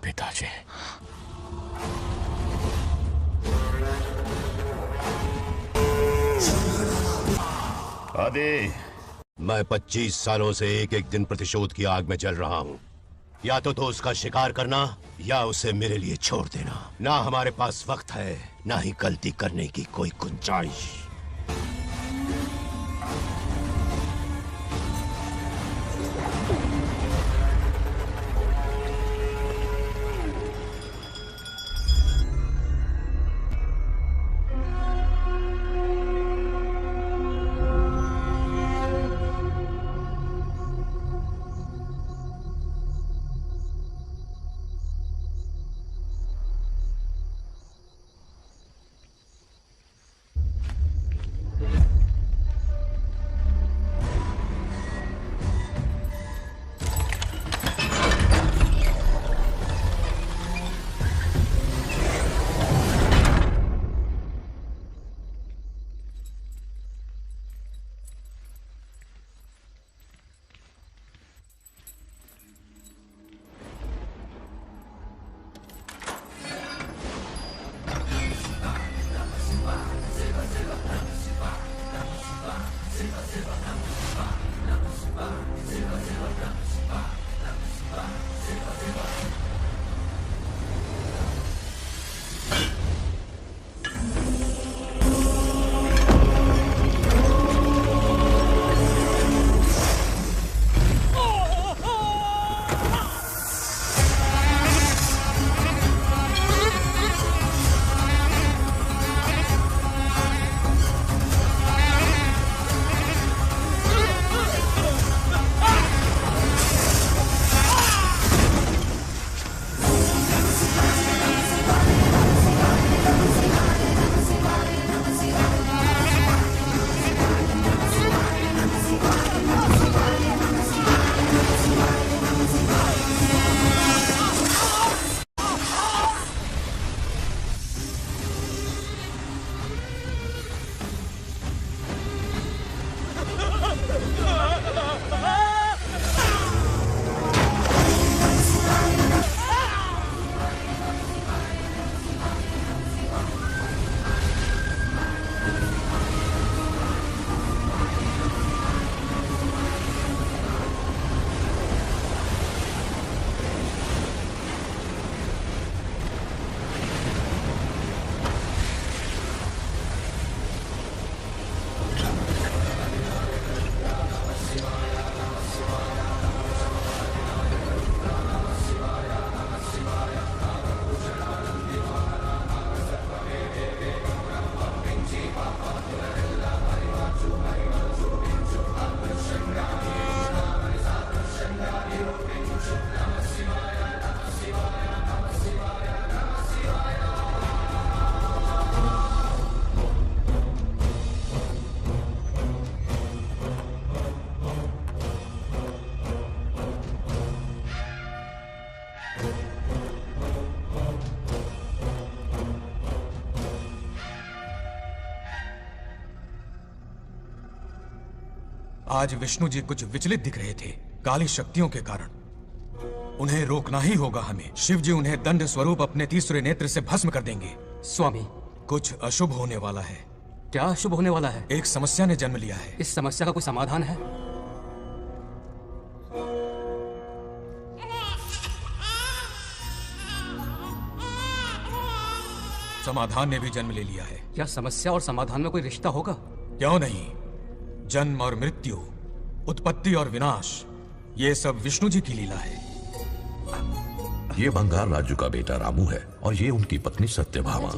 पिताजी, आदि, मैं 25 सालों से एक एक दिन प्रतिशोध की आग में जल रहा हूँ। या तो उसका शिकार करना या उसे मेरे लिए छोड़ देना। ना हमारे पास वक्त है, ना ही गलती करने की कोई गुंजाइश। आज विष्णु जी कुछ विचलित दिख रहे थे काली शक्तियों के कारण। उन्हें रोकना ही होगा हमें। शिव जी उन्हें दंड स्वरूप अपने तीसरे नेत्र से भस्म कर देंगे। स्वामी, कुछ अशुभ होने वाला है। क्या अशुभ होने वाला है? एक समस्या ने जन्म लिया है। इस समस्या का कोई समाधान है? समाधान ने भी जन्म ले लिया है। क्या समस्या और समाधान में कोई रिश्ता होगा? क्यों नहीं। जन्म और मृत्यु, उत्पत्ति और विनाश, ये सब विष्णु जी की लीला है। ये बंगाल राजू का बेटा रामू है और ये उनकी पत्नी सत्यभामा।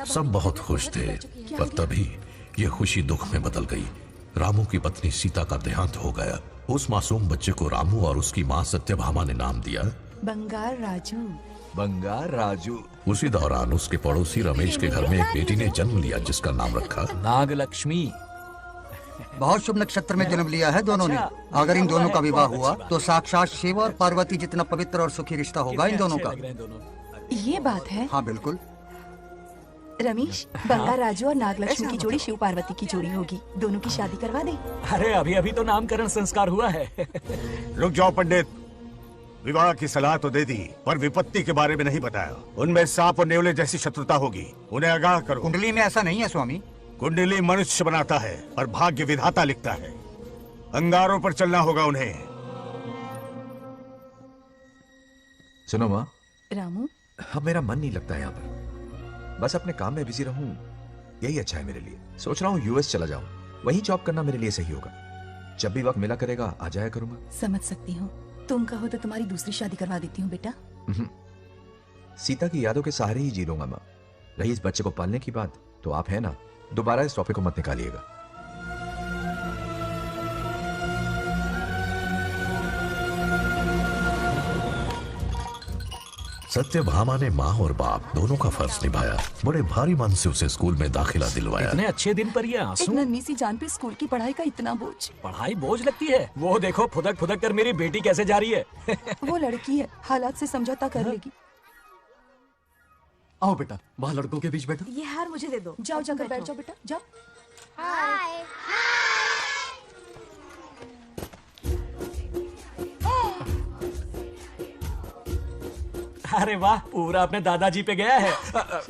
सब बहुत खुश थे, पर तभी ये खुशी दुख में बदल गई। रामू की पत्नी सीता का देहांत हो गया। उस मासूम बच्चे को रामू और उसकी माँ सत्यभामा ने नाम दिया बंगाल राजू। बंगार राजू। उसी दौरान उसके पड़ोसी रमेश के घर में एक बेटी ने जन्म लिया जिसका नाम रखा नागलक्ष्मी। बहुत शुभ नक्षत्र में जन्म लिया है दोनों ने। अगर इन दोनों का विवाह हुआ तो साक्षात शिव और पार्वती जितना पवित्र और सुखी रिश्ता होगा इन दोनों का। ये बात है। हाँ बिल्कुल। रमेश, बंगार राजू और नागलक्ष्मी की जोड़ी शिव पार्वती की जोड़ी होगी। दोनों की शादी करवा दे। अरे अभी अभी तो नामकरण संस्कार हुआ है। रुक जाओ पंडित, विवाह की सलाह तो दे दी पर विपत्ति के बारे में नहीं बताया। उनमें सांप और नेवले जैसी शत्रुता होगी, उन्हें आगाह करो। कुंडली में ऐसा नहीं है स्वामी। कुंडली मनुष्य बनाता है और भाग्य विधाता लिखता है। अंगारों पर चलना होगा उन्हें। सुनो माँ, रामू, अब मेरा मन नहीं लगता यहाँ पर। बस अपने काम में बिजी रहूं, यही अच्छा है मेरे लिए। सोच रहा हूँ यूएस चला जाऊं, वहीं जॉब करना मेरे लिए सही होगा। जब भी वक्त मिला करेगा आ जाया करूंगा। समझ सकती हूँ। तुम कहो तो तुम्हारी दूसरी शादी करवा देती हूँ बेटा। सीता की यादों के सहारे ही जी लूंगा माँ। रही इस बच्चे को पालने की बात, तो आप है ना, दोबारा इस टॉपिक को मत निकालिएगा। सत्यभामा ने माँ और बाप दोनों का फर्ज निभाया। बड़े भारी मन से उसे स्कूल में दाखिला दिलवाया। इतने अच्छे दिन पर ये एक आंसू। नन्ही सी जान पे स्कूल की पढ़ाई का इतना बोझ। पढ़ाई बोझ लगती है। वो देखो फुदक फुदक कर मेरी बेटी कैसे जा रही है। वो लड़की है, हालात से समझौता कर लेगी। आओ बेटा, वहाँ लड़कों के बीच बैठो। ये हार मुझे दे दो। जाओ जाकर बैठ जाओ बेटा, जाओ। हाय। अरे वाह, पूरा अपने दादाजी पे गया है।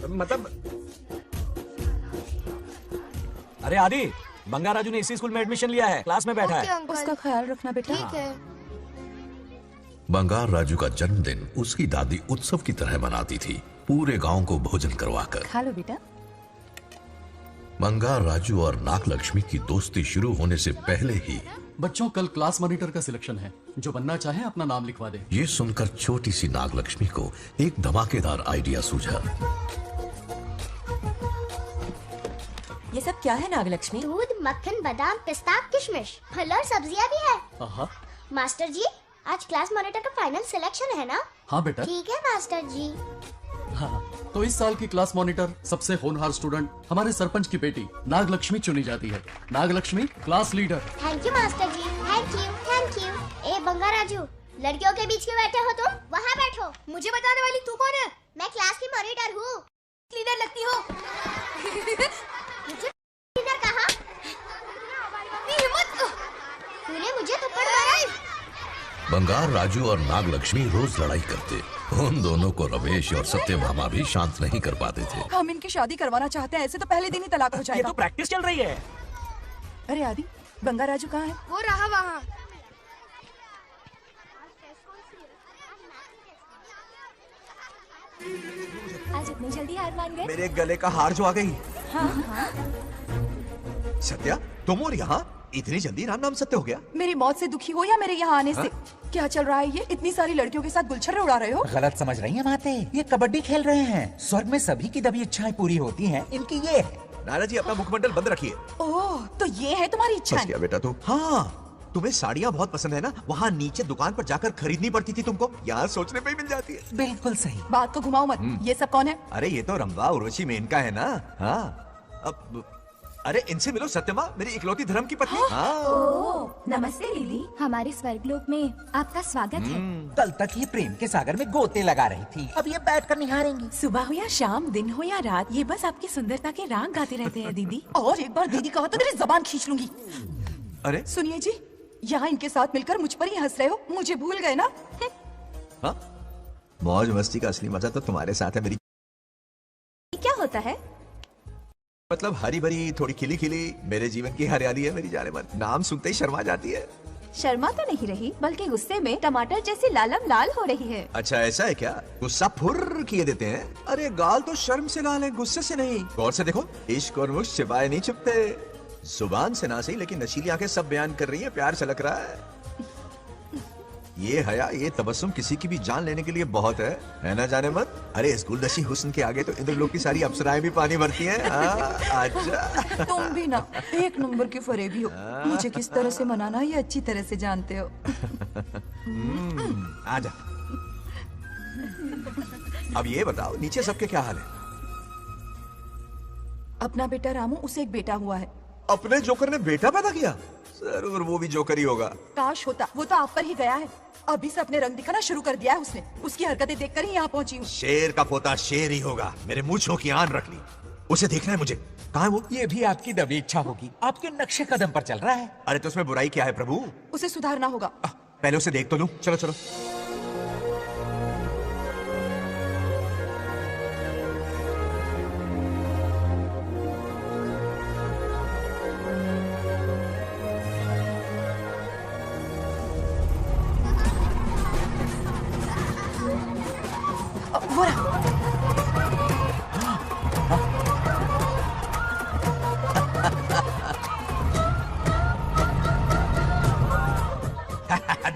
मतलब अरे आदि, बंगार राजू ने इसी स्कूल में एडमिशन लिया है, क्लास में बैठा है। उसका ख्याल रखना बेटा। ठीक है। बंगार राजू का जन्मदिन उसकी दादी उत्सव की तरह मनाती थी, पूरे गांव को भोजन करवाकर। खा लो बेटा। बंगार राजू और नागलक्ष्मी की दोस्ती शुरू होने से पहले ही बच्चों, कल क्लास मॉनिटर का सिलेक्शन है। जो बनना चाहे अपना नाम लिखवा दे। ये सुनकर छोटी सी नागलक्ष्मी को एक धमाकेदार आइडिया सूझा। ये सब क्या है नागलक्ष्मी? दूध, मक्खन, बादाम, पिस्ता, किशमिश, फल और सब्जियां भी है। मास्टर जी, आज क्लास मॉनिटर का फाइनल सिलेक्शन है ना? हाँ बेटा। ठीक है मास्टर जी। हाँ, तो इस साल की क्लास मॉनिटर सबसे होनहार स्टूडेंट हमारे सरपंच की बेटी नागलक्ष्मी चुनी जाती है। Nagalakshmi class leader. Thank you master ji, thank you thank you. ए बंगार राजू, लड़कियों के बीच में बैठे हो तुम? वहाँ बैठो। मुझे बताने वाली तू कौन है? मैं क्लास की मॉनिटर हूँ। लीडर लगती हो। मुझे लीडर कहा? हिम्मत! तूने मुझे थप्पड़ मारा। बंगार राजू और नागलक्ष्मी रोज लड़ाई करते। उन दोनों को रमेश और सत्यभामा भी शांत नहीं कर पाते थे। हम इनकी शादी करवाना चाहते हैं, ऐसे तो पहले दिन ही तलाक हो ये जाएगा। तो प्रैक्टिस चल रही है। अरे आदि, बंगार राजू कहाँ है? वो रहा वहाँ। आज इतनी जल्दी हार मान गए? मेरे गले का हार जो आ गई। सत्या, तुम और यहाँ इतनी जल्दी राम नाम सत्य हो गया? मेरी मौत से दुखी हो या मेरे यहाँ आने से? क्या चल रहा है ये? इतनी सारी लड़कियों के साथ गुलछर्रे उड़ा रहे हो? गलत समझ रही हैं माते। ये कबड्डी खेल रहे हैं। स्वर्ग में सभी की दबी इच्छाएं पूरी होती हैं, इनकी ये है। नाना जी, अपना मुखमंडल बंद रखिए। ओह, तो ये है तुम्हारी इच्छा? बस क्या बेटा तू? हाँ, तुम्हें साड़ियाँ बहुत पसंद है ना? वहाँ नीचे दुकान पर जाकर खरीदनी पड़ती थी तुमको, यहाँ सोचने पे ही मिल जाती है। बिल्कुल सही। बात को घुमाओ मत। ये सब कौन है? अरे ये तो रंभा उर्वशी मेनका है ना। हाँ, अब अरे इनसे मिलो सत्यमा, मेरी इकलौती धर्म की पत्नी। हाँ। नमस्ते दीदी, हमारे स्वर्गलोक में आपका स्वागत है। कल तक ये प्रेम के सागर में गोते लगा रही थी, अब ये बैठकर निहारेंगी। सुबह हो या शाम, दिन हो या रात, ये बस आपकी सुंदरता के राग गाते रहते हैं दीदी। और एक बार दीदी कहा तो तेरी जबान खींच लूंगी। अरे सुनिए जी, यहाँ इनके साथ मिलकर मुझ पर ही हंस रहे हो, मुझे भूल गए ना? हाँ, मौज मस्ती का असली मजा तो तुम्हारे साथ है मेरी। क्या होता है? मतलब हरी भरी थोड़ी खिली खिली मेरे जीवन की हरियाली है मेरी जाने मन। नाम सुनते ही शर्मा जाती है। शर्मा तो नहीं रही, बल्कि गुस्से में टमाटर जैसी लालम लाल हो रही है। अच्छा ऐसा है क्या? गुस्सा फुर्र किए देते हैं। अरे गाल तो शर्म से लाल है, गुस्से से नहीं। गौर से देखो, इश्क और मुश्क छिपाए नहीं छुपते। जुबान से ना सही, लेकिन नशीली आंखें सब बयान कर रही है, प्यार छलक रहा है। ये हया, ये तबस्सुम किसी की भी जान लेने के लिए बहुत है ना जाने मत? अरे इस गुलदस्ती हुस्न के आगे तो इंद्रलोक की सारी अप्सराएं भी पानी भरती हैं। अच्छा तुम भी ना एक नंबर के फरेबी हो। मुझे किस तरह से मनाना ये अच्छी तरह से जानते हो। आजा। अब ये बताओ नीचे सबके क्या हाल है? अपना बेटा रामू, उसे एक बेटा हुआ है। अपने जोकर ने बेटा पैदा किया? जरूर वो भी जोकर ही होगा। काश होता, वो तो आप पर ही गया है। अभी से अपने रंग दिखाना शुरू कर दिया है उसने। उसकी हरकतें देखकर ही यहाँ पहुंची हूँ। शेर का पोता शेर ही होगा। मेरे मूंछों की आन रख ली। उसे देखना है मुझे। कहाँ है वो? ये भी आपकी दबी इच्छा होगी, आपके नक्शे कदम पर चल रहा है। अरे तो उसमें बुराई क्या है प्रभु? उसे सुधारना होगा। पहले उसे देख तो लूं। चलो चलो। वो रहा।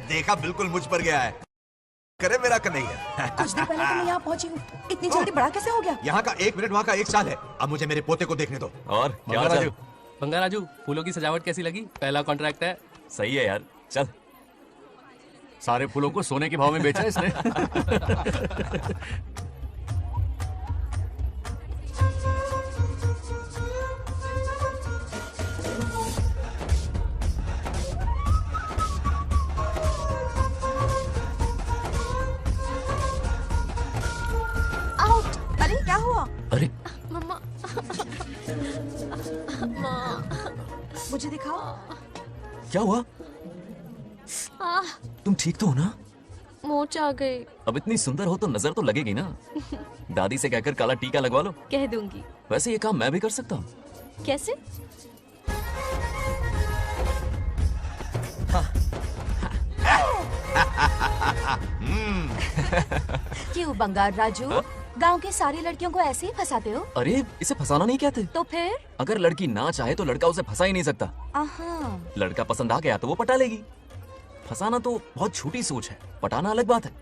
देखा, बिल्कुल मुझ पर गया है। करे मेरा कन्हैया। कुछ देर पहले तो मैं यहाँ पहुंची हूँ। इतनी जल्दी बड़ा कैसे हो गया? यहाँ का 1 मिनट, वहाँ का 1 साल है। अब मुझे मेरे पोते को देखने दो। और क्या हाल चाल? बंगा राजू, फूलों की सजावट कैसी लगी? पहला कॉन्ट्रैक्ट है। सही है यार, चल। सारे फूलों को सोने के भाव में बेचा इसने। आउट। अरे क्या हुआ? अरे मम्मा। मुझे दिखाओ। क्या हुआ? तुम ठीक तो हो ना? मोच आ गई। अब इतनी सुंदर हो तो नजर तो लगेगी ना। दादी से कहकर काला टीका लगवा लो। कह दूंगी। वैसे ये काम मैं भी कर सकता हूँ। कैसे? क्यों बंगार राजू? गांव की सारी लड़कियों को ऐसे ही फंसाते हो? अरे इसे फंसाना नहीं कहते। तो फिर? अगर लड़की ना चाहे तो लड़का उसे फंसा ही नहीं सकता। आहा। लड़का पसंद आ गया तो वो पटा लेगी। फंसाना तो बहुत छोटी सोच है, पटाना अलग बात है।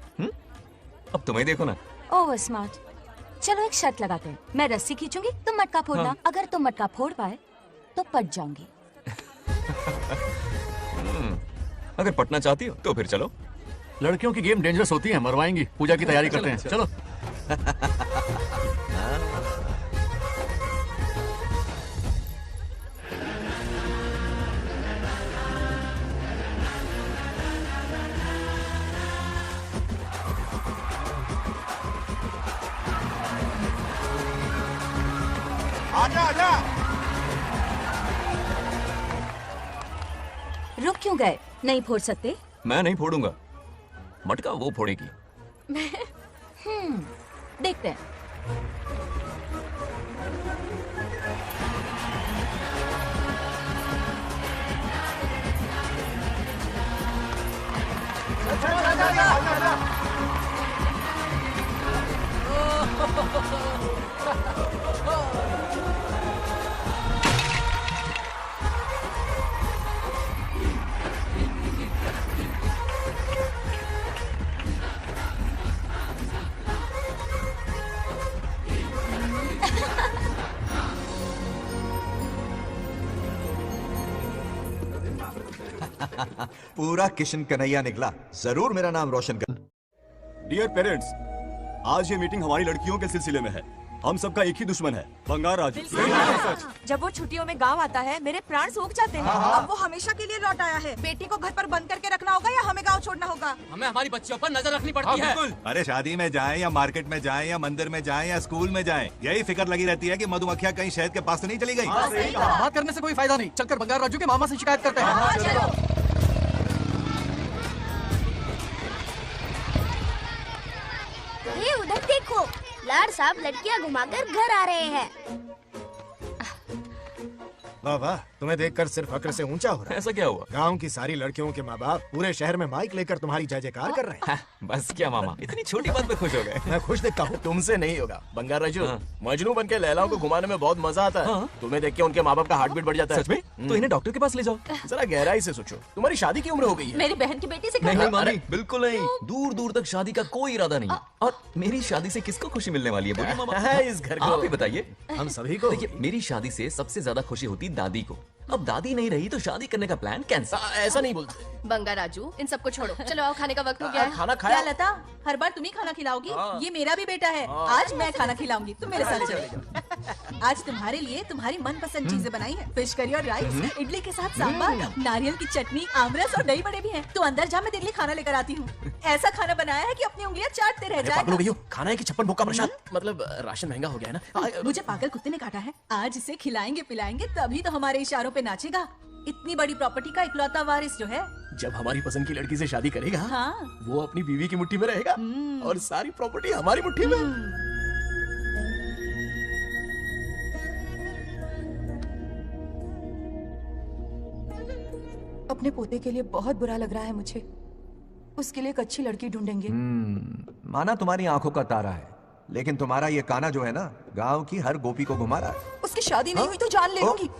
अब तुम्हें देखो ना। Over smart. चलो एक शर्त लगाते हैं, मैं रस्सी खींचूंगी, तुम मटका फोड़ना। हाँ। अगर तुम मटका फोड़ पाए तो पट जाऊंगी। अगर पटना चाहती हो तो फिर चलो। लड़कियों की गेम डेंजरस होती है, मरवाएंगी। पूजा की तैयारी करते हैं, चलो। आजा आजा। रुक क्यों गए? नहीं फोड़ सकते? मैं नहीं फोड़ूंगा, मटका वो फोड़ेगी। देखते हैं। पूरा किशन कन्हैया निकला। जरूर मेरा नाम रोशन कर। डियर पेरेंट्स, आज ये मीटिंग हमारी लड़कियों के सिलसिले में है। हम सबका एक ही दुश्मन है, बंगार राजू। जब वो छुट्टियों में गांव आता है मेरे प्राण सूख जाते हैं। अब वो हमेशा के लिए लौट आया है। बेटी को घर पर बंद करके रखना होगा या हमें गांव छोड़ना होगा? हमें हमारी बच्चियों पर नजर रखनी पड़ती है। अरे शादी में जाएं या मार्केट में जाएं या मंदिर में जाएं या स्कूल में जाएं, यही फिक्र लगी रहती है कि मधुमक्खियां कहीं शहद के पास तो नहीं चली गई। बात करने से कोई फायदा नहीं, चलकर बंगार राजू के मामा से शिकायत करते हैं। ये उधर देखो, लाड साहब लड़कियां घुमाकर घर आ रहे हैं। वाह वाह, तुम्हें देखकर सिर्फ फक्र से ऊंचा हो रहा है। ऐसा क्या हुआ? गांव की सारी लड़कियों के माँ बाप पूरे शहर में माइक लेकर तुम्हारी जय जयकार कर रहे हैं। बस क्या मामा, इतनी छोटी बात पे खुश हो गए। मैं खुश दिखता हूँ। तुमसे नहीं होगा बंगार राजू। हाँ। मजनू बन के लैलाओं को घुमाने में बहुत मजा आता है। हाँ। तुम्हें देख के उनके माँ बाप का हार्ट बीट बढ़ जाता है। सच में? तो इन्हें डॉक्टर के पास ले जाओ। जरा गहराई से सोचो, तुम्हारी शादी की उम्र हो गई है। मेरी बहन की बेटी से नहीं कहो। मामी, बिल्कुल नहीं। दूर दूर तक शादी का कोई इरादा नहीं है। और मेरी शादी से किसको खुशी मिलने वाली है? बोलिए मामा। है इस घर को। आप ही बताइए। हम सभी को। देखिए, मेरी शादी से सबसे ज्यादा खुशी होती दादी को। अब दादी नहीं रही तो शादी करने का प्लान कैंसिल। ऐसा नहीं बोलते। बंगा राजू, इन सबको छोड़ो, चलो आओ, खाने का वक्त हो गया है। खाना खाया? क्या लता, हर बार तुम ही खाना खिलाओगी? ये मेरा भी बेटा है। आज मैं खाना खिलाऊंगी, तुम मेरे साथ चलो। आज तुम्हारे लिए तुम्हारी मनपसंद चीजें बनाई है। फिश करी और राइस, इडली के साथ सांभर, नारियल की चटनी, आमरस और दही बड़े भी हैं। तू अंदर जा, मैं तेरे लिए खाना लेकर आती हूँ। ऐसा खाना बनाया है कि अपनी उंगलियां चाटते रह जाएगा। खाना है कि 56 भोग का प्रसाद? मतलब राशन महंगा हो गया है ना। मुझे पागल कुत्ते ने काटा है। आज इसे खिलाएंगे पिलाएंगे तभी तो हमारे इशारों पे नाचेगा। इतनी बड़ी प्रॉपर्टी का इकलौता वारिस जो है। जब हमारी पसंद की लड़की से शादी करेगा, हाँ। वो अपनी बीवी की मुट्ठी में रहेगा और सारी प्रॉपर्टी हमारी मुट्ठी में। अपने पोते के लिए बहुत बुरा लग रहा है मुझे। उसके लिए एक अच्छी लड़की ढूंढेंगे। माना तुम्हारी आंखों का तारा है, लेकिन तुम्हारा ये काना जो है ना, गांव की हर गोपी को घुमा रहा है। उसकी शादी नहीं हुई तो जान ले लूंगी।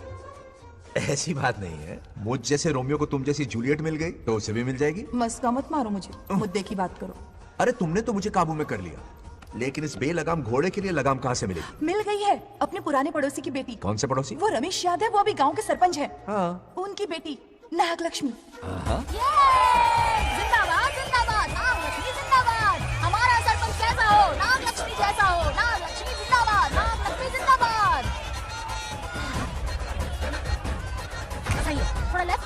ऐसी बात नहीं है। मुझ जैसे रोमियो को तुम जैसी जूलियट मिल गई तो उसे भी मिल जाएगी। मस्का मत मारो मुझे, मुद्दे की बात करो। अरे तुमने तो मुझे काबू में कर लिया, लेकिन इस बेलगाम घोड़े के लिए लगाम कहाँ से मिलेगी? मिल गई है, अपने पुराने पड़ोसी की बेटी। कौन से पड़ोसी? वो रमेश यादव, वो अभी गांव के सरपंच है। हाँ। उनकी बेटी नागलक्ष्मी। जिंदाबाद जिंदाबाद, नागलक्ष्मी जिंदाबाद। हमारा सरपंच कैसा हो? नागलक्ष्मी जैसा हो। नागलक्ष्मी जिंदाबाद, नागलक्ष्मी जिंदाबाद। सही है, थोड़ा लेफ्ट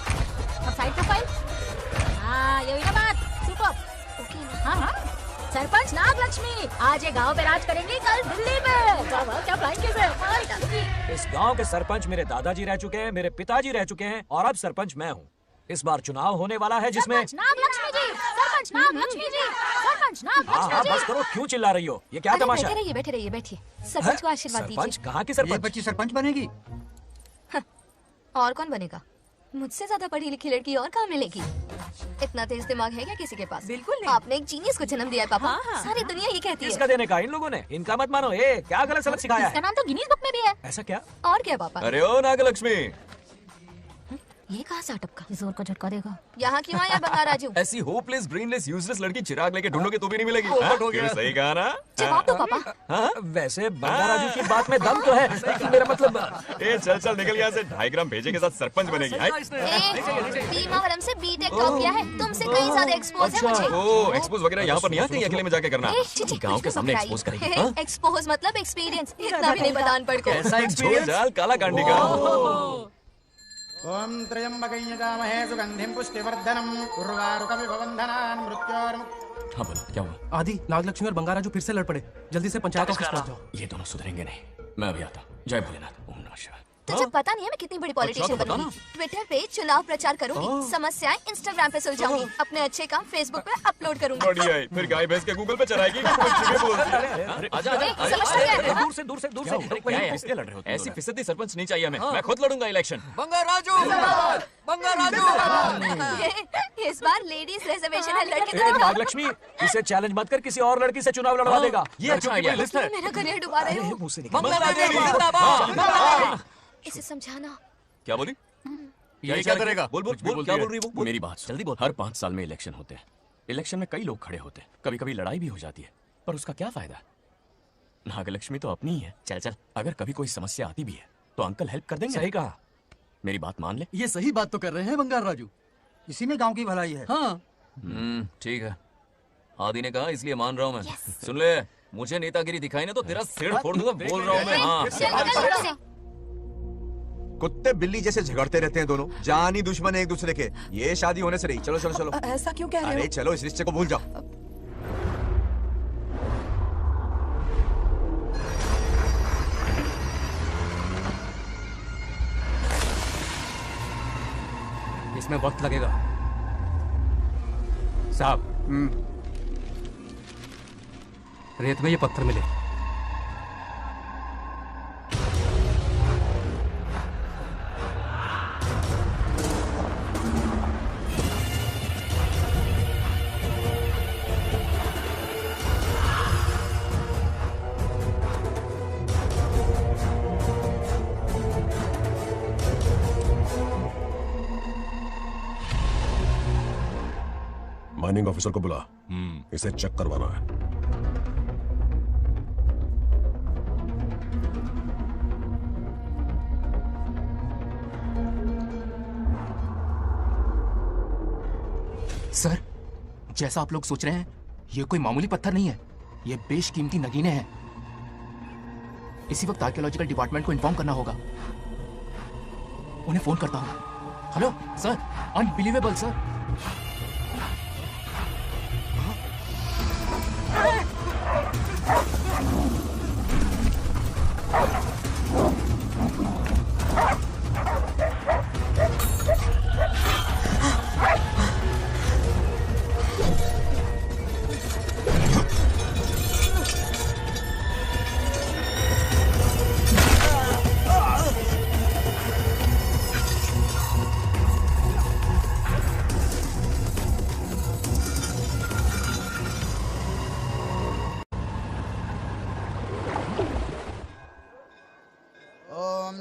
और साइड प्रोफाइल। हाँ, ये हुई ना बात। सुपर। ओके। हाँ, सरपंच नागलक्ष्मी आज ये गांव पे राज करेंगी, कल दिल्ली में। क्या फ्लाइंग किस है? इस गांव के सरपंच मेरे दादाजी रह चुके हैं, मेरे पिताजी रह चुके हैं और अब सरपंच मैं हूँ। इस बार चुनाव होने वाला है जिसमें नागलक्ष्मी जी, सरपंच नागलक्ष्मी जी, सरपंच नागलक्ष्मी जी। बस करो, क्यों चिल्ला रही हो? ये क्या तमाशा? बैठे रहिए बैठिए। सरपंच को आशीर्वाद दीजिए। सरपंच कहाँ की सरपंच? ये बच्ची सरपंच बनेगी। और कौन बनेगा? मुझसे ज्यादा पढ़ी लिखी लड़की और कहाँ मिलेगी? इतना तेज दिमाग है क्या किसी के पास? बिल्कुल नहीं। आपने एक जीनियस को जन्म दिया है पापा। हाँ। सारी दुनिया ये कहती है। किसका देने का? इन लोगों ने। इनका मत मानो। क्या गलत सलत सिखाया है? इसका नाम तो गिनीज बुक में भी है। ऐसा क्या? और क्या पापा? अरे ओ नागलक्ष्मी, ये कहाँ से अटपका? जोर का झटका देगा। यहाँ क्यों आया बंगार राजू? ऐसी होपलेस ब्रेनलेस यूजलेस लड़की चिराग लेके ढूंढोगे तो भी नहीं मिलेगी। सही कहा ना? जवाब दो पापा। हाँ, वैसे बंगार राजू की बात में दम तो है, लेकिन मेरा मतलब चल निकल यहाँ से। 2.5 ग्राम भेजे के साथ सरपंच बनेगी। भीमावरम से बीटेक टॉप किया है, तुमसे कहीं ज्यादा एक्सपोज है मुझे। ओ एक्सपोज वगैरह यहाँ पर नहीं आते, अकेले में जाके करना। गाँव के सामने एक्सपोज करेंगे। एक्सपोज मतलब एक्सपीरियंस, इतना भी नहीं बतान पड़को। ऐसा एक्सपीरियंस काला कांडी का। ओम त्र्यंबकं यजामहे सुगंधिं पुष्टिवर्धनम् उर्वारुकमिव बन्धनान् मृत्योर्मुक्। हाँ बोलो, क्या हुआ? आदि, नागलक्ष्मी और बंगाराजू फिर से लड़ पड़े। जल्दी से पंचायत ऑफिस पहुंच जाओ। ये दोनों सुधरेंगे नहीं। मैं अभी आता। जय भोलेनाथ। ओम नमः शिवाय। तुझे पता नहीं है मैं कितनी बड़ी पॉलिटिशियन बनूंगी। ट्विटर पे चुनाव प्रचार करूंगी, समस्याएं इंस्टाग्राम पे सुलझाऊंगी, अपने अच्छे काम फेसबुक पे अपलोड करूंगी। बढ़िया है, फिर गाय भैंस के गूगल पे चलाएगी। दूर से इसलिए लड़ रहे हो? ऐसी फिसदी सरपंच नहीं चाहिए हमें। मैं खुद लड़ूंगा इलेक्शन। इस बार लेडीज रिजर्वेशन है, लड़के नागलक्ष्मी, इसे चैलेंज मत कर, किसी और लड़की से चुनाव लड़वा देगा। ये अच्छा आइडिया है। मेरा करियर डुबा रहे हो। इसे समझाना। क्या बोली? ये क्या करेगा? बोल क्या बोल रही वो? मेरी बात जल्दी बोल। हर 5 साल में इलेक्शन होते हैं। इलेक्शन में कई लोग खड़े होते हैं, कभी कभी लड़ाई भी हो जाती है, पर उसका क्या फायदा? नागलक्ष्मी तो अपनी ही है। चल अगर कभी कोई समस्या आती भी है तो अंकल हेल्प कर देंगे। सही कहा। मेरी बात मान ले। ये सही बात तो कर रहे हैं बंगार राजू। इसी में गांव की भलाई है। हाँ। ठीक है, आदि ने कहा इसलिए मान रहा हूँ मैं। सुन ले, मुझे नेतागिरी दिखाई ना तो तेरा सिर फोड़ दूंगा। बोल रहा हूँ मैं। हाँ, कुत्ते बिल्ली जैसे झगड़ते रहते हैं दोनों, जानी दुश्मन है एक दूसरे के। ये शादी होने से रही। चलो। ऐसा क्यों कह रहे हो? अरे चलो, इस रिश्ते को भूल जाओ। इसमें वक्त लगेगा साहब। रेत में ये पत्थर मिले। माइनिंग ऑफिसर को बुला, इसे चेक करवाना है। सर, जैसा आप लोग सोच रहे हैं ये कोई मामूली पत्थर नहीं है, ये बेशकीमती नगीने हैं। इसी वक्त आर्कियोलॉजिकल डिपार्टमेंट को इन्फॉर्म करना होगा। उन्हें फोन करता हूँ। Hello sir, unbelievable sir.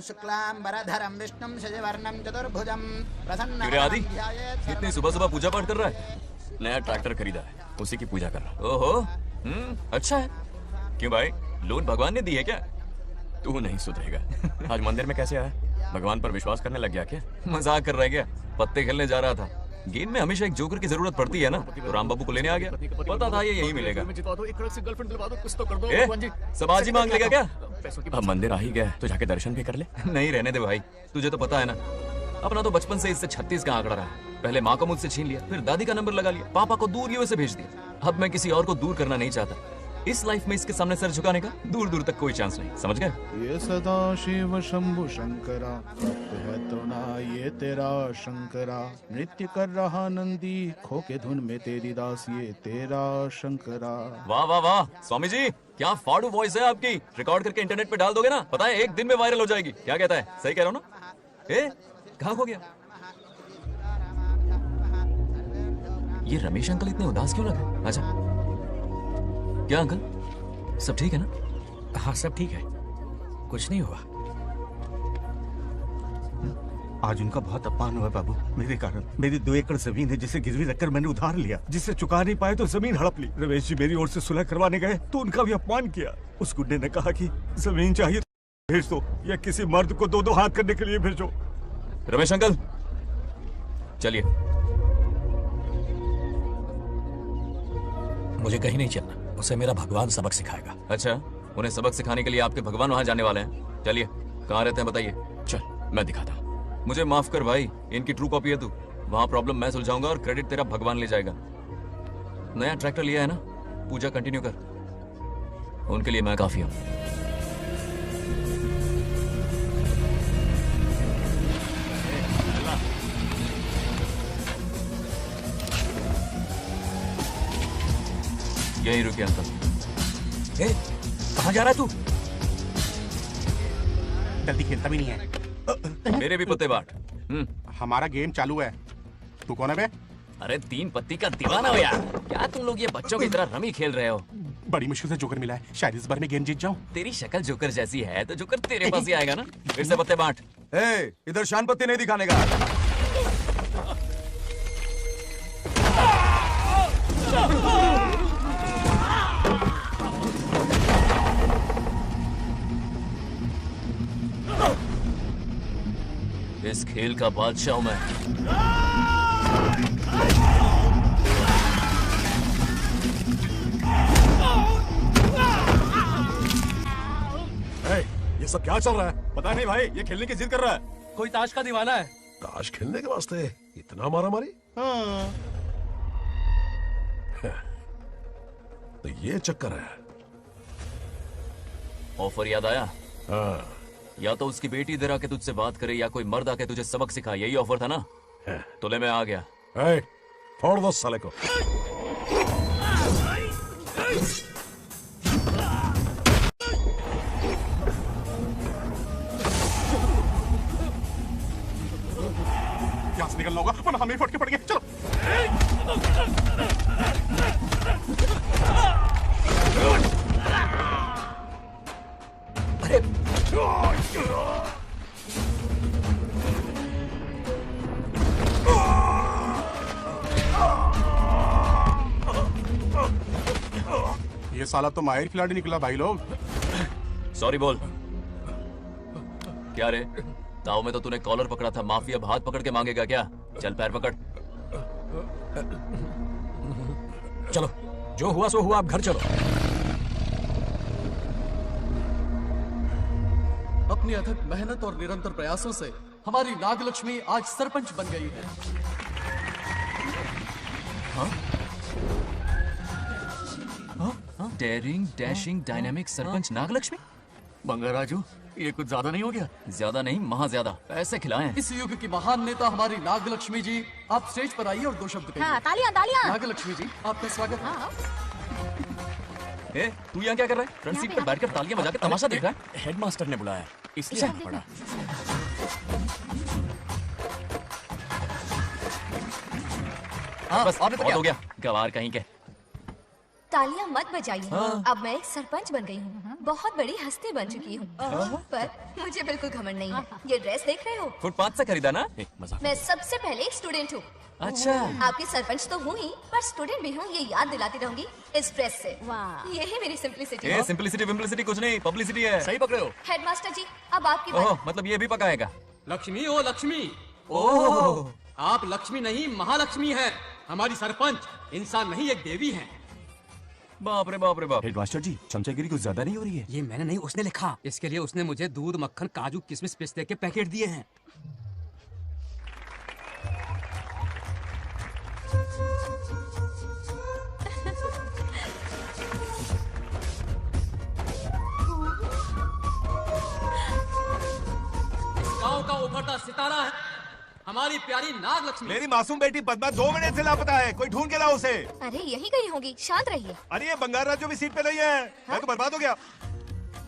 शुक्लांबरधरं विष्णुं शशिवर्णं चतुर्भुजं क्यों आदि इतनी सुबह सुबह पूजा पाठ कर रहा है? नया ट्रैक्टर खरीदा है, उसी की पूजा कर रहा हूं। ओहो, अच्छा है। क्यों भाई, लोन भगवान ने दी है क्या? तू नहीं सुधरेगा। आज मंदिर में कैसे आया? भगवान पर विश्वास करने लग गया क्या? मजाक कर रहा है क्या? पत्ते खेलने जा रहा था। गेम में हमेशा एक जोकर की जरूरत पड़ती है ना, तो राम बाबू को लेने आ गया। पता था ये यही मिलेगा। सब आज ही मांग लेगा क्या? अब मंदिर आ ही गया तो जाके दर्शन भी कर ले। नहीं रहने दे भाई, तुझे तो पता है ना, अपना तो बचपन से इससे 36 का आंकड़ा रहा है। पहले माँ को मुझसे छीन लिया, फिर दादी का नंबर लगा लिया, पापा को दूर यूएसए भेज दिया। अब मैं किसी और को दूर करना नहीं चाहता। इस लाइफ में इसके सामने सर झुकाने का दूर दूर तक कोई चांस नहीं, समझ गए? ये सदा शिव शंभु शंकरा, है तो ना ये तेरा शंकरा, नृत्य कर रहा नंदी, खो के धुन में तेरी दास, ये तेरा शंकरा। वाह वाह वाह, स्वामी जी क्या फाड़ू वॉइस है आपकी। रिकॉर्ड करके इंटरनेट पे डाल दोगे ना, पता है 1 दिन में वायरल हो जाएगी। क्या कहता है? सही कह रहा हूँ ना? ए, कहाँ हो गया ये रमेश अंकल? इतने उदास क्यों लगे? अच्छा, क्या अंकल, सब ठीक है ना? हाँ सब ठीक है, कुछ नहीं हुआ। आज उनका बहुत अपमान हुआ बाबू, मेरे कारण। मेरी 2 एकड़ जमीन है जिसे गिरवी रखकर मैंने उधार लिया, जिसे चुका नहीं पाए तो जमीन हड़प ली। रमेश जी मेरी ओर से सुलह करवाने गए तो उनका भी अपमान किया। उस गुंडे ने कहा कि जमीन चाहिए तो भेज दो, या किसी मर्द को 2-2 हाथ करने के लिए भेजो। रमेश अंकल चलिए। मुझे कहीं नहीं चलना, उसे मेरा भगवान सबक सिखाएगा। अच्छा, उन्हें सबक सिखाने के लिए आपके भगवान वहाँ जाने वाले हैं? चलिए, कहाँ रहते हैं बताइए। चल मैं दिखाता हूँ। मुझे माफ कर भाई, इनकी ट्रू कॉपी है तू। वहाँ प्रॉब्लम मैं सुलझाऊंगा और क्रेडिट तेरा भगवान ले जाएगा। नया ट्रैक्टर लिया है ना, पूजा कंटिन्यू कर। उनके लिए मैं काफी हूँ। यही रुके अंकल। कहाँ जा रहा है तू? जल्दी खेलता भी नहीं है। मेरे भी पत्ते बाट। हमारा गेम चालू है। तू कौन है बे? अरे 3 पत्ती का दीवाना हो यार। क्या तुम लोग ये बच्चों की तरह रमी खेल रहे हो? बड़ी मुश्किल से जोकर मिला है, शायद इस बार में गेम जीत जाऊं। तेरी शक्ल जोकर जैसी है तो जोकर तेरे पास ही आएगा ना। फिर से पत्ते बांट। इधर शान पत्ती नहीं दिखाने का। इस खेल का बादशाह हूं मैं। ये सब क्या चल रहा है? पता नहीं भाई, ये खेलने की जिद कर रहा है। कोई ताश का दीवाना है। ताश खेलने के वास्ते इतना मारा मारी? हाँ। तो ये चक्कर है। ऑफर याद आया? हाँ। या तो उसकी बेटी इधर आके तुझसे बात करे या कोई मर्द आके तुझे सबक सिखाए, यही ऑफर था ना? तो ले मैं आ गया। फोड़ दो साले को। यहाँ से निकलना होगा वरना हमें फट के पड़ गए। चलो। अरे ये साला तो माहिर खिलाड़ी निकला भाई लोग। सॉरी बोल। क्या रे, ताऊ में तो तूने कॉलर पकड़ा था, माफिया हाथ पकड़ के मांगेगा क्या? चल पैर पकड़। चलो जो हुआ सो हुआ, आप घर चलो। अपनी अथक मेहनत और निरंतर प्रयासों से हमारी नागलक्ष्मी आज सरपंच बन गई है। Daring, dashing, dynamic sarpanch Nagalakshmi. Bangaraju, ये कुछ ज्यादा नहीं हो गया? ज्यादा नहीं, महा ज्यादा। पैसे खिलाएं। इस युग की महान नेता हमारी नागलक्ष्मी जी, आप स्टेज पर आइए और 2 शब्द कहिए। हाँ, तालियां तालियां। नागलक्ष्मी जी, आपका स्वागत है। ए, तू यहाँ क्या कर रहा है? फ्रंट सीट पर बैठकर तालियां बजा के तमाशा देख रहा है? हेडमास्टर ने बुलाया, इसलिए आना पड़ा। बस बहुत हो गया, गवार कहीं के। तालियां मत बजाइए। हाँ। अब मैं एक सरपंच बन गई हूँ, बहुत बड़ी हस्ती बन चुकी हूँ, पर मुझे बिल्कुल घमंड नहीं है। ये ड्रेस देख रहे हो? फुटपाथ से खरीदा ना? मैं सबसे पहले एक स्टूडेंट हूँ। अच्छा। आपकी सरपंच तो हूँ ही, पर स्टूडेंट भी हूँ, ये याद दिलाती रहूंगी इस ड्रेस से। यही मेरी सिंपलिसिटी है। सिंपलिसिटी विम्पलिसिटी कुछ नहीं, पब्लिसिटी है। सही पकड़े हो। हेडमास्टर जी, अब आपकी बारी। ओह, मतलब ये भी पकाएगा? लक्ष्मी, ओ लक्ष्मी। ओह, आप लक्ष्मी नहीं, महालक्ष्मी हैं। हमारी सरपंच इंसान नहीं, एक देवी हैं। बाप रे बाप रे बाप। हेडमास्टर जी, चमचागिरी कुछ ज्यादा नहीं हो रही है? ये मैंने नहीं, उसने लिखा। इसके लिए उसने मुझे दूध, मक्खन, काजू, किशमिश, पिस्ते के पैकेट दिए हैं। गांव का उभरता सितारा है हमारी प्यारी नागलक्ष्मी। मेरी मासूम बेटी पद्मा 2 मिनट से लापता है, कोई ढूंढ के लाओ उसे। अरे यही कहीं होगी, शांत रहिए। अरे ये बंगार राजू भी सीट पे नहीं है, मैं तो बर्बाद हो गया।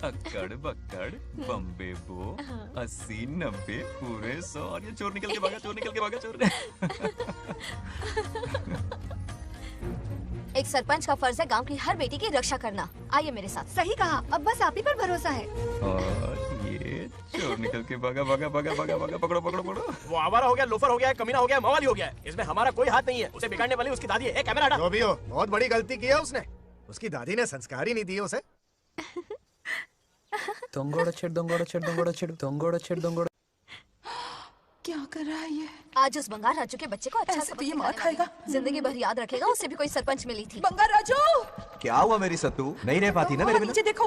अक्कड़ बक्कड़ बम्बे बो 80 90 पूरे 100 और ये चोर निकल के भागा, चोर निकल के भागा, चोर। एक सरपंच का फर्ज है गांव की हर बेटी की रक्षा करना। आइए मेरे साथ। सही कहा, अब बस आप ही पर भरोसा है। और ये चोर निकल के भागा भागा भागा भागा भागा, पकड़ो पकड़ो पकड़ो। वो आवारा हो गया, लोफर हो गया, कमीना हो गया, मवाली हो गया। इसमें हमारा कोई हाथ नहीं है। उसे बिगाड़ने वाली उसकी दादी है। कैमरा हटा। जो भी हो, बहुत बड़ी गलती की है उसने। उसकी दादी ने संस्कार ही नहीं दिए उसे। क्या कर रहा है ये? आज उस बंगार राजू के बच्चे को अच्छा तो ये मार खाएगा, जिंदगी भर याद रखेगा। उसे भी कोई सरपंच मिली थी। बंगार राजू, क्या हुआ मेरी सत्तू? नहीं रह पाती ना मेरे बिना? नीचे देखो।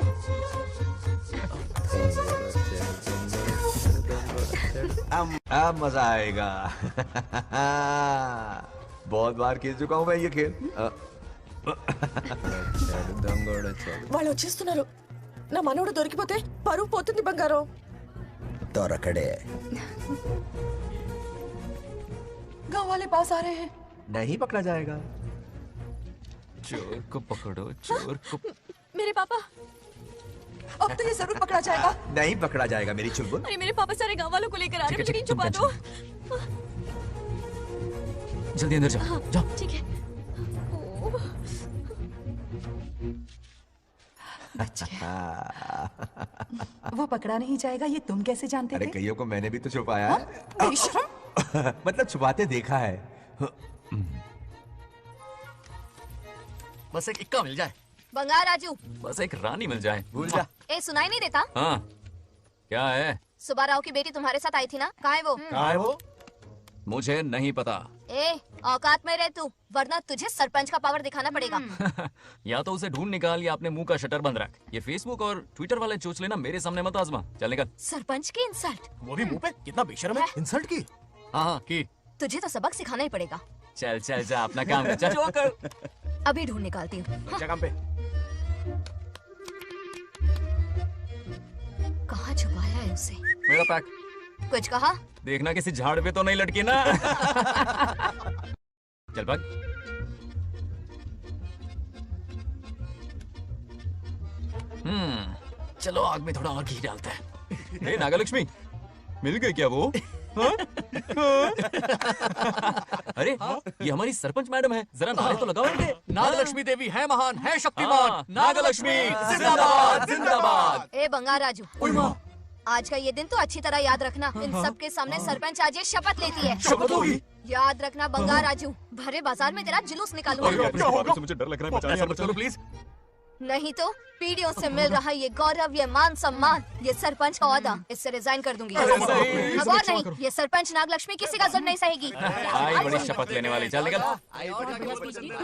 अब मजा आएगा। बहुत बार खेल चुका हूँ मैं ये खेल। వాళ్ళు వచ్చేస్తున్నారు నా మనోడు దొరికిపోతే పరువు పోతుంది బంగారం दौरकड़े गांव वाले पास आ रहे हैं नहीं पकड़ा जाएगा। चोर को पकड़ो, चोर को। मेरे पापा, अब तो ये जरूर पकड़ा जाएगा। नहीं पकड़ा जाएगा मेरी चुलबुल। अरे मेरे पापा सारे गांव वालों को लेकर आ रहे हैं, मुझे कहीं छुपा दो। जल्दी अंदर जाओ, जाओ। ठीक है। वो पकड़ा नहीं जाएगा, ये तुम कैसे जानते अरे थे? कईयों को मैंने भी तो छुपाया है। मतलब छुपाते देखा है। बस एक इक्का मिल जाए। बंगार राजू, बस एक रानी मिल जाए। भूल जा। ए सुनाई नहीं देता? हाँ, क्या है? सुबह राव की बेटी तुम्हारे साथ आई थी ना, कहाँ है वो? कहाँ है वो? मुझे नहीं पता। ए औकात में रह तू, वरना तुझे सरपंच का पावर दिखाना पड़ेगा। या तो उसे ढूंढ निकाल या अपने मुंह का शटर बंद रख। ये फेसबुक और ट्विटर वाले चोच लेना मेरे सामने मत आजमा। चल निकल। सरपंच की इंसल्ट, वो भी मुंह पे, कितना बेशर्म है। इंसल्ट की? हाँ की। तुझे तो सबक सिखाना ही पड़ेगा। चल चल जा, अपना काम कर, चल। अभी ढूंढ निकालती हूँ। क्या काम पे? कहाँ छुपाया है उसे? मेरा पैक। कुछ कहा? देखना किसी झाड़ पे तो नहीं लटकी ना। चल भाग। चलो आग में थोड़ा और घी डालते हैं। हे नागलक्ष्मी, मिल गई क्या वो? हाँ? अरे ये हमारी सरपंच मैडम है, जरा नारे तो लगाओ इनके। नागलक्ष्मी देवी है महान, है शक्तिमान। नागलक्ष्मी जिंदाबाद जिंदाबाद। ए बंगार राजू, आज का ये दिन तो अच्छी तरह याद रखना। इन सब के सामने सरपंच आज ये शपथ लेती है। शपथ होगी? याद रखना बंगार राजू, भरे बाजार में तेरा जुलूस निकालूंगा। मुझे डर लग रहा है, बचाइए मत करो प्लीज। नहीं तो पीढ़ियों से मिल रहा ये गौरव, ये मान सम्मान, ये सरपंच का ओहदा, इससे रिजाइन कर दूंगी। अब और नहीं, ये सरपंच नागलक्ष्मी किसी का जुल्म नहीं सहेगी। आई बड़ी शपथ लेने वाली, चल निकल।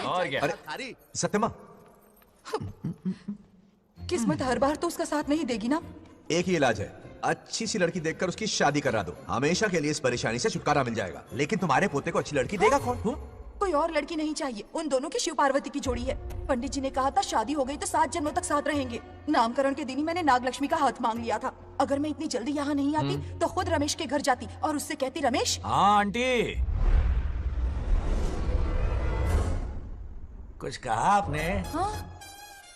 और क्या? अरे सत्यमा, किस्मत हर बार तो उसका साथ नहीं देगी ना। एक ही इलाज है, अच्छी सी लड़की देखकर उसकी शादी करा दो, हमेशा के लिए इस परेशानी से छुटकारा मिल जाएगा। लेकिन तुम्हारे पोते को अच्छी लड़की देगा कौन? कोई और लड़की नहीं चाहिए, उन दोनों की शिव पार्वती की जोड़ी है। पंडित जी ने कहा था शादी हो गई तो 7 जन्मों तक साथ रहेंगे। नामकरण के दिन ही मैंने नागलक्ष्मी का हाथ मांग लिया था। अगर मैं इतनी जल्दी यहाँ नहीं आती तो खुद रमेश के घर जाती और उससे कहती, रमेश। हाँ आंटी, कुछ कहा आपने? हाँ,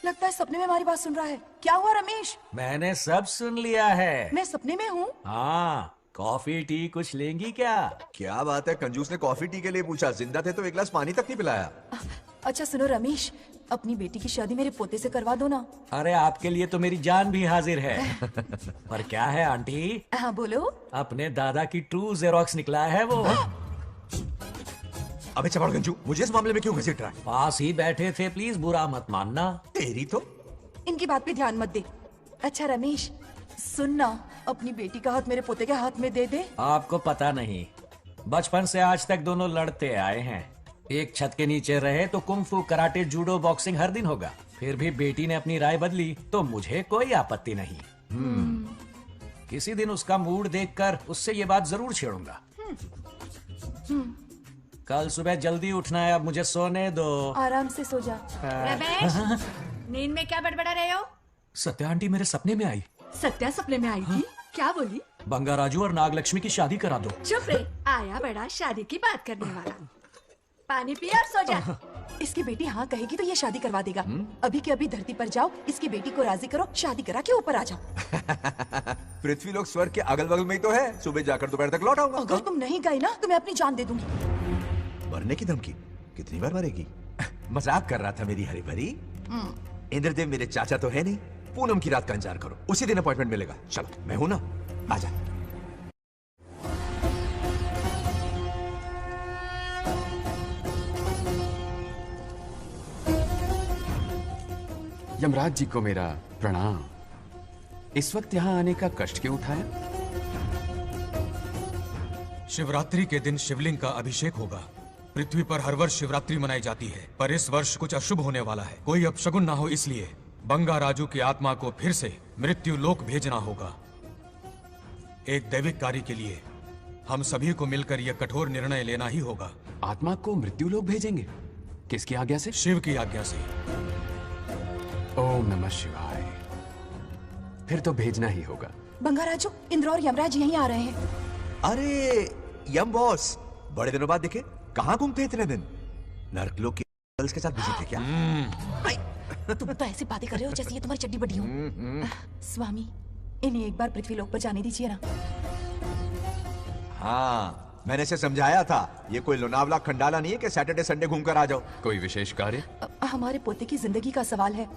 लगता है सपने में हमारी बात सुन रहा है। क्या हुआ रमेश? मैंने सब सुन लिया है। मैं सपने में हूँ? हाँ, कॉफी टी कुछ लेंगी क्या? क्या बात है, कंजूस ने कॉफी टी के लिए पूछा, जिंदा थे तो एक गिलास पानी तक नहीं पिलाया। अच्छा सुनो रमेश, अपनी बेटी की शादी मेरे पोते से करवा दो ना। अरे आपके लिए तो मेरी जान भी हाजिर है। पर क्या है आंटी? हाँ बोलो। अपने दादा की ट्रू जेरोक्स निकला है वो। अबे चमाड़ गंजू, मुझे इस मामले में क्यों घसीट रहा है? पास ही बैठे थे, प्लीज बुरा मत मानना। तेरी तो इनकी बात पे ध्यान मत दे। अच्छा रमेश सुनना, अपनी बेटी का हाथ मेरे पोते के हाथ में दे दे। आपको पता नहीं, बचपन से आज तक दोनों लड़ते आए हैं। एक छत के नीचे रहे तो कुंफू, कराटे, जूडो, बॉक्सिंग हर दिन होगा। फिर भी बेटी ने अपनी राय बदली तो मुझे कोई आपत्ति नहीं। किसी दिन उसका मूड देखकर उससे ये बात जरूर छेड़ूंगा। कल सुबह जल्दी उठना है, अब मुझे सोने दो। आराम से सो जा। रमेश, नींद में क्या बड़बड़ा रहे हो? सत्या आंटी मेरे सपने में आई। सत्या सपने में आई थी? क्या बोली? बंगाराजू और नागलक्ष्मी की शादी करा दो। चुप रे, आया बड़ा शादी की बात करने वाला। पानी पिया और सो जा। इसकी बेटी हाँ कहेगी तो ये शादी करवा देगा। अभी के अभी धरती पर जाओ, इसकी बेटी को राजी करो, शादी करा के ऊपर आ जाओ। पृथ्वी लोग स्वर्ग के अगल बगल में ही तो है, सुबह जाकर दोपहर तक लौट आऊंगा। अगर तुम नहीं गए ना तो मैं अपनी जान दे दूंगी। मरने की धमकी? कितनी बार मरेगी? मजाक कर रहा था मेरी हरी भरी। इंद्रदेव मेरे चाचा तो है नहीं। पूनम की रात का इंतजार करो, उसी दिन अपॉइंटमेंट मिलेगा। चलो मैं हूं ना, आजा। यमराज जी को मेरा प्रणाम। इस वक्त यहाँ आने का कष्ट क्यों उठाया? शिवरात्रि के दिन शिवलिंग का अभिषेक होगा। पृथ्वी पर हर वर्ष शिवरात्रि मनाई जाती है, पर इस वर्ष कुछ अशुभ होने वाला है। कोई अपशगुन ना हो, इसलिए बंगाराजू की आत्मा को फिर से मृत्यु लोक भेजना होगा। एक दैविक कार्य के लिए हम सभी को मिलकर यह कठोर निर्णय लेना ही होगा। आत्मा को मृत्यु लोक भेजेंगे? किसकी आज्ञा से? शिव की आज्ञा से। ओम नमः शिवाय। फिर तो भेजना ही होगा। बंगाराजू, इंद्र और यमराज यहीं आ रहे हैं। अरे यम बॉस, बड़े दिनों बाद दिखे। कहाँ घूमते इतने दिन? नर्कलोक के गर्ल्स के साथ बिजी थे क्या? तुम तो ऐसी बातें कर रहे हो जैसे ये तुम्हारी चड्डी बड्डी हो। स्वामी, इन्हें एक बार पृथ्वी लोक पर जाने दीजिए ना। हाँ, मैंने इसे समझाया था, ये कोई लोनावला खंडाला नहीं है कि सैटरडे संडे घूम कर आ जाओ। कोई विशेष कार्य? हमारे पोते की जिंदगी का सवाल है,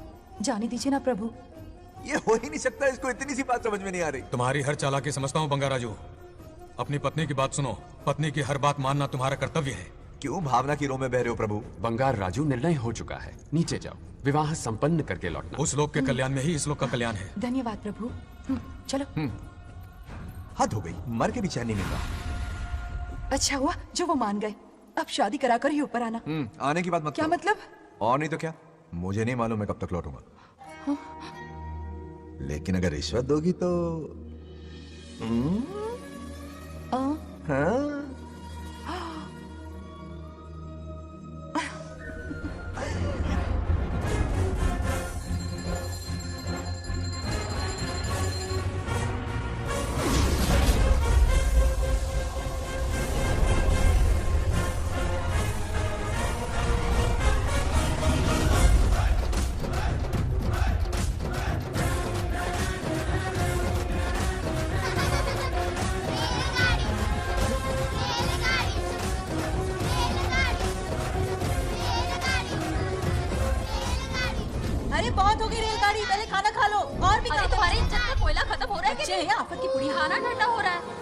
जाने दीजिए ना प्रभु। ये हो ही नहीं सकता, इसको इतनी सी बात समझ में नहीं आ रही। तुम्हारी हर चालाकी समझता हूँ बंगाराजू। अपनी पत्नी की बात सुनो, पत्नी की हर बात मानना तुम्हारा कर्तव्य है। क्यों भावना की रो में बह रहे हो प्रभु? बंगार राजू, निर्णय हो चुका है, नीचे जाओ, विवाह संपन्न करके लौटना। उस लोक के कल्याण में ही इस लोक का कल्याण है। धन्यवाद प्रभु। चलो। हद हो गई, मर के भी चैन नहीं मिल रहा। अच्छा हुआ जो वो मान गए। अब शादी कराकर ही ऊपर आना। आने की बात मत क्या करो। मतलब? और नहीं तो क्या, मुझे नहीं मालूम मैं कब तक लौटूंगा। लेकिन अगर रिश्वत दोगी तो हाँ? अरे बहुत हो गई रेलगाड़ी, पहले खाना खा लो। और भी अरे तुम्हारे इंजन में कोयला खत्म हो रहा है कि नहीं? आफत की पुड़ी, खाना ठंडा हो रहा है।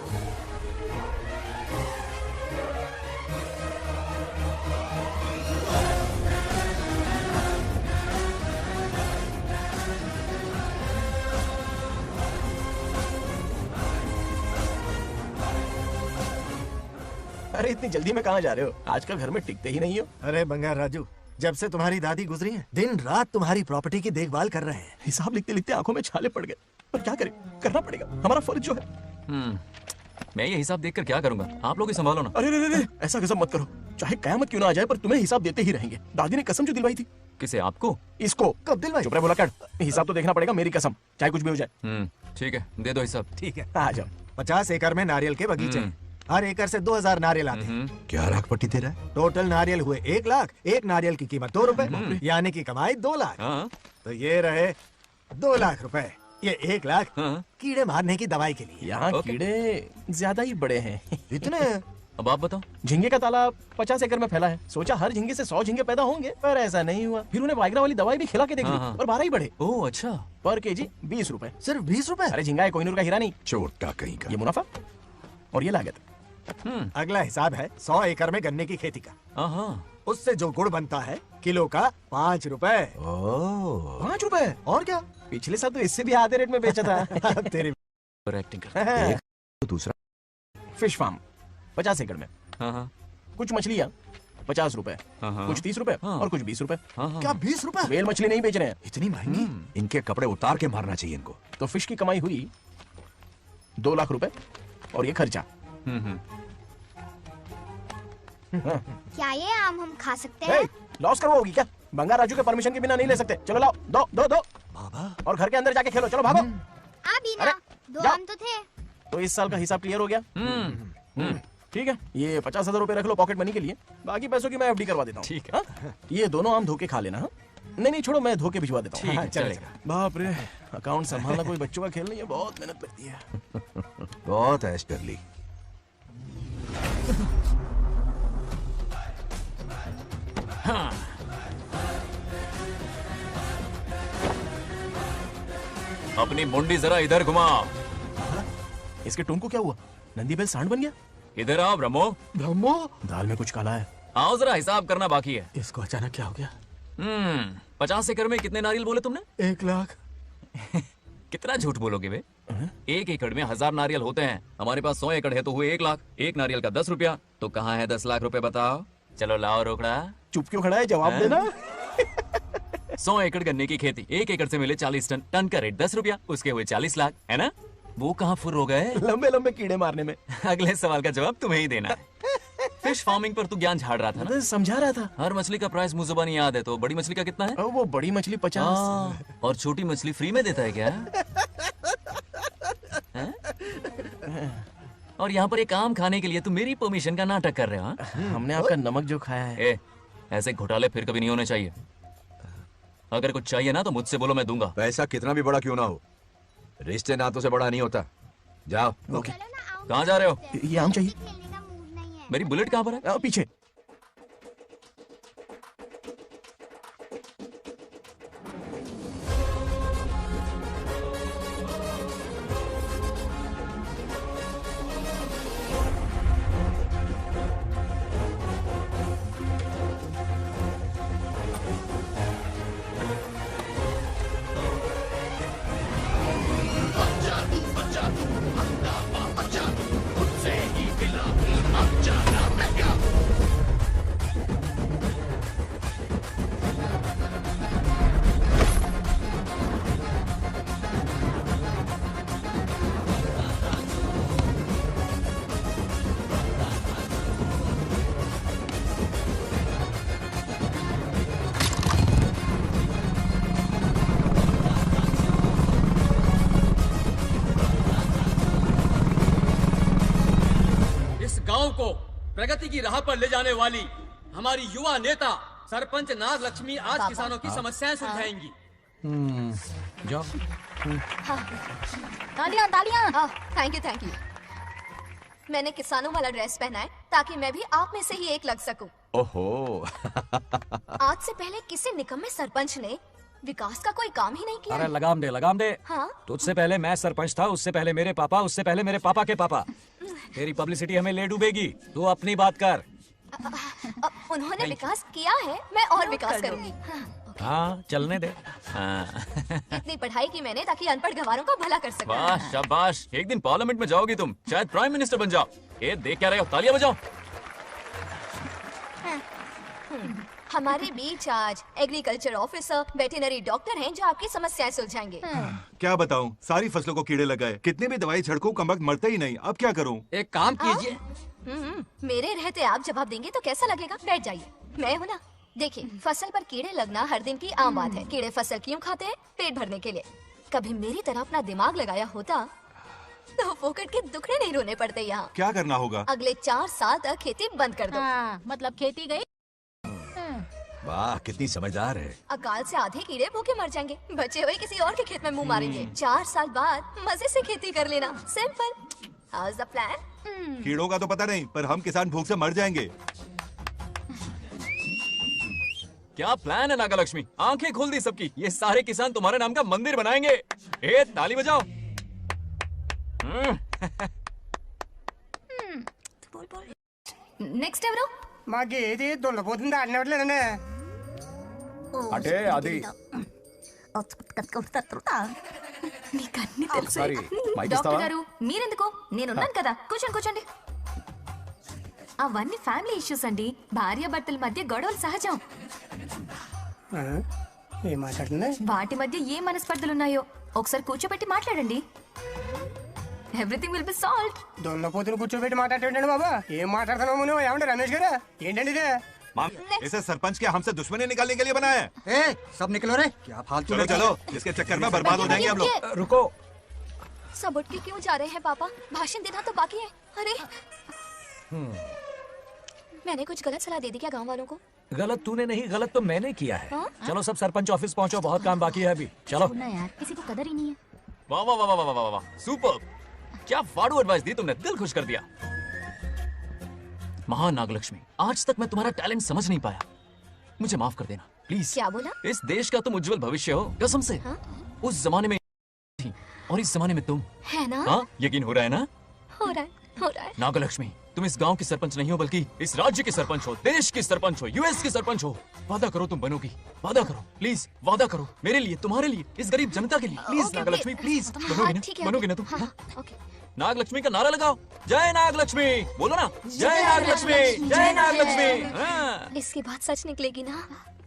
अरे इतनी जल्दी में कहाँ जा रहे हो? आजकल घर में टिकते ही नहीं हो। अरे बंगार राजू, जब से तुम्हारी दादी गुजरी है दिन रात तुम्हारी प्रॉपर्टी की देखभाल कर रहे हैं। हिसाब लिखते लिखते आंखों में छाले पड़ गए, पर क्या करें, करना पड़ेगा, हमारा फर्ज जो है। मैं ये हिसाब देखकर क्या करूंगा, आप लोग ही संभालो ना। अरे रे, ऐसा कसम मत करो, चाहे कयामत क्यों ना आ जाए पर तुम्हें हिसाब देते ही रहेंगे। दादी ने कसम जो दिलवाई थी। किसे, आपको? इसको। कब दिलवाई? चुप रहे बोला कर, हिसाब तो देखना पड़ेगा, मेरी कसम, चाहे कुछ भी हो जाए। ठीक है, दे दो हिसाब। ठीक है, आ जाओ। 50 एकड़ में नारियल के बगीचे हैं। हर एकड़ से 2000 नारियल आते हैं। क्या लाख पट्टी दे रहा है? टोटल नारियल हुए 1 लाख। एक नारियल की कीमत 2 रुपए, यानी कि कमाई 2 लाख। तो ये रहे 2 लाख रुपए। ये 1 लाख कीड़े मारने की दवाई के लिए। यहाँ कीड़े ज्यादा ही बड़े हैं। इतने? अब आप बताओ। झींगे का तालाब 50 एकड़ में फैला है। सोचा हर झींगे से 100 झींगे पैदा होंगे, पर ऐसा नहीं हुआ। फिर उन्हें वाइग्रा वाली दवाई भी खिला के देख ली और 12 ही बढ़े। ओह अच्छा। पर केजी 20 रुपए। सिर्फ 20 रुपए? अरे झींगा है, कोहिनूर का हीरा नहीं। चोटा कहीं का। ये मुनाफा और ये लागत। अगला हिसाब है 100 एकड़ में गन्ने की खेती का। उससे जो गुड़ बनता है किलो का 5 रुपए। 5 रुपए? और क्या, पिछले साल तो इससे भी आधे रेट में बेचा था। तेरी एक्टिंग कर। दूसरा फिश फार्म 50 एकड़ में। कुछ मछलियाँ 50 रुपए, कुछ 30 रुपए और कुछ 20 रुपए। क्या 20 रुपए? वेल मछली नहीं बेच रहे हैं। इतनी महंगी? इनके कपड़े उतार के मारना चाहिए इनको। तो फिश की कमाई हुई 2 लाख रुपए और ये खर्चा। क्या ये आम हम खा सकते हैं? लॉस करवाओगी क्या? बंगा राजू के परमिशन के बिना नहीं ले सकते। चलो लाओ, दो दो दो। बाबा। और घर के अंदर जाके खेलो, चलो भागो। अभी ना, 2 आम तो थे। तो इस साल का हिसाब क्लियर हो गया? ठीक है, ये 50,000 रुपए रख लो पॉकेट मनी के लिए, बाकी पैसों की मैं एफडी करवा देता हूँ। ठीक है। ये दोनों आम धोके खा लेना। नहीं छोड़ो, मैं धोके भिजवा देता हूँ। चलेगा। बाप रे, अकाउंट संभालना कोई बच्चों का खेल नहीं है, बहुत मेहनत लगती है। बहुत ऐश कर ली। अपनी मुंडी जरा इधर घुमाओ। इसके टून को क्या हुआ? नंदी बैल सांड बन गया? इधर आओ ब्रह्मो। ब्रह्मो? दाल में कुछ काला है। आओ जरा, हिसाब करना बाकी है। इसको अचानक क्या हो गया? 50 एकड़ में कितने नारियल बोले तुमने? 1 लाख। कितना झूठ बोलोगे बे? 1 एकड़ में 1000 नारियल होते हैं। हमारे पास 100 एकड़ है तो हुए 1 लाख। एक नारियल का 10 रुपया, तो कहाँ है 10 लाख रुपए बताओ? चलो लाओ रोकड़ा। चुप क्यों खड़ा है, जवाब देना। 100 एकड़ गन्ने की खेती, 1 एकड़ से मिले 40 टन, टन का रेट 10 रुपया, उसके हुए 40 लाख, है ना? वो कहाँ फुर हो गए? लंबे लंबे कीड़े मारने में। अगले सवाल का जवाब तुम्हें ही देना है। फिश फार्मिंग पर तू ज्ञान झाड़ रहा था ना? समझा रहा था। हर मछली का प्राइस मुझे जुबानी याद है, तो बड़ी मछली का कितना है? वो बड़ी मछली 50। और छोटी मछली फ्री में देता है क्या? और यहाँ पर एक आम खाने के लिए तुम मेरी परमिशन का नाटक कर रहे हो? हमने आपका नमक जो खाया है। ऐसे घोटाले फिर कभी नहीं होने चाहिए। अगर कुछ चाहिए ना तो मुझसे बोलो, मैं दूंगा। पैसा कितना भी बड़ा क्यों ना हो, रिश्ते नातों से बड़ा नहीं होता। जाओ। ओके। कहाँ जा रहे हो? ये आम चाहिए। मेरी बुलेट कहाँ पर है? पीछे। प्रगति की राह पर ले जाने वाली हमारी युवा नेता सरपंच नाग लक्ष्मी आज किसानों की समस्याएं सुलझाएंगी। जाओ। तालियां तालियां। Thank you. मैंने किसानों वाला ड्रेस पहना है ताकि मैं भी आप में से ही एक लग सकूं। ओहो। आज से पहले किसी निकम्मे सरपंच ने विकास का कोई काम ही नहीं किया। अरे लगाम दे। हाँ? तुझसे पहले मैं सरपंच था, उससे पहले मेरे पापा, उससे पहले मेरे पापा के पापा। तेरी पब्लिसिटी हमें ले डूबेगी, तू अपनी बात कर। उन्होंने विकास किया है, मैं और विकास करूंगी। हाँ चलने दे। इतनी पढ़ाई की मैंने ताकि अनपढ़ गंवारों का भला कर सकूं। वाह शाबाश, एक दिन पार्लियामेंट में जाओगी तुम, शायद प्राइम मिनिस्टर बन जाओ। देख क्या रहे हो, तालियां बजाओ। हमारे बीच आज एग्रीकल्चर ऑफिसर, वेटरनरी डॉक्टर हैं जो आपकी समस्याएं सुलझाएंगे। क्या बताऊं, सारी फसलों को कीड़े लग गए। कितनी भी दवाई छिड़कूं कम वक्त मरते ही नहीं। अब क्या करूं? एक काम कीजिए। मेरे रहते आप जवाब देंगे तो कैसा लगेगा? बैठ जाइए, मैं हूँ ना। देखिए, फसल पर कीड़े लगना हर दिन की आम बात है। कीड़े फसल क्यों खाते हैं? पेट भरने के लिए। कभी मेरी तरह अपना दिमाग लगाया होता तो फोकट के दुखड़े नहीं रोने पड़ते यहाँ। क्या करना होगा? अगले 4 साल तक खेती बंद कर दो। मतलब खेती गई। वाह, कितनी समझदार है। अकाल से आधे कीड़े भूखे मर जाएंगे, बचे हुए किसी और के खेत में मुंह मारेंगे। 4 साल बाद मजे से खेती कर लेना। सिंपल। House the plan? कीड़ों का तो पता नहीं, पर हम किसान भूख से मर जाएंगे। क्या प्लान है नागालक्ष्मी? आंखें खोल दी सबकी। ये सारे किसान तुम्हारे नाम का मंदिर बनाएंगे। ए, ताली बजाओ। నెక్స్ట్ ఎవరు? మాకు ఏది దున్నపోతుంది ఆడినట్లేదండి. అటే అది నీకన్నీ తెలుసు. సారీ, మైక్ డాక్టర్ ఇస్తావా? గారు మీరెందుకు? నేనున్నాను కదా, కూర్చోండి కూర్చోండి. అవన్నీ ఫ్యామిలీ ఇష్యూస్ అండి. భార్య భర్తల మధ్య గొడవలు సహజం. ఏం మాట్లాడుతుంది? వాటి మధ్య ఏ మనస్పర్ధలున్నాయో ఒకసారి కూర్చోబెట్టి మాట్లాడండి. Everything will be solved. దున్నపోతుని కూర్చోబెట్టి మాట్లాడేటండి బాబా. ఏం మాట్లాడుతున్నావు నువ్వు? ఏమండి రమేష్ గారు? ఏంటండి ఇదే? इसे सरपंच के हमसे दुश्मनी निकालने के लिए बनाया है। सब निकलो रे, क्या फालतू। चलो चलो, इसके चक्कर में बर्बाद हो जाएंगे हम लोग। रुको, सब उठ के क्यों जा रहे हैं पापा? भाषण देना तो बाकी है। अरे मैंने कुछ गलत सलाह दे दी क्या गांव वालों को? गलत तूने नहीं, गलत तो मैंने किया है। हाँ? चलो सब सरपंच ऑफिस पहुंचो, बहुत काम बाकी है अभी। चलो ना यार, किसी को कदर ही नहीं है। वाह वाह वाह वाह वाह वाह, सुपर। क्या फाड़ू एडवाइस दी तुमने, दिल खुश कर दिया। महान नागलक्ष्मी, आज तक मैं तुम्हारा टैलेंट समझ नहीं पाया, मुझे माफ कर देना प्लीज। क्या बोला? इस देश का तुम उज्जवल भविष्य हो, कसम से। हाँ? उस जमाने में थी और इस जमाने में तुम। है ना? हाँ, यकीन हो रहा है ना? हो रहा है। नागलक्ष्मी, तुम इस गांव की सरपंच नहीं हो, बल्कि इस राज्य की सरपंच हो, देश की सरपंच हो, यूएस की सरपंच हो। वादा करो तुम बनोगी, वादा करो प्लीज, वादा करो मेरे लिए, तुम्हारे लिए, इस गरीब जनता के लिए। प्लीज नागलक्ष्मी, प्लीज बनोगी ना? बनोगी ना तुम? नागलक्ष्मी का नारा लगाओ, जय नागलक्ष्मी। बोलो ना, जय नागलक्ष्मी, जय नागलक्ष्मी। इसकी बात सच निकलेगी ना?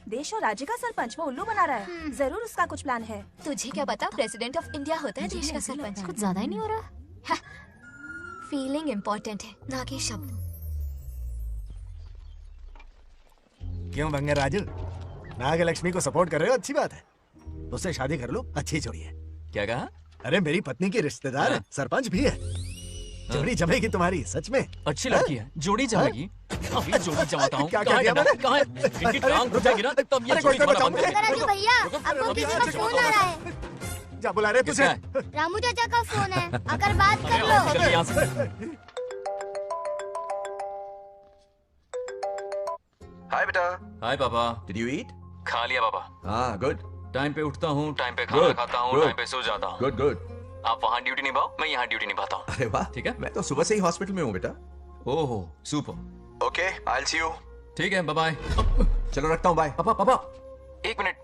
देश और राज्य का सरपंच वो उल्लू बना रहा है। जरूर उसका कुछ प्लान है। तुझे क्या पता, प्रेसिडेंट ऑफ इंडिया होता है देश का सरपंच। कुछ ज्यादा ही नहीं हो रहा? फीलिंग इम्पोर्टेंट है, ना कि शब्द। क्यों बंगर राजू, नागलक्ष्मी को सपोर्ट कर रहे हो? अच्छी बात है, उससे शादी कर लो, अच्छी जोड़ी है। क्या कहा? अरे मेरी पत्नी की रिश्तेदार है, सरपंच भी है। जोड़ी जमेगी तुम्हारी, सच में अच्छी लड़की है। जोड़ी जमेगी? अभी जोड़ी जमाता हूँ। क्या कह दिया मैंने? कहाँ है? इनकी टांग घुट जाएगी ना, तब ये जोड़ी जमाना बंद कर राजू भैया, आपको किसी का फोन आ रहा है। जा बुला रहे तुझे। रामू चाचा का फोन है, अगर बात कर लो। चल यहाँ से। हाय बेटा। हाय पापा। Did you eat? खा लिया पापा। हाँ, गुड। टाइम पे उठता हूँ, टाइम पे खाना खाता हूँ, टाइम पे सो जाता हूँ। Good good. आप वहाँ ड्यूटी निभाओ, मैं यहाँ ड्यूटी निभाता हूँ। अरे वाह, ठीक है। मैं तो सुबह से ही हॉस्पिटल में हूँ बेटा। ओहो, super. Okay, I will see you. ठीक है, बाय बाय। चलो रखता हूँ, बाय। पापा पापा, एक मिनट,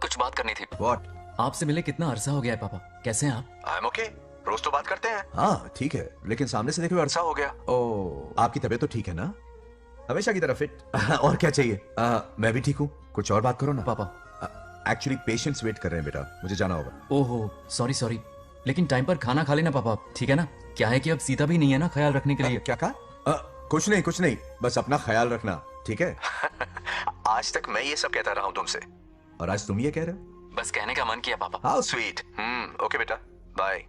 कुछ बात करनी थी। व्हाट? आपसे मिले कितना अरसा हो गया है पापा, कैसे हैं आप? आई एम ओके, रोज तो बात करते हैं। हाँ ठीक है, लेकिन सामने से देखे हुए अरसा हो गया। ओह, आपकी तबीयत तो ठीक है ना? हमेशा की तरह फिट। और क्या चाहिए? मैं भी ठीक हूँ, कुछ और बात करो ना। पापा एक्चुअली पेशेंट्स वेट कर रहे हैं बेटा, मुझे जाना होगा। ओहो, सॉरी सॉरी, लेकिन टाइम पर खाना खा लेना पापा, ठीक है ना? क्या है कि अब सीता भी नहीं है ना ख्याल रखने के लिए। क्या कहा? कुछ नहीं, बस अपना ख्याल रखना, ठीक है? आज तक मैं ये सब कहता रहा हूँ तुमसे, और आज तुम ये कह रहे हो? बस कहने का मन किया पापा। How sweet. ओके बेटा, बाय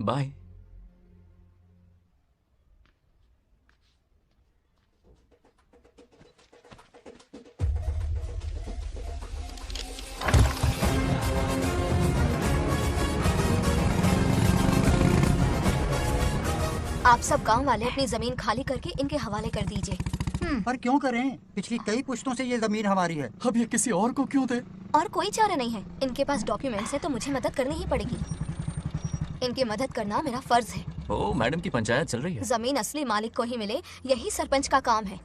बाय। आप सब गांव वाले अपनी जमीन खाली करके इनके हवाले कर दीजिए। पर क्यों करें? पिछली कई पुश्तों से ये जमीन हमारी है। अब ये किसी और को क्यों दे? और कोई चारा नहीं है। इनके पास डॉक्यूमेंट्स है तो मुझे मदद करनी ही पड़ेगी। इनकी मदद करना मेरा फर्ज है। ओ, मैडम की पंचायत चल रही है। जमीन असली मालिक को ही मिले, यही सरपंच का काम है।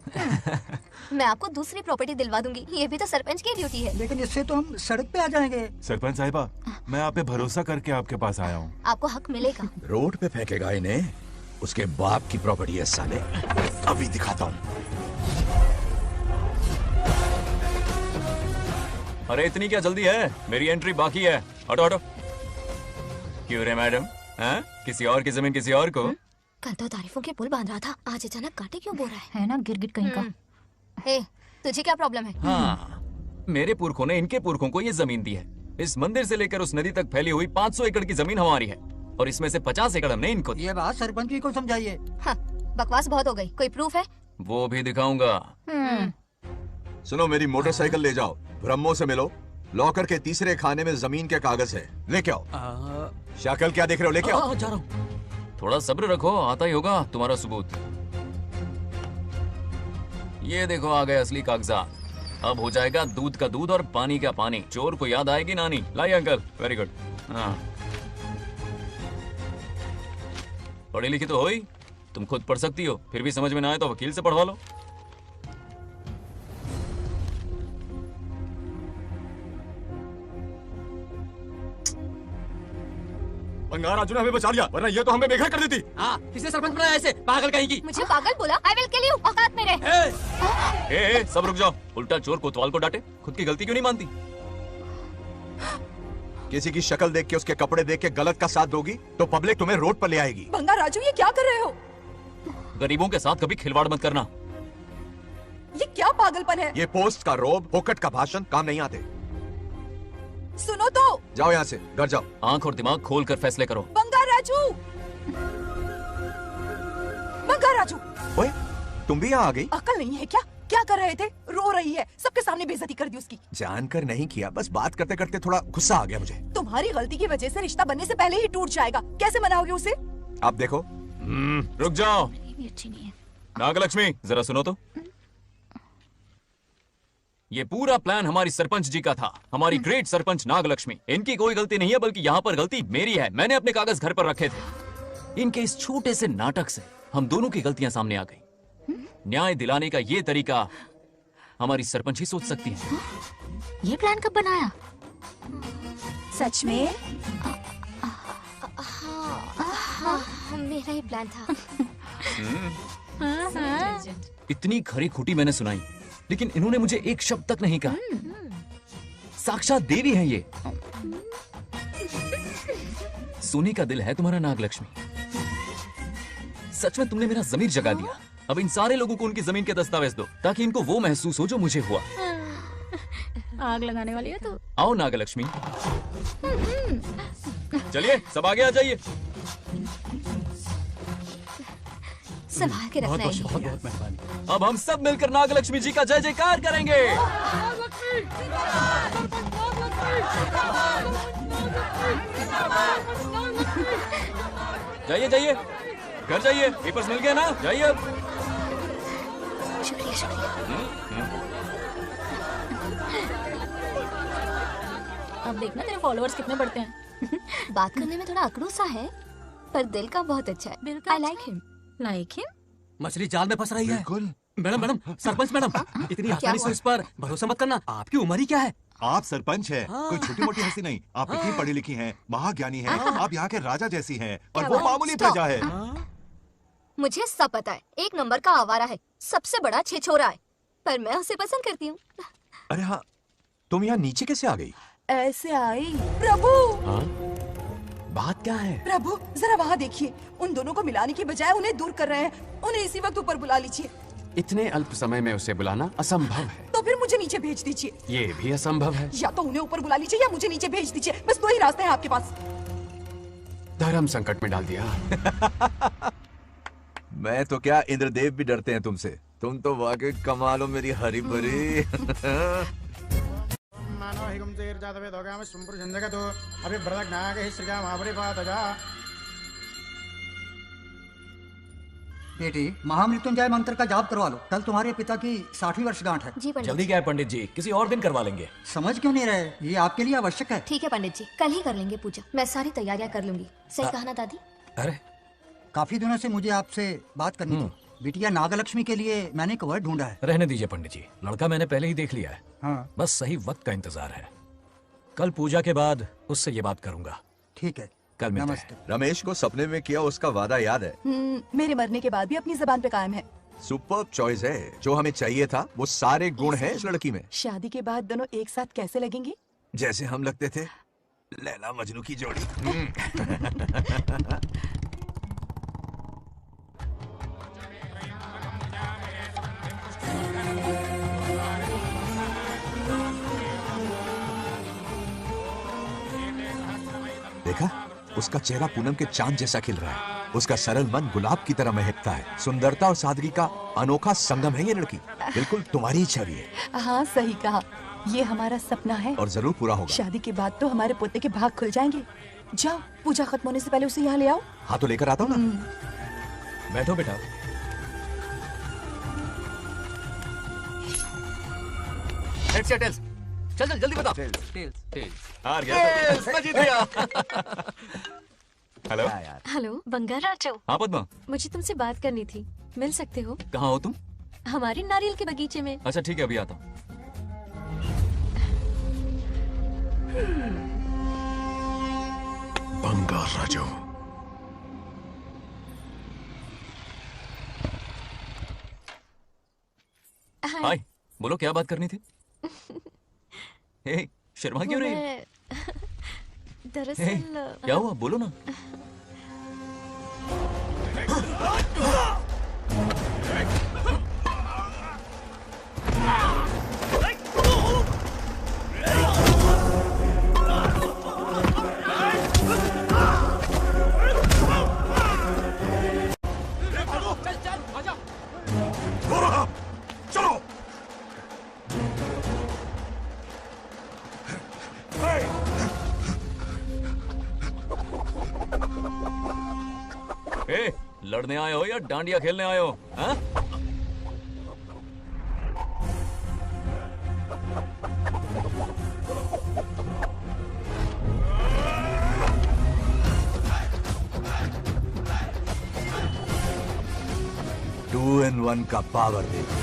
मैं आपको दूसरी प्रॉपर्टी दिलवा दूंगी, ये भी तो सरपंच की ड्यूटी है। लेकिन इससे तो हम सड़क पे आ जाएंगे। सरपंच साहिबा, मैं आप पे भरोसा करके आपके पास आया हूँ। आपको हक मिलेगा। रोड पे फेंकेगा इन्हें, उसके बाप की प्रॉपर्टी है साले, अभी दिखाता हूँ। अरे इतनी क्या जल्दी है, मेरी एंट्री बाकी है। हटो हटो। क्यों रे मैडम, हाँ? किसी और की जमीन किसी और को? कल तो तारीफों के पुल बांध रहा था, आज अचानक कांटे क्यों बो रहा है ना गिरगिट कहीं का। ए, तुझे क्या प्रॉब्लम है? हाँ, मेरे पुरखों ने इनके पुरखों को ये जमीन दी है। इस मंदिर से लेकर उस नदी तक फैली हुई 500 एकड़ की जमीन हमारी है और इसमें से 50 एकड़ हमने इनको दी। ये बात सरपंच जी को समझाइए। हाँ, बकवास बहुत हो गई। कोई प्रूफ है? वो भी दिखाऊंगा। सुनो, मेरी मोटरसाइकिल ले जाओ, ब्रह्मो से मिलो, लॉकर के तीसरे खाने में जमीन के कागज है, लेके आओ। शक्ल क्या देख रहे हो, लेके आओ। जा रहा हूँ। थोड़ा सब्र रखो, आता ही होगा तुम्हारा सबूत। ये देखो आ गए असली कागजात। अब हो जाएगा दूध का दूध और पानी का पानी। चोर को याद आएगी नानी। लाइए अंकल, वेरी गुड। हाँ, पढ़ी लिखी तो हो ही, तुम खुद पढ़ सकती हो, फिर भी समझ में ना आए तो वकील से पढ़वा लो। बंगार राजू ने हमें बचा लिया, वरना ये तो हमें बेघर कर देती। हाँ, किसने सरपंच बनाया ऐसे पागल कहीं की? मुझे पागल बोला? I will kill you, औकात में रहे। ए, सब रुक जाओ। उल्टा चोर कोतवाल को डांटे, खुद की गलती क्यों नहीं मानती? किसी की शक्ल देख के, उसके कपड़े देख के गलत का साथ दोगी तो पब्लिक तुम्हें रोड पर ले आएगी। बंगार राजू, ये क्या कर रहे हो? गरीबों के साथ कभी खिलवाड़ मत करना। ये क्या पागलपन है? ये पोस्ट का रोब, फोकट का भाषण काम नहीं आते। सुनो तो। जाओ यहाँ से, घर जाओ। आंख और दिमाग खोल कर फैसले करो। बंगार राजू, बंगार राजू। ओए, तुम भी यहाँ आ गई? अकल नहीं है क्या? क्या कर रहे थे? रो रही है, सबके सामने बेइज्जती कर दी उसकी। जानकर नहीं किया, बस बात करते करते थोड़ा गुस्सा आ गया मुझे। तुम्हारी गलती की वजह से रिश्ता बनने से पहले ही टूट जाएगा। कैसे मनाओगे उसे? आप देखो। रुक जाओ। नागलक्ष्मी, जरा सुनो तो। ये पूरा प्लान हमारी सरपंच जी का था, हमारी ग्रेट सरपंच नागलक्ष्मी। इनकी कोई गलती नहीं है, बल्कि यहाँ पर गलती मेरी है। मैंने अपने कागज घर पर रखे थे। इनके इस छोटे से नाटक से हम दोनों की गलतियां सामने आ गई। न्याय दिलाने का ये तरीका हमारी सरपंच ही सोच सकती है। ये प्लान कब बनाया? सच में? हाँ, मेरा ही प्लान था। इतनी खरी खुटी मैंने सुनाई, लेकिन इन्होंने मुझे एक शब्द तक नहीं कहा। साक्षात देवी है ये। सोने का दिल है तुम्हारा नागलक्ष्मी। सच में तुमने मेरा ज़मीर जगा दिया। अब इन सारे लोगों को उनकी जमीन के दस्तावेज दो, ताकि इनको वो महसूस हो जो मुझे हुआ। आग लगाने वाली है तो। आओ नागलक्ष्मी, चलिए सब आगे आ जाइए। संभाल के रखना है। बहुत मेहरबानी। अब हम सब मिलकर नागलक्ष्मी जी का जय जयकार करेंगे। जाइए जाइए, घर जाइए। पेपर्स मिल गए ना? जाइए अब। शुक्रिया शुक्रिया। अब देखना तेरे फॉलोअर्स कितने बढ़ते हैं। बात करने में थोड़ा अकड़ू सा है, पर दिल का बहुत अच्छा है। I like him। Like him? मछली जाल में फंस रही है। मैडम मैडम, सरपंच मैडम, इतनी आसानी से उस पर भरोसा मत करना। आपकी उम्र ही क्या है? आप सरपंच हैं, कोई छोटी मोटी हस्ती नहीं। आप इतनी पढ़ी लिखी हैं, महाज्ञानी हैं, आप यहाँ के राजा जैसी हैं, और वो मामूली प्रजा है। मुझे सब पता है, एक नंबर का आवारा है, सबसे बड़ा छिछोरा है, पर मैं उसे पसंद करती हूँ। अरे हाँ, तुम यहाँ नीचे कैसे आ गई? ऐसे आई। प्रभु, बात क्या है? प्रभु जरा वहाँ देखिए, उन दोनों को मिलाने की बजाय उन्हें दूर कर रहे हैं। उन्हें इसी वक्त ऊपर बुला लीजिए। इतने अल्प समय में उसे बुलाना असंभव है। तो फिर मुझे नीचे भेज दीजिए। ये भी असंभव है। या तो उन्हें ऊपर बुला लीजिए या मुझे नीचे भेज दीजिए। बस दो ही रास्ते हैं आपके पास। धर्म संकट में डाल दिया। मैं तो क्या, इंद्रदेव भी डरते हैं तुमसे। तुम तो वाकई कमाल हो मेरी हरी भरी। मानो हिगम तेर जातवे दोगा में सुंपुर जंजगतो अभी ब्रदक नाग ही श्रीगा महाबरी पातजा। बेटी, महामृत्युंजय मंत्र का जाप करवा लो। कल तुम्हारे पिता की 60वीं वर्षगांठ है। जी पंडित। जल्दी क्या है पंडित जी, किसी और दिन करवा लेंगे। समझ क्यों नहीं रहे? ये आपके लिए आवश्यक है। ठीक है पंडित जी, कल ही कर लेंगे पूजा। मैं सारी तैयारियां कर लूंगी। सही कहा ना दादी? अरे, काफी दिनों से मुझे आपसे बात करनी थी। बिटिया नागलक्ष्मी के लिए मैंने एक वर्ड ढूंढा है। रहने दीजिए पंडित जी, लड़का मैंने पहले ही देख लिया है। हाँ। बस सही वक्त का इंतजार है। कल पूजा के बाद उससे ये बात करूंगा। ठीक है, कल मिलते हैं। रमेश को सपने में किया उसका वादा याद है? मेरे मरने के बाद भी अपनी जबान पे कायम है। सुपर्ब चॉइस है। जो हमें चाहिए था वो सारे गुण हैं इस लड़की में। शादी के बाद दोनों एक साथ कैसे लगेंगे? जैसे हम लगते थे लैला मजनू की जोड़ी। देखा, उसका चेहरा पूनम के चांद जैसा खिल रहा है। उसका सरल मन गुलाब की तरह महकता है। सुंदरता और सादगी का अनोखा संगम है ये लड़की। बिल्कुल तुम्हारी ही छवि है। हाँ सही कहा, ये हमारा सपना है और जरूर पूरा होगा। शादी के बाद तो हमारे पोते के भाग खुल जाएंगे। जाओ, पूजा खत्म होने से पहले उसे यहाँ ले आओ। हाँ तो लेकर आता हूँ ना। बैठो बेटा। हेड्स या टेल्स? चल चल जल्दी बता। टेल्स। हार गया। मैं जीत गया। हेलो। हेलो बंगाराजो। हाँ पद्मा। मुझे तुमसे बात करनी थी, मिल सकते हो? कहाँ हो तुम? हमारे नारियल के बगीचे में। अच्छा ठीक है, अभी आता हूँ। बंगाराजो। हाय, बोलो क्या बात करनी थी? हे, शर्मा क्यों रही है? दरअसल क्या हुआ, बोलो ना। लड़ने आए हो या डांडिया खेलने आए हो? हाँ? टू इन वन का पावर देखो।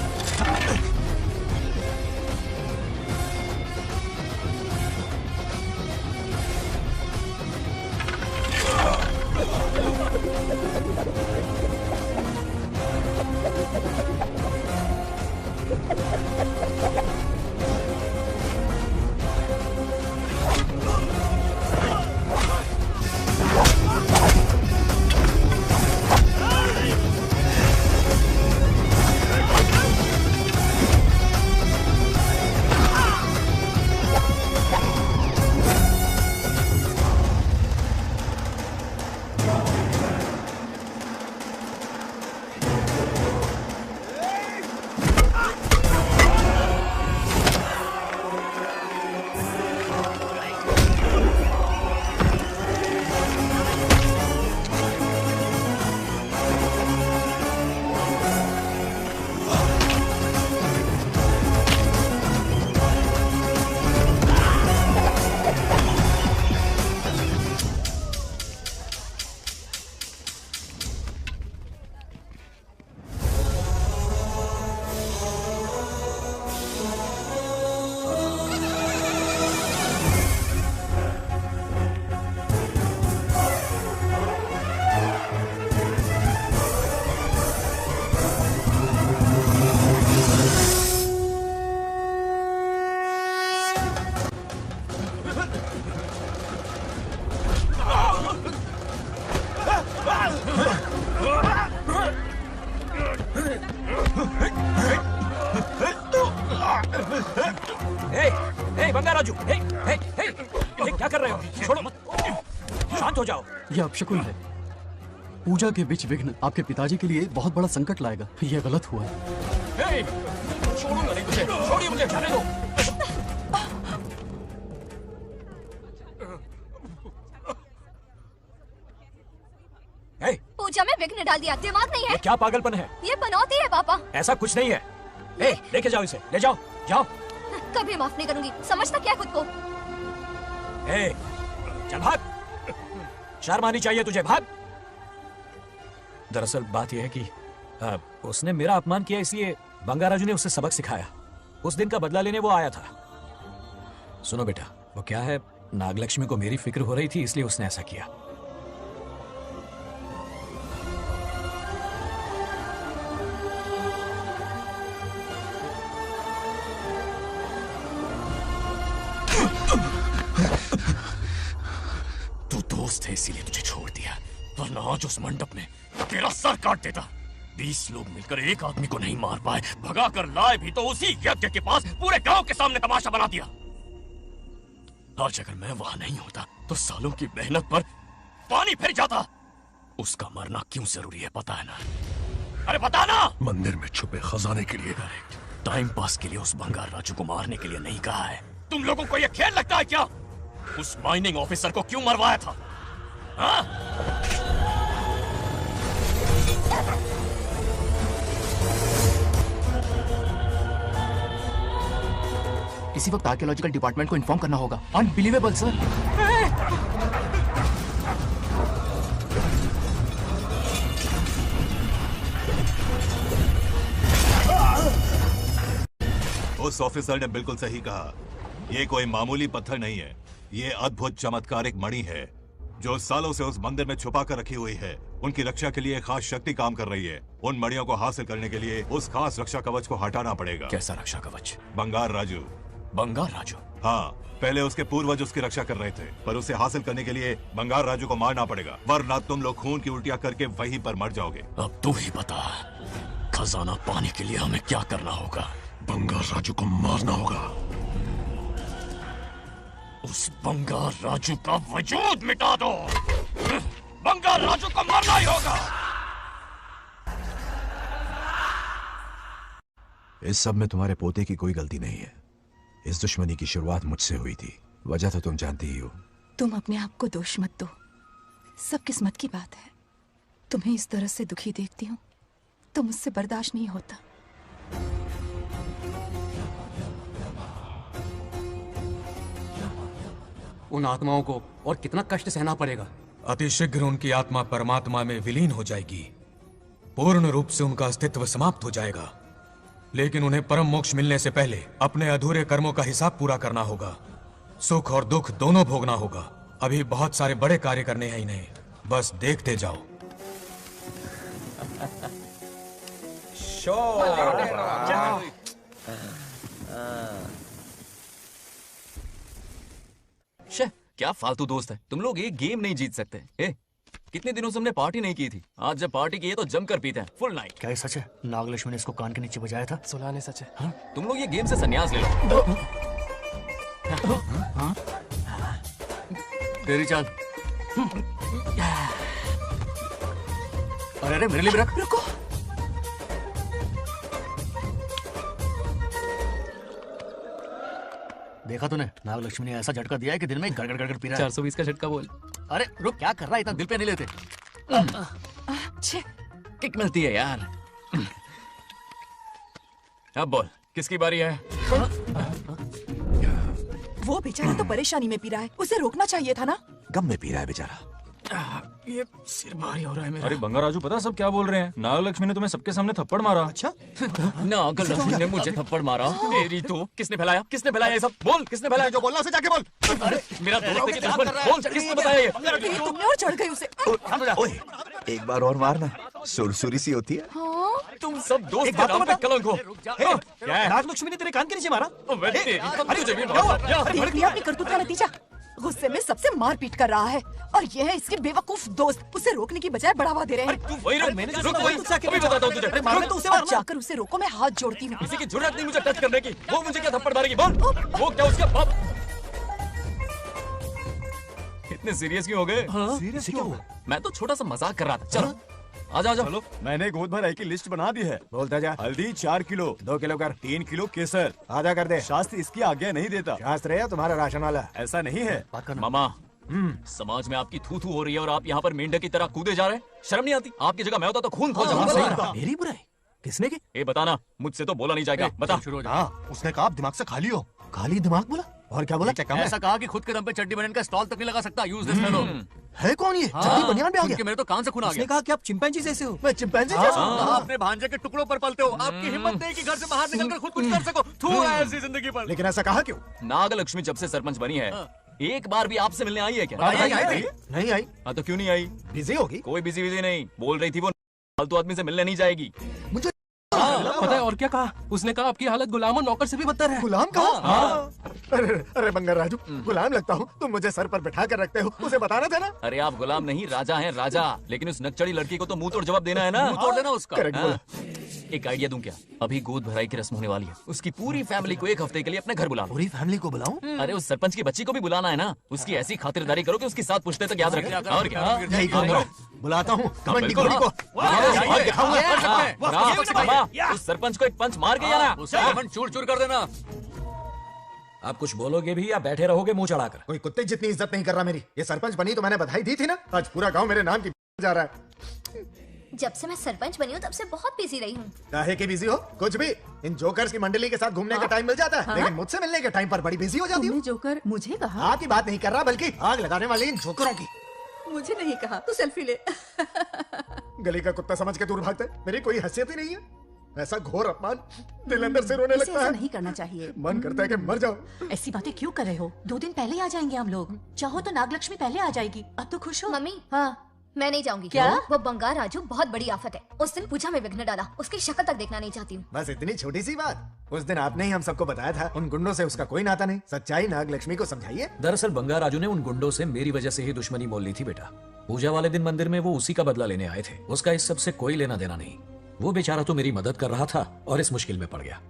बंगाराजू, ये क्या कर रहे हो? छोड़ो मत, शांत हो जाओ। यह अपशकुन है। पूजा के बीच विघ्न आपके पिताजी के लिए बहुत बड़ा संकट लाएगा। यह गलत हुआ है। छोड़ूंगा नहीं तुझे, छोड़िए मुझे, जाने दो। पूजा में विघ्न डाल दिया, दिमाग नहीं है? ये क्या पागलपन है? ये बनौती है पापा। ऐसा कुछ नहीं है। लेके जाओ इसे, ले जाओ, जाओ। कभी माफ नहीं करूंगी, समझता क्या खुद को? चल भाग, शर्म आनी चाहिए तुझे, भाग। दरअसल बात यह है कि उसने मेरा अपमान किया, इसलिए बंगाराजू ने उसे सबक सिखाया। उस दिन का बदला लेने वो आया था। सुनो बेटा, वो क्या है, नागलक्ष्मी को मेरी फिक्र हो रही थी, इसलिए उसने ऐसा किया। तू दोस्त है इसीलिए तुझे छोड़ दिया, वरना आज उस मंडप में तेरा सर काट देता। 20 लोग मिलकर एक आदमी को नहीं मार पाए, भगा कर लाए भी तो उसी यज्ञ के पास पूरे गांव के सामने तमाशा बना दिया। आज अगर मैं वहां नहीं होता तो सालों की मेहनत पर पानी फिर जाता। उसका मरना क्यों जरूरी है पता है ना? अरे बता ना। मंदिर में छुपे खजाने के लिए। टाइम पास के लिए उस बंगार राजू को मारने के लिए नहीं कहा है। तुम लोगों को यह खेल लगता है क्या? उस माइनिंग ऑफिसर को क्यों मरवाया था? हाँ? इसी वक्त आर्कियोलॉजिकल डिपार्टमेंट को इन्फॉर्म करना होगा। Unbelievable sir. उस ऑफिसर ने बिल्कुल सही कहा। ये कोई मामूली पत्थर नहीं है, ये अद्भुत चमत्कारिक मणि है जो सालों से उस मंदिर में छुपा कर रखी हुई है। उनकी रक्षा के लिए एक खास शक्ति काम कर रही है। उन मणियों को हासिल करने के लिए उस खास रक्षा कवच को हटाना पड़ेगा। कैसा रक्षा कवच? बंगार राजू। बंगार राजू? हाँ, पहले उसके पूर्वज उसकी रक्षा कर रहे थे, पर उसे हासिल करने के लिए बंगार राजू को मारना पड़ेगा, वरना तुम लोग खून की उल्टियां करके वहीं पर मर जाओगे। अब तू ही बता, खजाना पाने के लिए हमें क्या करना होगा? बंगार राजू को मारना होगा। उस बंगार राजू का वजूद मिटा दो। बंगार राजू को मरना ही होगा। इस सब में तुम्हारे पोते की कोई गलती नहीं है। इस दुश्मनी की शुरुआत मुझसे हुई थी, वजह तो तुम जानती ही हो। तुम अपने आप को दोष मत दो, सब किस्मत की बात है। तुम्हें इस तरह से दुखी देखती हूँ तो मुझसे बर्दाश्त नहीं होता। उन आत्माओं को और कितना कष्ट सहना पड़ेगा। अतिशीघ्र उनकी आत्मा परमात्मा में विलीन हो जाएगी, पूर्ण रूप से उनका अस्तित्व समाप्त हो जाएगा। लेकिन उन्हें परम मोक्ष मिलने से पहले अपने अधूरे कर्मों का हिसाब पूरा करना होगा। सुख और दुख दोनों भोगना होगा। अभी बहुत सारे बड़े कार्य करने हैं इन्हें, बस देखते जाओ। क्या फालतू दोस्त है तुम लोग, एक गेम नहीं जीत सकते। कितने दिनों से हमने पार्टी नहीं की थी, आज जब पार्टी की है तो जमकर पीते हैं फुल नाइट। क्या ये सच है? नागलक्ष्मी ने इसको कान के नीचे बजाया था। सुलह ने सच है। हाँ? तुम लोग ये गेम से संन्यास ले लो। तेरी चाल। अरे मेरे लिए भी रख। रुको, देखा तूने? नागलक्ष्मी ने ऐसा झटका दिया है कि दिन में गड़गड़ गड़गड़ पी रहा है। 420 का झटका बोल। अरे रुक, क्या कर रहा है? इतना दिल पे नहीं लेते। किक मिलती है यार। अब बोल, किसकी बारी है? वो बेचारा तो परेशानी में पी रहा है, उसे रोकना चाहिए था ना। गम में पी रहा है बेचारा। ये सिर भारी हो रहा है मेरा। अरे बंगार राजू, पता सब क्या बोल रहे हैं? नागलक्ष्मी ने तुम्हें सबके सामने थप्पड़ मारा। अच्छा? नागलक्ष्मी ने मुझे थप्पड़ मारा? मेरी तो किसने फैलाया? किसने फैलाया ये सब? बोल, किसने फैलाया? जो बोलना उसे जाके बोल। अरे मेरा दोस्त है कि दुश्मन? बोल, किसने बताया ये? तुमने और चढ़ गई उसे। ओए, एक बार और मारना, सुरसुरी सी होती है। तुम सब दोस्त के नाम पे कलंक हो। क्या है? नागलक्ष्मी ने तेरे कान के नीचे मारा। देख लिया अपनी करतूत का नतीजा। गुस्से में सबसे मारपीट कर रहा है और यह है इसके बेवकूफ दोस्त, उसे रोकने की बजाय बढ़ावा दे रहे हैं। तू वही रुक, मैंने रुक वही, अभी बताता हूँ तुझे। अरे मारना तो उसे मारना। जाकर उसे रोको, मैं हाथ जोड़ती हूँ। किसी की जरूरत नहीं मुझे टच करने की। वो मुझे क्या थप्पड़ मारेगी? बोल, वो क्या उसका बाप? इतने सीरियस क्यों हो गए? सीरियस क्यों हुआ? मैं तो छोटा सा मजाक कर रहा था। चलो आ जाओ। चलो, मैंने गोद भराई की लिस्ट बना दी है। बोलता जा। हल्दी 4 किलो, 2 किलो कर। 3 किलो केसर। आधा कर दे। शास्त्र इसकी आज्ञा नहीं देता। शास्त्र है तुम्हारा राशन वाला? ऐसा नहीं है मामा। समाज में आपकी थू थू हो रही है और आप यहाँ पर मेंढक की तरह कूदे जा रहे हैं। शर्म नहीं आती? आपकी जगह मैं होता तो खून खो जाता। मेरी बुराई किसने की? ये बताना, मुझसे तो बोला नहीं जाएगा। बता। हाँ, उसने कहा आप दिमाग से खाली हो। खाली दिमाग बोला? और क्या बोला? ऐसा कहा कि खुद के दम पे चड्डी बनियान का स्टॉल तक नहीं लगा सकता। Use this fellow. है कौन ये? चड्डी बनियान पे आ गया? मेरे तो कान से खून आ गया। उसने कहा कि आप चिंपैंजी जैसे हो। मैं चिंपैंजी जैसा हूं? आप अपने भांजे के टुकड़ों पर पलते हो। आपकी हिम्मत नहीं कि घर से बाहर निकलकर खुद कुछ कर सको। थू है ऐसी जिंदगी पर। लेकिन ऐसा कहा क्यों? नागलक्ष्मी जब से सरपंच बनी है, एक बार भी आपसे मिलने आई है क्या? नहीं आई। हाँ तो क्यों नहीं आई? बिजी होगी। कोई बिजी नहीं, बोल रही थी वो फालतू आदमी से मिलने नहीं जाएगी। मुझे हुआ? है और क्या कहा? उसने कहा आपकी हालत गुलाम और नौकर से भी बदतर है। गुलाम कहा? अरे अरे बंगर राजू, गुलाम लगता हूँ, तुम मुझे सर पर बिठा कर रखते हो, उसे बताना था ना। अरे आप गुलाम नहीं राजा हैं, राजा। लेकिन उस नकचड़ी लड़की को तो मुंह तोड़ जवाब देना है ना। मुंह तोड़ देना उसका। करेक्ट बोला। एक आइडिया दूं क्या? अभी गोद भराई की रस्म होने वाली है, उसकी पूरी फैमिली को एक हफ्ते के लिए अपने घर बुला लो। पूरी फैमिली को बुलाऊं? अरे उस सरपंच की बच्ची को भी बुलाना है ना। उसकी ऐसी खातिरदारी करो कि उसकी 7 पुश्ते तक याद रखे। और क्या? यही करूंगा। बुलाता हूँ कमेंटी बिल्कुल। को। उस सरपंच को एक पंच मार के जाना। उसका चूर चूर कर देना। आप कुछ बोलोगे भी या बैठे रहोगे मुंह चढ़ाकर? कोई कुत्ते जितनी इज्जत नहीं कर रहा मेरी। ये सरपंच बनी तो मैंने बधाई दी थी ना। आज पूरा गांव मेरे नाम की जा रहा है। जब से मैं सरपंच बनी हूँ तब से बहुत बिजी रही हूँ। काहे की बिजी हो? कुछ भी। इन जोकर्स की मंडली के साथ घूमने का टाइम मिल जाता है, लेकिन मुझसे मिलने के टाइम पर बड़ी बिजी हो जाती हूँ। जोकर मुझे कहा? आपकी बात नहीं कर रहा, बल्कि आग लगाने वाले इन जोकरों की। मुझे नहीं कहा। तू सेल्फी ले। गली का कुत्ता समझ के दूर भागता है। मेरी कोई हैसियत ही नहीं है। ऐसा घोर अपमान, दिल अंदर से रोने लगता है। नहीं करना चाहिए। मन करता है कि मर जाओ। ऐसी बातें क्यों कर रहे हो? 2 दिन पहले ही आ जाएंगे हम लोग। चाहो तो नागलक्ष्मी पहले आ जाएगी। अब तो खुश हो? मम्मी, हाँ मैं नहीं जाऊंगी। क्या? वो बंगार राजू बहुत बड़ी आफत है। उस दिन पूजा में विघ्न डाला, उसकी शक्ल तक देखना नहीं चाहती हूँ। बस इतनी छोटी सी बात। उस दिन आपने ही हम सबको बताया था उन गुंडों से उसका कोई नाता नहीं। सच्चाई नागलक्ष्मी को समझाइए। दरअसल बंगार राजू ने उन गुंडों से मेरी वजह से ही दुश्मनी मोल ली थी बेटा। पूजा वाले दिन मंदिर में वो उसी का बदला लेने आए थे। उसका इस सब से कोई लेना देना नहीं। वो बेचारा तो मेरी मदद कर रहा था और इस मुश्किल में पड़ गया।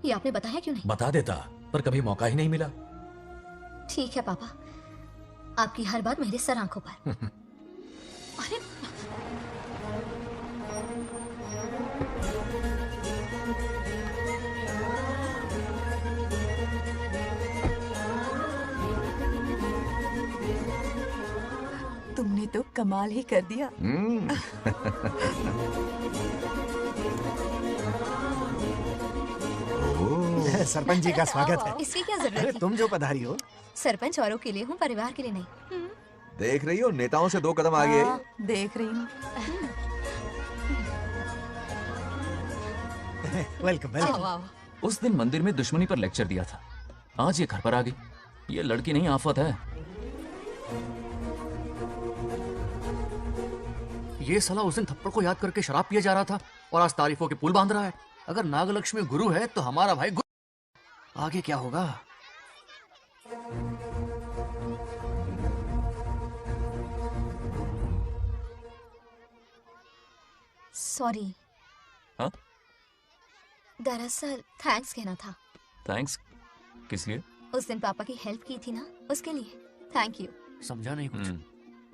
ये आपने बताया क्यों नहीं? बता देता, पर कभी मौका ही नहीं मिला। ठीक है पापा, आपकी हर बात मेरे सर आंखों पर। अरे तुमने तो कमाल ही कर दिया। सरपंच जी का स्वागत है। इसकी क्या जरूरत है? तुम जो पधारी हो। सरपंच औरों के लिए हूँ, परिवार के लिए नहीं। देख रही हो, नेताओं से 2 कदम आगे है। देख रही हूँ। Welcome welcome. उस दिन मंदिर में दुश्मनी पर लेक्चर दिया था, आज ये घर पर आ गई। ये लड़की नहीं आफत है। ये साला उस दिन थप्पड़ को याद करके शराब पिए जा रहा था और आज तारीफों के पुल बांध रहा है। अगर नागलक्ष्मी गुरु है तो हमारा भाई गुरु। आगे क्या होगा? सॉरी। हाँ? दरअसल थैंक्स कहना था। थैंक्स किस लिए? उस दिन पापा की हेल्प की थी ना, उसके लिए थैंक यू। समझा नहीं कुछ।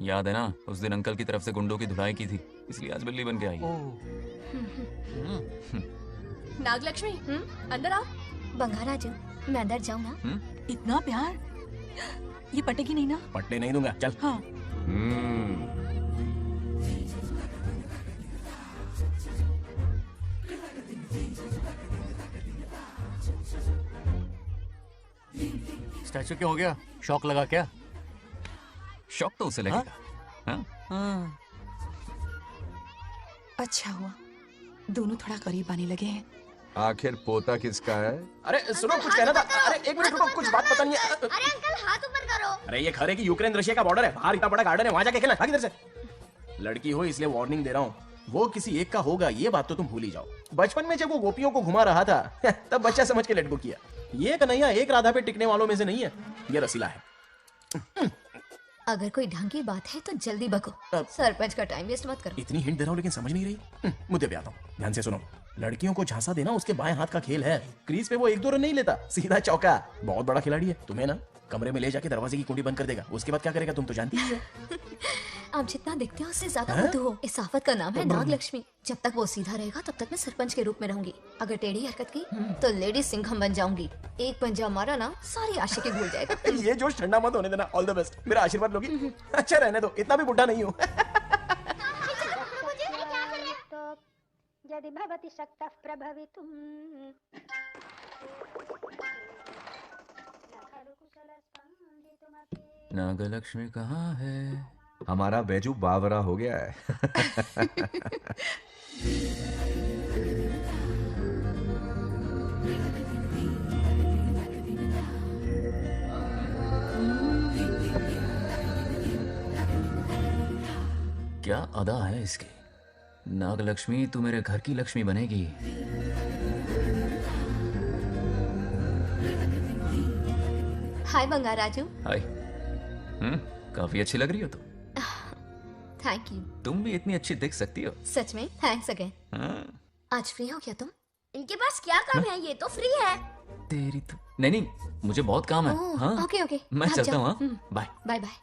याद है ना, उस दिन अंकल की तरफ से गुंडों की धुलाई की थी, इसलिए आज बिल्ली बन के आई। नागलक्ष्मी अंदर आओ। बंगार राजू, मैं अंदर जाऊँ ना? इतना प्यार, ये पटेगी नहीं ना? पटने नहीं दूंगा, चल। हाँ। स्टैचू क्यों हो गया? शौक लगा क्या? शौक तो उसे लगेगा। हाँ? अच्छा हुआ दोनों थोड़ा करीब आने लगे हैं। आखिर पोता किसका है? अरे सुनो, कुछ कहना था। अरे एक मिनट रुको, कुछ बात पता नहीं है। अरे अंकल हाथ ऊपर करो। अरे ये खरे की यूक्रेन रशिया का बॉर्डर है, बाहर इतना बड़ा गार्डन है, वहां जाके खेलना। भाग इधर से। लड़की हो इसलिए वार्निंग दे रहा हूँ, वो किसी एक का होगा ये बात तो तुम भूल ही जाओ। बचपन में जब वो गोपियों को घुमा रहा था तब बच्चा समझ के लेट गो किया। ये कन्हैया एक राधा पे टिकने वालों में से नहीं है, ये रसीला है। अगर कोई ढंग की बात है तो जल्दी बको, सरपंच का टाइम वेस्ट मत करो। इतनी हिंट दे रहा हूँ लेकिन समझ नहीं रही। मुद्दे पे आता हूँ, ध्यान से सुनो। लड़कियों को झांसा देना उसके बाएं हाथ का खेल है। क्रीज पे वो 1-2 रन नहीं लेता, सीधा चौका। बहुत बड़ा खिलाड़ी है। तुम्हें ना कमरे में ले जाके दरवाजे की कुंडी बंद कर देगा, उसके बाद क्या करेगा तुम तो जानती ही हो। आप जितना दिखते हो उससे ज्यादा बुद्धू हो। इस आफत का नाम है नागलक्ष्मी। जब तक वो सीधा रहेगा तब तक मैं सरपंच के रूप में रहूंगी। अगर टेढ़ी हरकत की तो लेडी सिंघम बन जाऊंगी। एक पंजा मारा ना सारी आशिकी भूल जाएगा। ये जोश ठंडा मत होने देना। ऑल द बेस्ट, मेरा आशीर्वाद लोगी? अच्छा रहने दो, इतना भी बुढ़ा नहीं हूँ। यदि भवति शक्तः प्रभवितुम्। नागलक्ष्मी कहाँ है? हमारा बैजू बावरा हो गया है। क्या अदा है इसकी। नागलक्ष्मी तू मेरे घर की लक्ष्मी बनेगी। हाय बंगार राजू। हाय। काफी अच्छी लग रही हो तुम। Thank you. तुम भी इतनी अच्छी दिख सकती हो। सच में थैंक्स अगेन। आज फ्री हो क्या तुम? इनके पास क्या काम है, ये तो फ्री है। तेरी तो नहीं, मुझे बहुत काम है। हाँ ओके ओके, मैं चलता हूँ। Bye bye bye.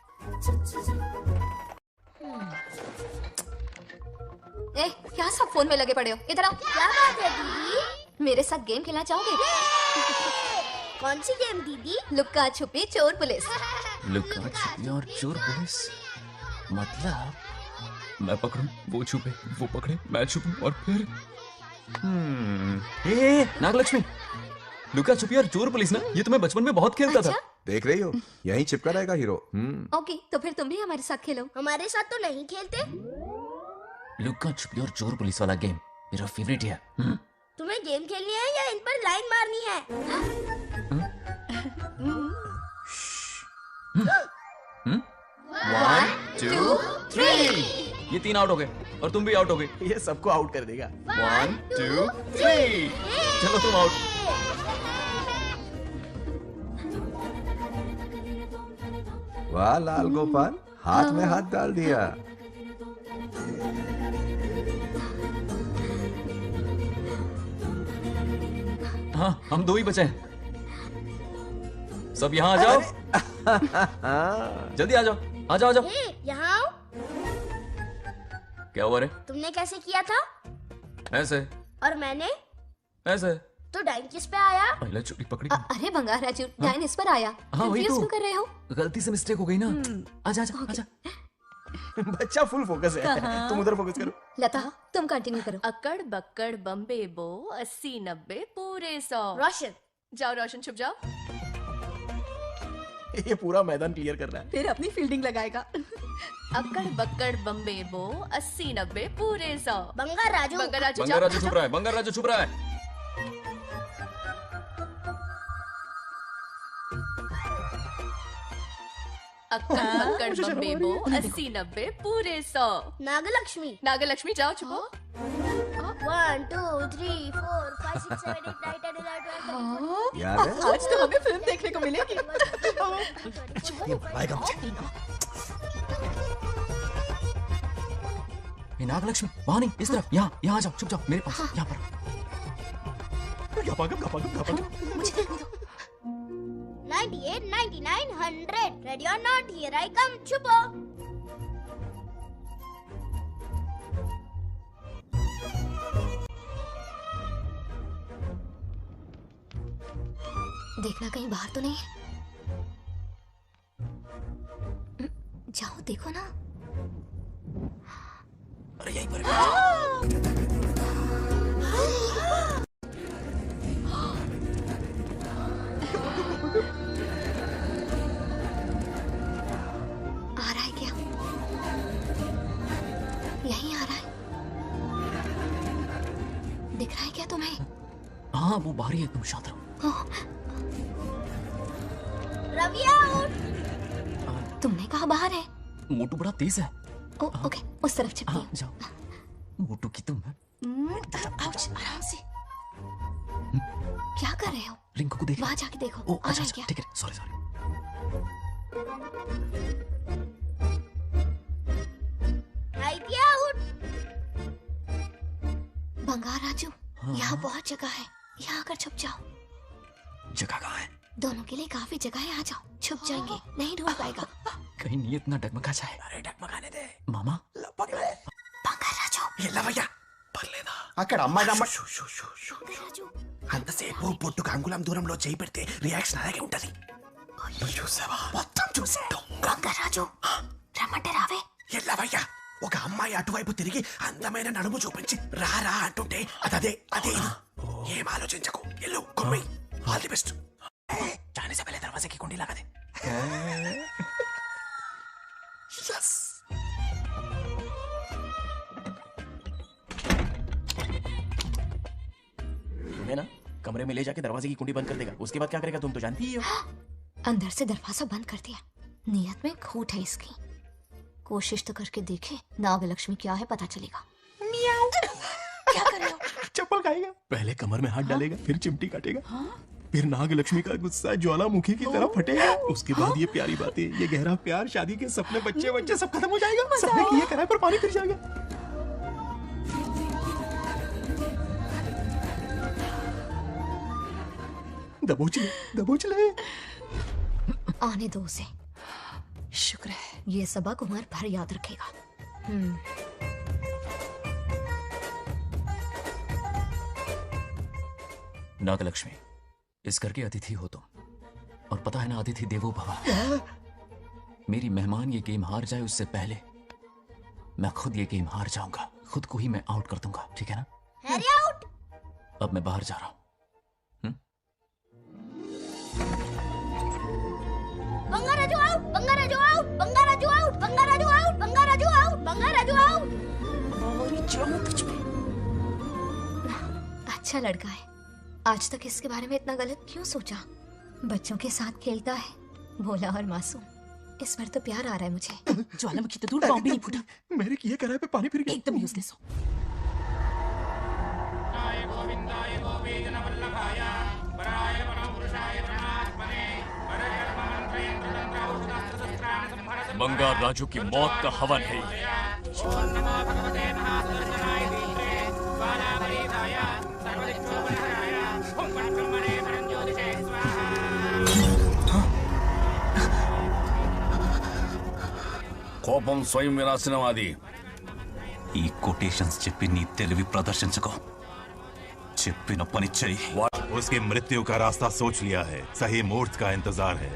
ए, क्या सब फोन में लगे पड़े हो? इधर आओ। क्या बात है दीदी? मेरे साथ गेम खेलना चाहोगे? कौन सी गेम दीदी? लुक्का छुपी चोर पुलिस। लुक्का छुपी और चोर पुलिस मतलब मैं पकड़ूं, वो छुपे, वो पकड़े, मैं छुपूं और फिर नागलक्ष्मी, लुक्का छुपी और चोर पुलिस ना, ये तो मैं बचपन में बहुत खेलता था। देख रही हो, यहीं चिपका रहेगा हीरो। ओके, तो फिर तुम भी हमारे साथ खेलो। हमारे साथ तो नहीं खेलते। लुक्का छुपी और चोर पुलिस वाला गेम मेरा फेवरेट है। तुम्हें गेम खेलनी है या इन पर लाइन मारनी है? 1 2 3 ये 3 आउट हो गए और तुम भी आउट हो गए। ये सबको आउट कर देगा। 1 2 3 चलो तुम आउट। वाह लाल गोपाल, हाथ में हाथ डाल दिया। हाँ, हम 2 ही बचे हैं। सब यहाँ आ जाओ। जल्दी आ जाओ, आ जाओ, आ जाओ। यहाँ आओ। क्या हुआ रे? तुमने कैसे किया था? ऐसे। और मैंने? ऐसे। तो डाइन किस पे आया? पहले चोरी पकड़ी। अरे बंगार राजू, डाइन इस पर आया। हाँ वही तो। क्यों कर रहे हो? गलती से मिस्टेक हो गई ना। आजा आजा आजा। बच्चा फुल फोकस है। तुम उधर फोकस करो। लता, तुम कंटिन्यू करो। अकड़ बक्कड़ बम्बे बो 80 90 पूरे 100। रोशन जाओ, रोशन छुप जाओ। ये पूरा मैदान क्लियर कर रहा है। फिर अपनी फील्डिंग लगाएगा। अकड़ बक्कड़ बम्बे बो 80 90 पूरे 100। बंगार राजू। बंगार राजू बंगार राजू छुप रहा है, बंगार राजू छुप रहा है। अक्कड़ बक्कड़ बम्बे बो 80 90 पूरे 100। नागलक्ष्मी। नागलक्ष्मी जाओ छुपो। 1 2 3 4 5 6 7 8 9 10 11 12 यार आज तो हमें फिल्म देखने को मिलेगी। नागलक्ष्मी वहां नहीं, इस तरफ, यहाँ यहाँ आ जाओ, छुप जाओ मेरे पास, यहाँ पर। मुझे देखने दो। 98 99 100 ready or not, here I come. छुपो। देखना कहीं बाहर तो नहीं है। जाओ देखो ना। अरे यहीं पर। आ रहा है क्या? यहीं आ रहा है। दिख रहा है क्या तुम्हें? हाँ वो बाहर ही है, तुम शांत रहो। रवि आउट। तुमने कहा बाहर है? मोटू बड़ा तेज है। ओके, उस तरफ छिपती हूँ। जाओ। मोटू की तुम आउच, आराम से। क्या कर रहे हो? रिंकू को देख। वहाँ जाके देखो। ओ आ रहा अच्छा है क्या? ठीक है, sorry sorry. Idea out. Bangaraju, यहाँ बहुत जगह है, यहाँ आकर छुप जाओ। जगह कहाँ है? दोनों के लिए काफी जगह है, आ जाओ। छुप जाएंगे, नहीं ढूंढ पाएगा। कहीं नीयत ना डगमगा जाए। अरे डगमगाने दे मामा। बंगार राजू, ఎల్లవయ్యా పర్లేదా అక్కడ అమ్మాయి రాజు అంతసేపు పొట్టుకు అంగుళం దూరంలో చేయి పెడితే రియాక్షన్ అలాగే ఉంటది. నువ్వు చూసావా? మొత్తం చూసా. బంగార్ రాజు, రమ్మంటే రావే. ఎల్లవయ్యా ఒక అమ్మాయి అటువైపు తిరిగి అందమైన నడుము చూపించి రారా అంటుంటే అదే అదే ఇది. ఏం ఆలోచించకు, ఎల్లు కొమ్మి. All the best. जाने से पहले दरवाजे की कुंडी लगा दे. यस. तुम्हें ना कमरे में ले जाके दरवाजे की कुंडी बंद कर देगा, उसके बाद क्या करेगा तुम तो जानती ही हो। अंदर से दरवाजा बंद कर दिया। नियत में खोट है इसकी। कोशिश तो करके देखे, नागलक्ष्मी क्या है पता चलेगा। क्या कर रहे हो? चप्पल खाएगा, पहले कमर में हाथ डालेगा, फिर चिमटी काटेगा। फिर नागलक्ष्मी का गुस्सा ज्वालामुखी की तरह फटेगा। उसके बाद ये प्यारी बातें, ये गहरा प्यार, शादी के सपने, बच्चे बच्चे सब खत्म हो जाएगा। सबने किए कराए पर पानी फिर जाएगा। दबोच ले, दबोच ले। आने दो उसे। शुक्र है, ये सबक उम्र भर याद रखेगा। नागलक्ष्मी, इस घर के अतिथि हो तुम, और पता है ना, अतिथि देवो भव। मेरी मेहमान ये गेम हार जाए उससे पहले मैं खुद ये गेम हार जाऊंगा। खुद को ही मैं आउट कर दूंगा, ठीक है ना? Harry out. अब मैं बाहर जा रहा हूं। Bangaraju out, Bangaraju out, Bangaraju out, Bangaraju out, Bangaraju out, Bangaraju out. अच्छा लड़का है। आज तक इसके बारे में इतना गलत क्यों सोचा? बच्चों के साथ खेलता है, भोला और मासूम। इस बार तो प्यार आ रहा है मुझे। ज्वालामुखी तो दूर, बॉम्ब भी नहीं फूटा। मेरे किए कराए पे पानी फिर गया। एकदम यूजलेस हो। बंगार राजू की मौत का हवन है ये। కోపం స్వయం వినాశనం అది ఈ కొటేషన్స్ చెప్పి నీ తెలివి ప్రదర్శించుకో చెప్పిన పని చెయ్యి उसकी मृत्यु का रास्ता सोच लिया है सही मुहूर्त का इंतजार है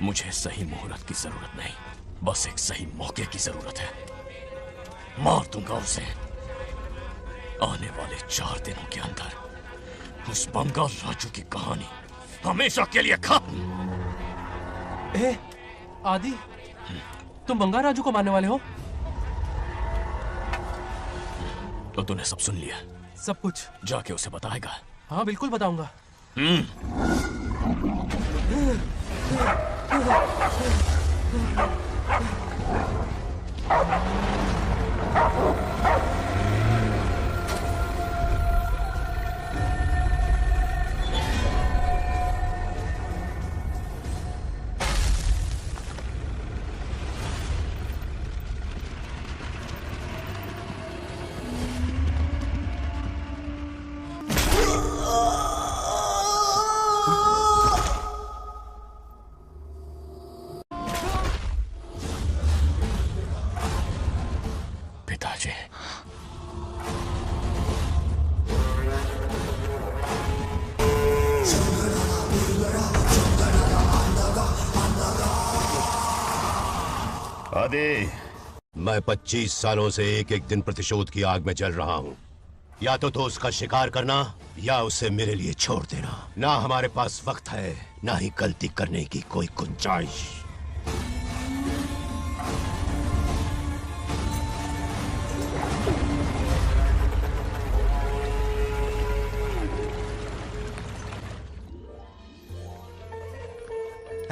मुझे सही मुहूर्त की जरूरत नहीं बस एक सही मौके की जरूरत है मार दूंगा उसे आने वाले 4 दिनों के अंदर उस बंगाल राजू की कहानी हमेशा के लिए खत्म आदि तुम बंगाल राजू को मारने वाले हो तो तूने सब सुन लिया सब कुछ जाके उसे बताएगा हाँ बिल्कुल बताऊंगा पिताजी आदि मैं 25 सालों से एक एक दिन प्रतिशोध की आग में जल रहा हूँ या तो उसका शिकार करना या उसे मेरे लिए छोड़ देना ना हमारे पास वक्त है ना ही गलती करने की कोई गुंजाइश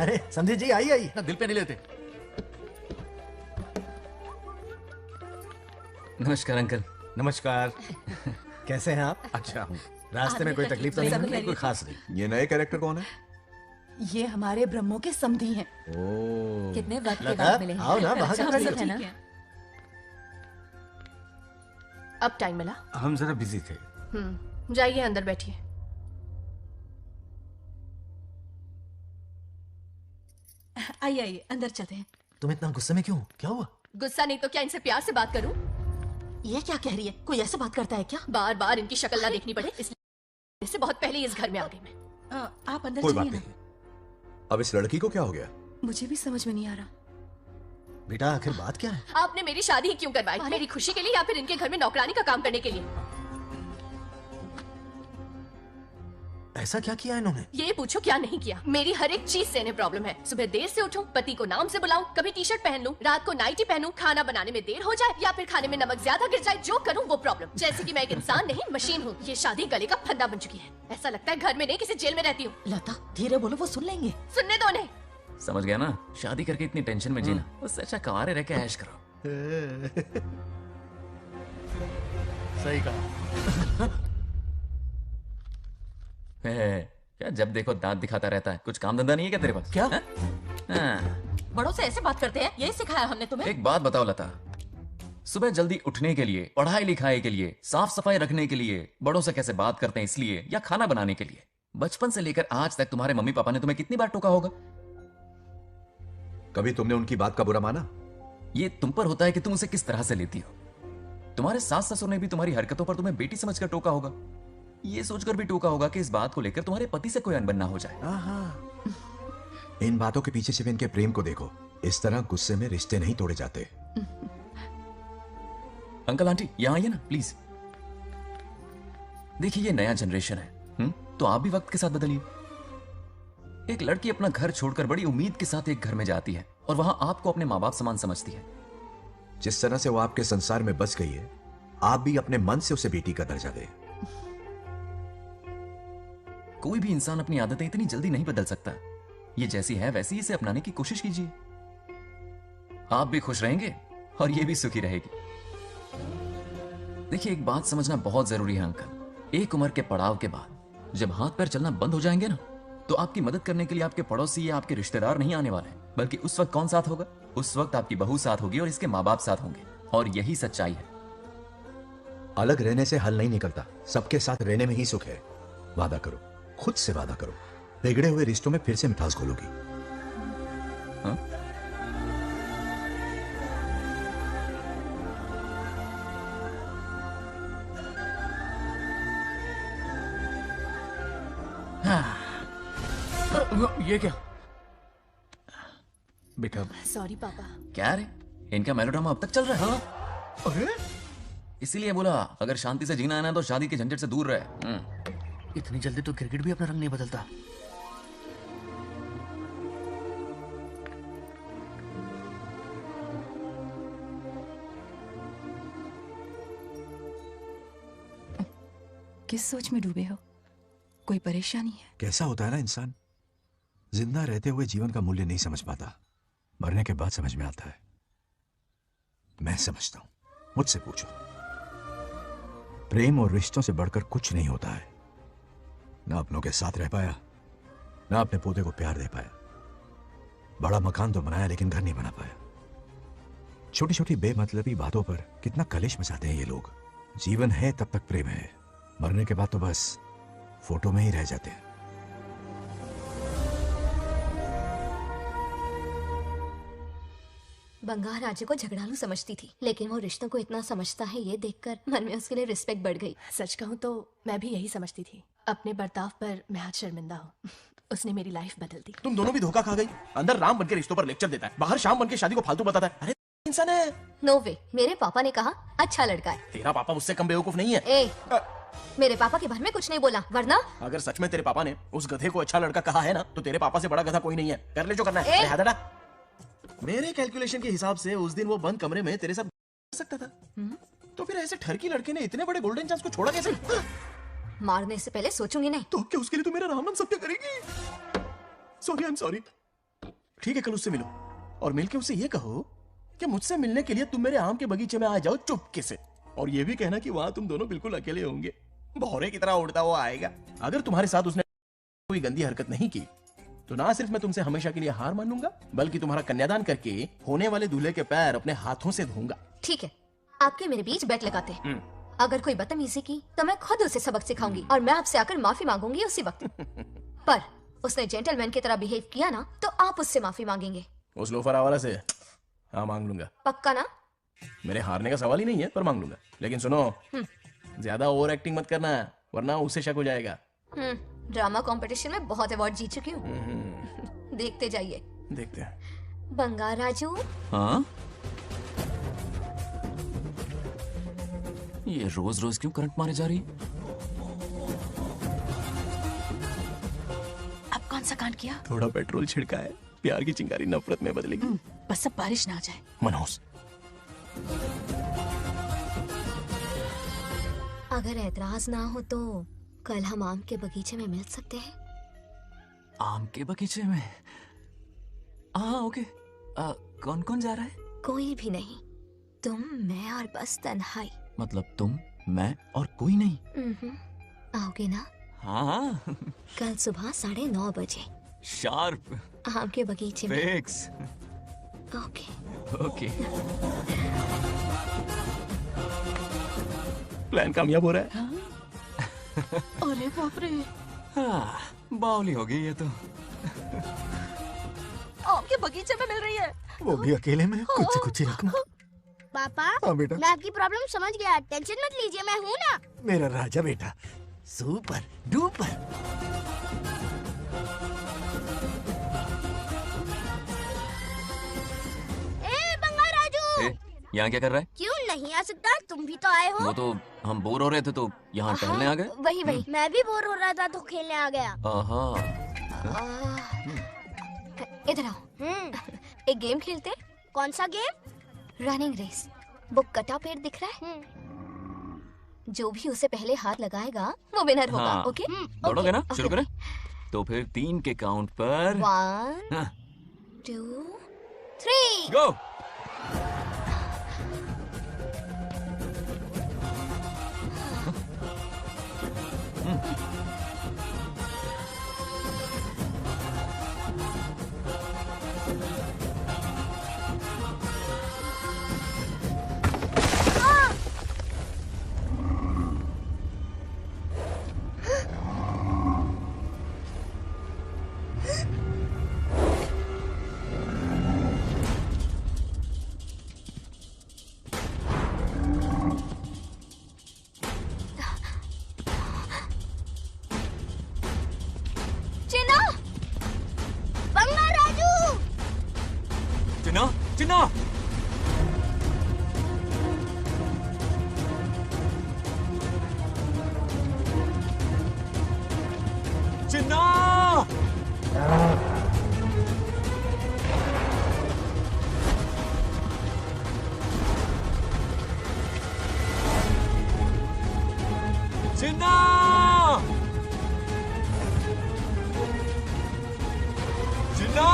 अरे संधि जी आई आई ना दिल पे नहीं लेते नमस्कार अंकल नमस्कार कैसे हैं आप? अच्छा हूँ रास्ते में कोई तकलीफ तो नहीं है? कोई खास नहीं। ये नए कैरेक्टर कौन है? ये हमारे ब्रह्मों के समधी हैं। ओ कितने वक्त के लता, बाद मिले हैं। आओ ना बाहर अच्छा, बैठिए। सब है ना? अब टाइम मिला? हम जरा बिजी थे। जाइए अंदर बैठिए। आइए आइए अंदर चलते हैं। तुम इतना गुस्से में क्यों? क्या हुआ? गुस्सा नहीं तो क्या इनसे प्यार से बात करूं? ये क्या कह रही है? कोई ऐसे बात करता है क्या? बार बार इनकी शक्ल ना देखनी पड़े इसलिए इससे बहुत पहले इस घर में आ गई मैं। आप अंदर कोई चलिए बात ना। नहीं। अब इस लड़की को क्या हो गया? मुझे भी समझ में नहीं आ रहा। बेटा आखिर बात क्या है? आपने मेरी शादी ही क्यों करवाई? मेरी खुशी के लिए या फिर इनके घर में नौकरानी का काम करने के लिए? ऐसा क्या किया इन्होंने? ये पूछो क्या नहीं किया। मेरी हर एक चीज से इन्हें प्रॉब्लम है। सुबह देर से उठूं, पति को नाम से बुलाऊं, कभी टी शर्ट पहन लूं, रात को नाइटी पहनूं, खाना बनाने में देर हो जाए या फिर खाने में नमक ज्यादा गिर जाए, जो करूं वो प्रॉब्लम। जैसे कि मैं एक इंसान नहीं मशीन हूँ। ये शादी गले का फंदा बन चुकी है। ऐसा लगता है घर में नहीं किसी जेल में रहती हूँ। लता धीरे बोलो, वो सुन लेंगे। सुनने दो उन्हें। समझ गया ना? शादी करके इतनी टेंशन में जीना उससे अच्छा कंवारे रह के ऐश करो। सही कहा। क्या जब देखो दांत दिखाता रहता है, कुछ काम धंधा नहीं है क्या तेरे पास? क्या? हाँ। बड़ों से ऐसे बात करते हैं, यही सिखाया हमने तुम्हें? एक बात बताओ लता, सुबह जल्दी उठने के लिए, पढ़ाई लिखाई के लिए, साफ सफाई रखने के लिए बड़ों से कैसे बात करते हैं इसलिए, या खाना बनाने के लिए? बचपन से लेकर आज तक तुम्हारे मम्मी पापा ने तुम्हें कितनी बार टोका होगा? कभी तुमने उनकी बात का बुरा माना? ये तुम पर होता है कि तुम उसे किस तरह से लेती हो। तुम्हारे सास ससुर ने भी तुम्हारी हरकतों पर तुम्हें बेटी समझकर टोका होगा। ये सोचकर भी टोका होगा कि इस बात को लेकर तुम्हारे पति से कोई अनबन ना हो जाए। इन बातों के पीछे सिर्फ इनके प्रेम को देखो। इस तरह गुस्से में रिश्ते नहीं तोड़े जाते। अंकल आंटी यहां आइए ना प्लीज। देखिए ये नया जनरेशन है, तो आप भी वक्त के साथ बदलिए। एक लड़की अपना घर छोड़कर बड़ी उम्मीद के साथ एक घर में जाती है और वहां आपको अपने माँ बाप समान समझती है। जिस तरह से वो आपके संसार में बस गई है, आप भी अपने मन से उसे बेटी का दर्जा दें। कोई भी इंसान अपनी आदतें इतनी जल्दी नहीं बदल सकता। ये जैसी है वैसी इसे अपनाने की कोशिश कीजिए। आप भी खुश रहेंगे और ये भी सुखी रहेगी। देखिए एक बात समझना बहुत जरूरी है अंकल, एक उम्र के पड़ाव के बाद जब हाथ पैर चलना बंद हो जाएंगे ना, तो आपकी मदद करने के लिए आपके पड़ोसी या आपके रिश्तेदार नहीं आने वाले, बल्कि उस वक्त कौन साथ होगा? उस वक्त आपकी बहू साथ होगी और इसके माँ बाप साथ होंगे। और यही सच्चाई है। अलग रहने से हल नहीं निकलता, सबके साथ रहने में ही सुख है। वादा करो, खुद से वादा करो, बिगड़े हुए रिश्तों में फिर से मिठास घोलोगी। हाँ? ये क्या बेटा? सॉरी पापा। क्या रे, इनका मेलोड्रामा अब तक चल रहा है? अरे इसीलिए बोला अगर शांति से जीना है ना तो शादी के झंझट से दूर रहे। इतनी जल्दी तो क्रिकेट भी अपना रंग नहीं बदलता। किस सोच में डूबे हो? कोई परेशानी है? कैसा होता है ना इंसान, जिंदा रहते हुए जीवन का मूल्य नहीं समझ पाता, मरने के बाद समझ में आता है। मैं समझता हूं, मुझसे पूछो। प्रेम और रिश्तों से बढ़कर कुछ नहीं होता है। ना अपनों के साथ रह पाया, ना अपने पोते को प्यार दे पाया। बड़ा मकान तो बनाया लेकिन घर नहीं बना पाया। छोटी छोटी बेमतलबी बातों पर कितना कलेश मचाते हैं ये लोग। जीवन है तब तक प्रेम है, मरने के बाद तो बस फोटो में ही रह जाते हैं। बंगार राजे को झगड़ालू समझती थी, लेकिन वो रिश्तों को इतना समझता है ये देखकर मन में उसके लिए रिस्पेक्ट बढ़ गई। सच कहूँ तो मैं भी यही समझती थी। अपने बर्ताव पर मैं आज शर्मिंदा हूँ। उसने मेरी लाइफ बदल दी। तुम दोनों भी धोखा खा गई। अंदर राम बनके रिश्तों पर लेक्चर देता है, बाहर शाम बनके शादी को फालतू बताता है। अरे इंसान है। नो वे, मेरे पापा ने कहा अच्छा लड़का है। तेरा पापा मुझसे कम बेवकूफ नहीं है। ए, मेरे पापा के बारे में कुछ नहीं बोला, वरना अगर सच में तेरे पापा ने उस गधे को अच्छा लड़का कहा है ना, तो तेरे पापा से बड़ा गधा कोई नहीं है। कर ले जो करना है। अरे मेरे कैलकुलेशन के हिसाब से उस दिन वो बंद कमरे में तेरे साथ कर सकता था। तो फिर ऐसे ठरकी लड़के ने इतने बड़े गोल्डन चांस को छोड़ा कैसे? मारने से पहले सोचूंगी नहीं। तो क्या उसके लिए तू मेरा राम नाम सत्य करेगी? Sorry, I am sorry. ठीक है, कल उससे मिलो और मिलके उससे ये कहो कि मुझसे मिलने के लिए तुम मेरे आम के बगीचे में आ जाओ चुपके से। और ये भी कहना कि वहां तुम दोनों बिल्कुल अकेले होंगे। भौरे की तरह उड़ता हुआ आएगा। अगर तुम्हारे साथ उसने कोई गंदी हरकत नहीं की तो ना सिर्फ मैं तुमसे हमेशा के लिए हार मानूंगा, बल्कि तुम्हारा कन्यादान करके होने वाले दूल्हे के पैर अपने हाथों से धोऊंगा। ठीक है, आपके मेरे बीच बेट लगाते हैं। अगर कोई बदतमीजी की तो मैं खुद उसे सबक सिखाऊंगी और मैं आपसे आकर माफी मांगूंगी उसी वक्त। पर उसने जेंटलमैन की तरह बिहेव किया ना, तो आप उससे माफी मांगेंगे। उस लोफर आवारा से हाँ मांग लूंगा। पक्का ना? मेरे हारने का सवाल ही नहीं है, पर मांग लूंगा। लेकिन सुनो, ज्यादा ओवर एक्टिंग मत करना, वरना उसे शक हो जाएगा। ड्रामा कंपटीशन में बहुत अवार्ड जीत चुकी हूँ। देखते जाइए। देखते हैं। बंगार राजू। हाँ? ये रोज रोज क्यों करंट मारे जा रही? अब कौन सा कांड किया? थोड़ा पेट्रोल छिड़का है, प्यार की चिंगारी नफरत में बदलेगी। बस अब बारिश ना आ जाए। मनोज, अगर ऐतराज ना हो तो कल हम आम के बगीचे में मिल सकते हैं। आम के बगीचे में? हाँ ओके। कौन कौन जा रहा है? कोई भी नहीं, तुम, मैं और बस तन्हाई। मतलब तुम, मैं और कोई नहीं? आओगे ना? हाँ हाँ कल सुबह 9:30 बजे शार्प आम के बगीचे में। फिक्स। ओके ओके प्लान कामयाब हो रहा है। अरे बाप रे, हाँ, बावली हो गई ये तो। आम के बगीचे में मिल रही है। वो भी अकेले में, कुछ से कुछ ही रखना। पापा हाँ बेटा। मैं आपकी प्रॉब्लम समझ गया, टेंशन मत लीजिए, मैं हूँ ना। मेरा राजा बेटा, सुपर डुपर। ए बंगा राजू, यहाँ क्या कर रहा है? क्यों नहीं आ सकता? तुम भी तो आए हो। वो तो हम बोर हो रहे थे तो यहाँ टहलने आ गए। वही मैं भी बोर हो रहा था तो खेलने आ गया। इधर आओ, एक गेम खेलते। कौन सा गेम? Running race. वो कटा पेड़ दिख रहा है? जो भी उसे पहले हाथ लगाएगा वो विनर होगा। हाँ। ओके दौड़ोगे ना? शुरू करें? तो फिर 3 के काउंट पर 1 2 3 गो। चिन्ना, बंगा राजू। चिन्ना, चिन्ना। चिन्ना। चिन्ना। चिन्ना।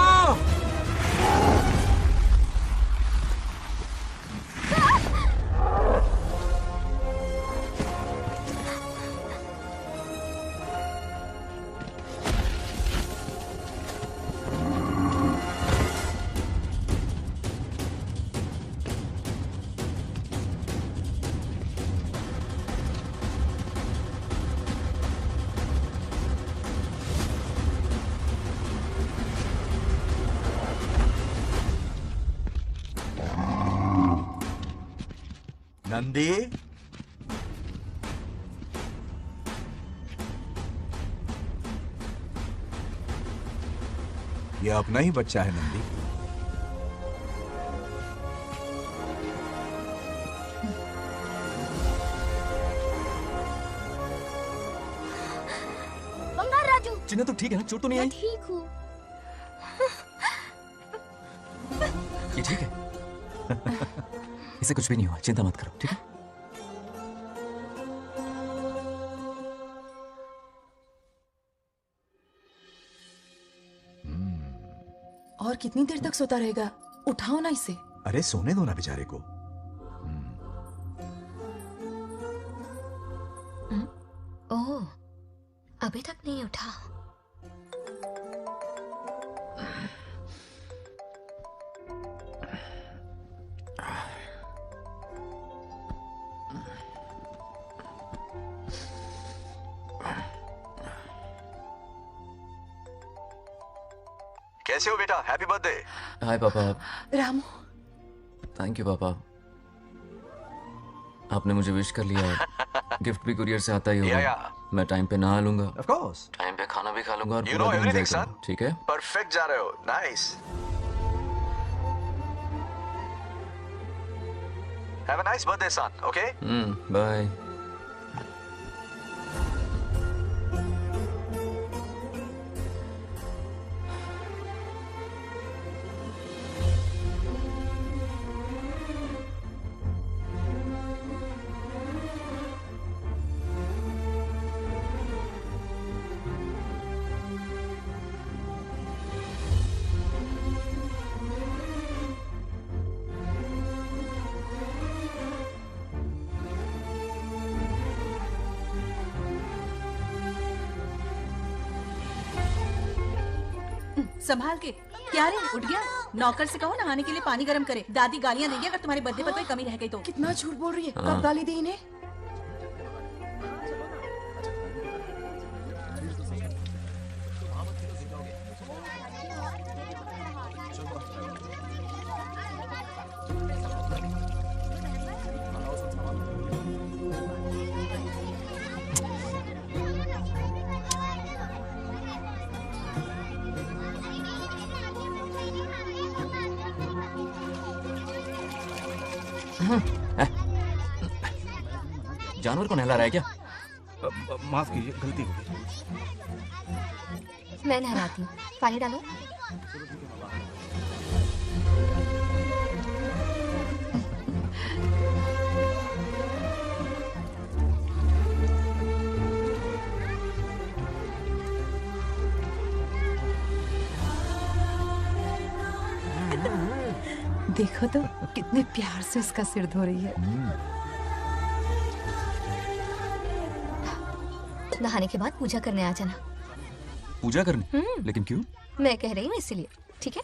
नंदी, ये अपना ही बच्चा है नंदी। बंगा राजू। चिन्ना तो ठीक है ना? चोट तो नहीं आई? ठीक हूँ। ये ठीक है। इसे कुछ भी नहीं हुआ, चिंता मत करो, ठीक है? और कितनी देर तक सोता रहेगा? उठाओ ना इसे। अरे सोने दो ना बेचारे को। ओह, अभी तक नहीं उठा। कैसे हो बेटा? Happy birthday. हाय पापा। रामू, थैंक यू पापा, आपने मुझे विश कर लिया। गिफ्ट भी कुरियर से आता ही होगा। Yeah. मैं टाइम पे नहा लूंगा, ऑफ कोर्स, टाइम पे खाना भी खा लूंगा और You पूरा know दिन everything, एंजॉय करूंगा, son. ठीक है? परफेक्ट जा रहे हो। Nice. Have a nice birthday son, okay? Bye. संभाल के। क्या रे, उठ गया? नौकर से कहो नहाने के लिए पानी गर्म करे। दादी गालियां देगी अगर तुम्हारे बर्थडे पर कोई कमी रह गई तो। कितना झूठ बोल रही है, हाँ। कब गाली दी इन्हें? जानवर को नहला रहा है क्या? माफ कीजिए, गलती हो गई। मैं नहलाती हूँ, पानी डालो। देखो तो कितने प्यार से उसका सिर धो रही है। नहाने के बाद पूजा करने आ जाना। पूजा करने? लेकिन क्यों? मैं कह रही हूँ इसीलिए, ठीक है?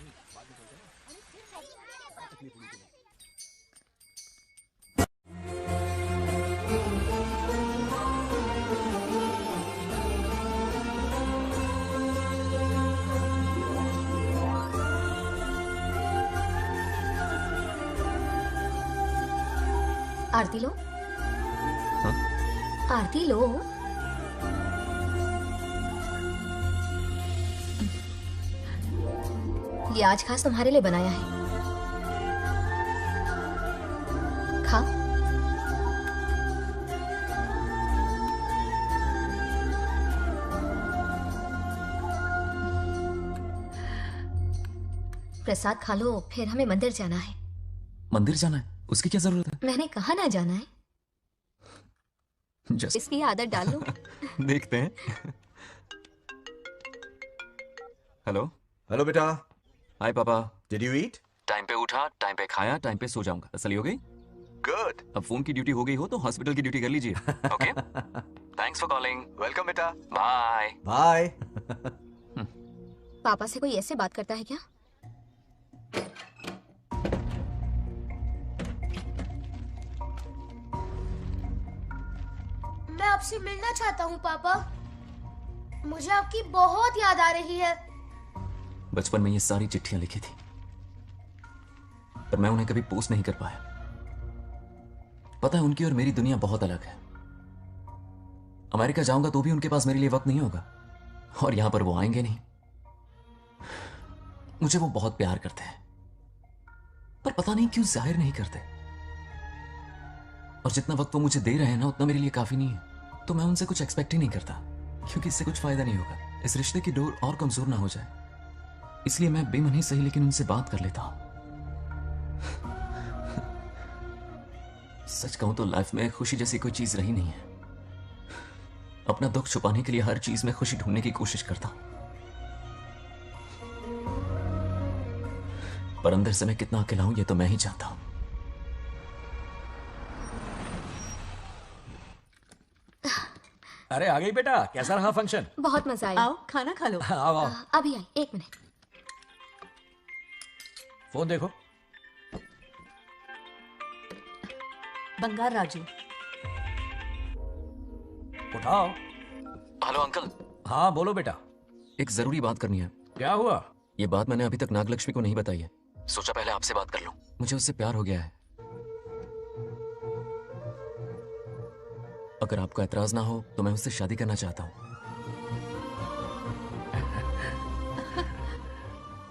आरती लो। हाँ? आरती लो। ये आज खास तुम्हारे लिए बनाया है, खाओ। प्रसाद खा लो, फिर हमें मंदिर जाना है। मंदिर जाना है? उसकी क्या जरूरत है? मैंने कहा ना जाना है। Just... इसकी आदत डाल लो। देखते हैं। हेलो। हेलो बेटा। हाय पापा। Did you eat? टाइम पे उठा, टाइम पे खाया, टाइम पे सो जाऊंगा। तसल्ली हो गई? गुड। अब फोन की ड्यूटी हो गई हो तो हॉस्पिटल की ड्यूटी कर लीजिए। Okay? Thanks for calling. Welcome बेटा। बाय। बाय। पापा से कोई ऐसे बात करता है क्या? मैं आपसे मिलना चाहता हूँ पापा। मुझे आपकी बहुत याद आ रही है। बचपन में ये सारी चिट्ठियां लिखी थी, पर मैं उन्हें कभी पोस्ट नहीं कर पाया। पता है, उनकी और मेरी दुनिया बहुत अलग है। अमेरिका जाऊंगा तो भी उनके पास मेरे लिए वक्त नहीं होगा, और यहां पर वो आएंगे नहीं। मुझे वो बहुत प्यार करते हैं, पर पता नहीं क्यों जाहिर नहीं करते। और जितना वक्त वो मुझे दे रहे हैं ना, उतना मेरे लिए काफी नहीं है। तो मैं उनसे कुछ एक्सपेक्ट ही नहीं करता, क्योंकि इससे कुछ फायदा नहीं होगा। इस रिश्ते की डोर और कमजोर ना हो जाए, इसलिए मैं बेमन ही सही लेकिन उनसे बात कर लेता हूं। सच कहूं तो लाइफ में खुशी जैसी कोई चीज रही नहीं है। अपना दुख छुपाने के लिए हर चीज में खुशी ढूंढने की कोशिश करता हूं, पर अंदर से मैं कितना अकेला हूं ये तो मैं ही जानता हूं। अरे आ गई बेटा, कैसा रहा फंक्शन? बहुत मजा आया। आओ खाना खा लो। आओ आओ। अभी आई, एक मिनट। फोन देखो। बंगार राजू। उठाओ। Hello uncle. हाँ बोलो बेटा। एक जरूरी बात करनी है। क्या हुआ? ये बात मैंने अभी तक नागलक्ष्मी को नहीं बताई है। सोचा पहले आपसे बात कर लूं। मुझे उससे प्यार हो गया है। अगर आपको एतराज ना हो तो मैं उससे शादी करना चाहता हूं।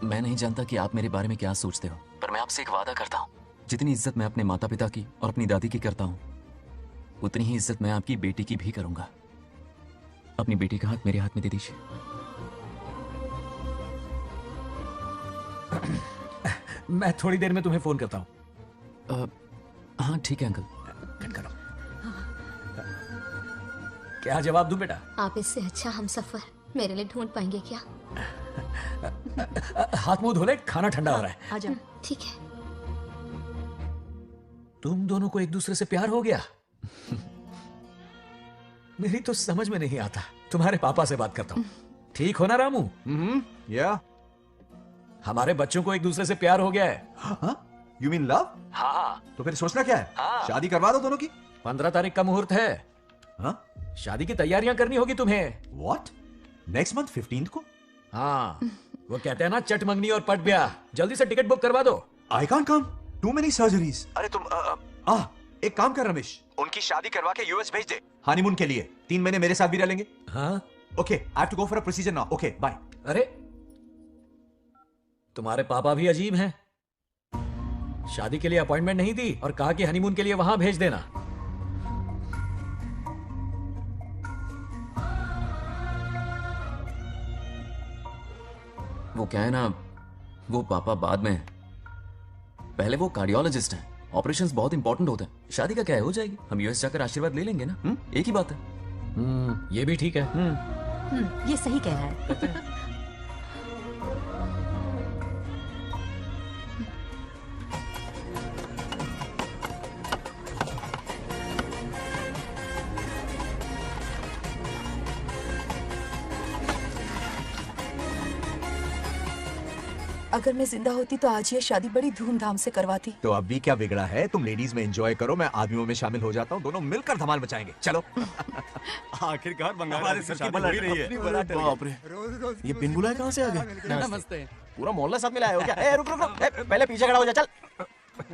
मैं नहीं जानता कि आप मेरे बारे में क्या सोचते हो, पर मैं आपसे एक वादा करता हूं। जितनी इज्जत मैं अपने माता पिता की और अपनी दादी की करता हूं, उतनी ही इज्जत मैं आपकी बेटी की भी करूंगा। अपनी बेटी का हाथ मेरे हाथ में दे दीजिए। मैं थोड़ी देर में तुम्हें फोन करता हूं। हाँ ठीक है अंकल। कट करो। क्या जवाब दूं बेटा? आप इससे अच्छा हम सफर मेरे लिए ढूंढ पाएंगे क्या? हाथ मुंह धो ले, खाना ठंडा हो रहा है। आ जाओ। ठीक है। तुम दोनों को एक दूसरे से प्यार हो गया? मेरी तो समझ में नहीं आता। तुम्हारे पापा से बात करता हूँ। ठीक हो ना रामू? या हमारे बच्चों को एक दूसरे से प्यार हो गया है। You mean love? हाँ। तो फिर सोचना क्या है? शादी करवा दो दोनों की। 15 तारीख का मुहूर्त है। शादी की तैयारियां करनी होगी तुम्हें। What? नेक्स्ट मंथ 15th को? हाँ, वो कहते हैं ना चट मंगनी और पट ब्याह। जल्दी से टिकट बुक करवा दो। I can't come. Too many surgeries. अरे तुम एक काम कर रमेश, उनकी शादी करवा के यूएस भेज दे हनीमून के लिए। 3 महीने मेरे साथ भी रह लेंगे। हाँ। Okay, I have to go for a procedure now. Okay, bye. अरे तुम्हारे पापा भी अजीब हैं। शादी के लिए अपॉइंटमेंट नहीं दी और कहा कि हनीमून के लिए वहां भेज देना। वो क्या है ना, वो पापा बाद में, पहले वो कार्डियोलॉजिस्ट हैं। ऑपरेशंस बहुत इंपॉर्टेंट होते हैं। शादी का क्या है, हो जाएगी। हम यूएस जाकर आशीर्वाद ले लेंगे ना। एक ही बात है। ये भी ठीक है। ये सही कह रहा है। अगर मैं जिंदा होती तो आज ये शादी बड़ी धूमधाम से करवाती। तो अब भी क्या बिगड़ा है? तुम लेडीज में एंजॉय करो, मैं आदमियों में शामिल हो जाता हूँ। दोनों मिलकर धमाल मचाएंगे। चलो। आखिरकार बंगाल हमारे की सर की शादी पलट हो रही है। बाप रे, ये बिन बुलाए कहाँ से आ गए? नमस्ते। पूरा मोहल्ला साथ में लाया हो क्या? ए, रुक रुक रुक, ए, पहले पीछे खड़ा हो जा। चल,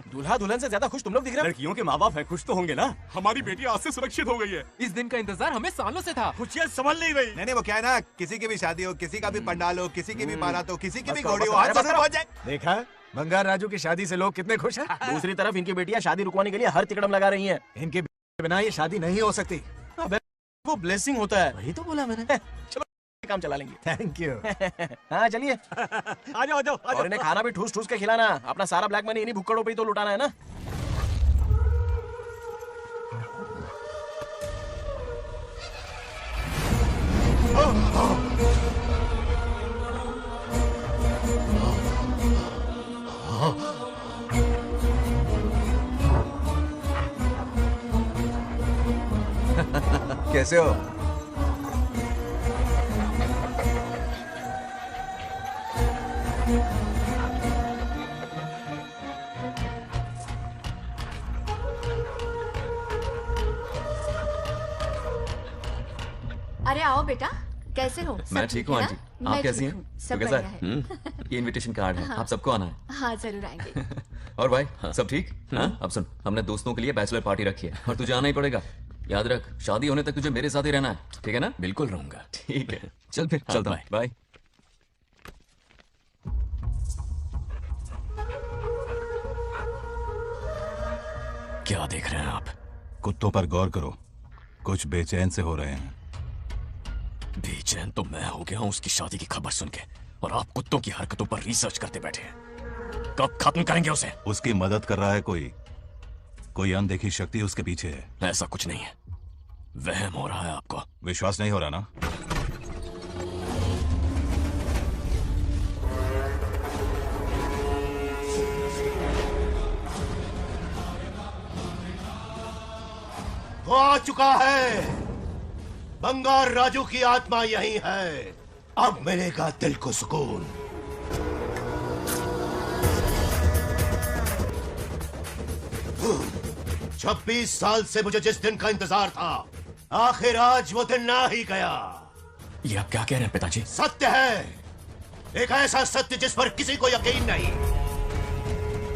दूल्हा दुल्हन से ज्यादा खुश तुम लोग दिख रहे हो। लड़कियों के माँ बाप है, खुश तो होंगे ना। हमारी बेटी आज से सुरक्षित हो गई है। इस दिन का इंतजार हमें सालों से था। खुशियाँ संभल नहीं रही। नहीं वो क्या है ना, किसी की भी शादी हो, किसी का भी पंडाल हो, किसी की भी बारात हो, किसी की भी घोड़ी हो, बस आज करो। जैसे पहुंच जाए। देखा बंगार राजू की शादी से लोग कितने खुश हैं। दूसरी तरफ इनकी बेटियां शादी रुकवाने के लिए हर तिकड़म लगा रही हैं। इनके बिना ये शादी नहीं हो सकती। अबे वो ब्लेसिंग होता है। वही तो बोला मैंने। चलो काम चला लेंगे। Thank you. हाँ चलिए। आ जाओ आ जाओ। और इन्हें खाना भी ठूस ठूस के खिलाना। अपना सारा ब्लैक मनी इन्हीं भुक्कड़ों पे ही तो लुटाना है ना। कैसे हो? अरे आओ बेटा, कैसे हो? मैं ठीक हूँ आंटी। आप कैसी हैं? सब तो कैसा बढ़िया है। ये इनविटेशन कार्ड है। हाँ। आप सबको आना है। हाँ जरूर आएंगे। और भाई सब ठीक? हाँ? अब सुन, हमने दोस्तों के लिए बैचलर पार्टी रखी है और तुझे आना ही पड़ेगा। याद रख, शादी होने तक तुझे मेरे साथ ही रहना है, ठीक है ना? बिल्कुल रहूंगा। ठीक है, चल फिर चलता हूँ। बाय। क्या देख रहे हैं आप? कुत्तों पर गौर करो, कुछ बेचैन से हो रहे हैं। बेचैन तो मैं हो गया हूं उसकी शादी की खबर सुन के, और आप कुत्तों की हरकतों पर रिसर्च करते बैठे हैं। कब खत्म करेंगे उसे? उसकी मदद कर रहा है कोई अनदेखी शक्ति उसके पीछे है। ऐसा कुछ नहीं है, वहम हो रहा है आपको। विश्वास नहीं हो रहा ना? वो आ चुका है। बंगार राजू की आत्मा यही है। अब मिलेगा दिल को सुकून। छब्बीस साल से मुझे जिस दिन का इंतजार था, आखिर आज वो दिन ना ही गया। ये आप क्या कह रहे हैं पिताजी? सत्य है, एक ऐसा सत्य जिस पर किसी को यकीन नहीं।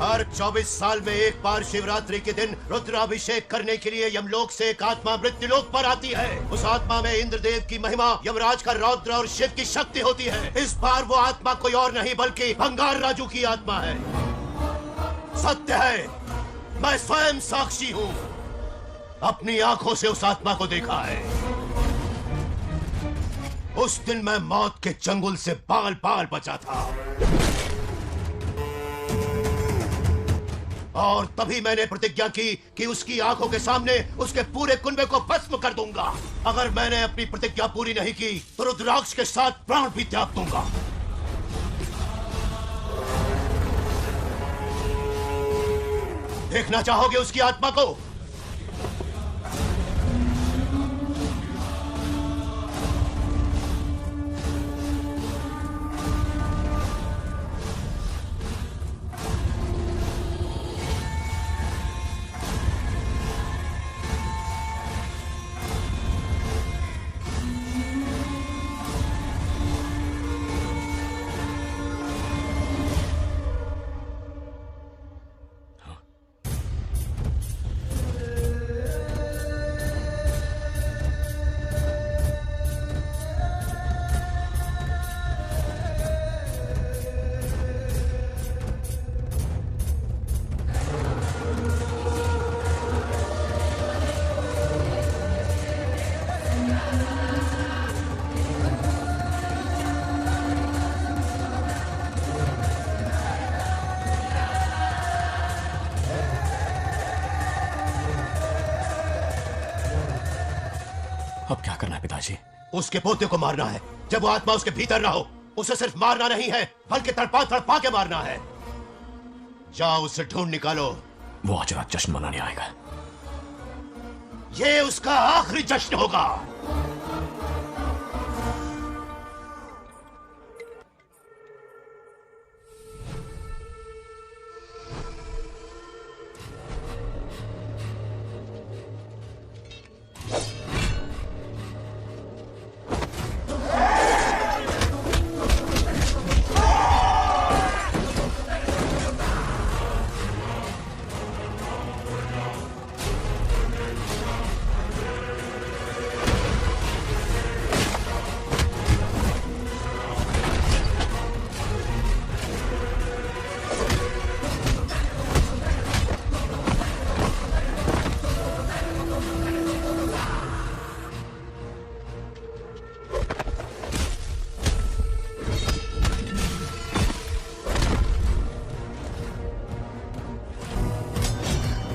हर 24 साल में एक बार शिवरात्रि के दिन रुद्राभिषेक करने के लिए यमलोक से एक आत्मा मृत्युलोक पर आती है। उस आत्मा में इंद्रदेव की महिमा, यमराज का रौद्र और शिव की शक्ति होती है। इस बार वो आत्मा कोई और नहीं बल्कि बंगार राजू की आत्मा है। सत्य है, मैं स्वयं साक्षी हूँ। अपनी आंखों से उस आत्मा को देखा है। उस दिन मैं मौत के चंगुल से बाल बाल बचा था, और तभी मैंने प्रतिज्ञा की कि उसकी आंखों के सामने उसके पूरे कुनबे को भस्म कर दूंगा। अगर मैंने अपनी प्रतिज्ञा पूरी नहीं की तो रुद्राक्ष के साथ प्राण भी त्याग दूंगा। देखना चाहोगे उसकी आत्मा को? अब क्या करना है पिताजी? उसके पोते को मारना है। जब वो आत्मा उसके भीतर ना हो, उसे सिर्फ मारना नहीं है बल्कि तड़पा तड़पा के मारना है। जाओ उसे ढूंढ निकालो। वो आज रात जश्न मनाने आएगा। ये उसका आखिरी जश्न होगा।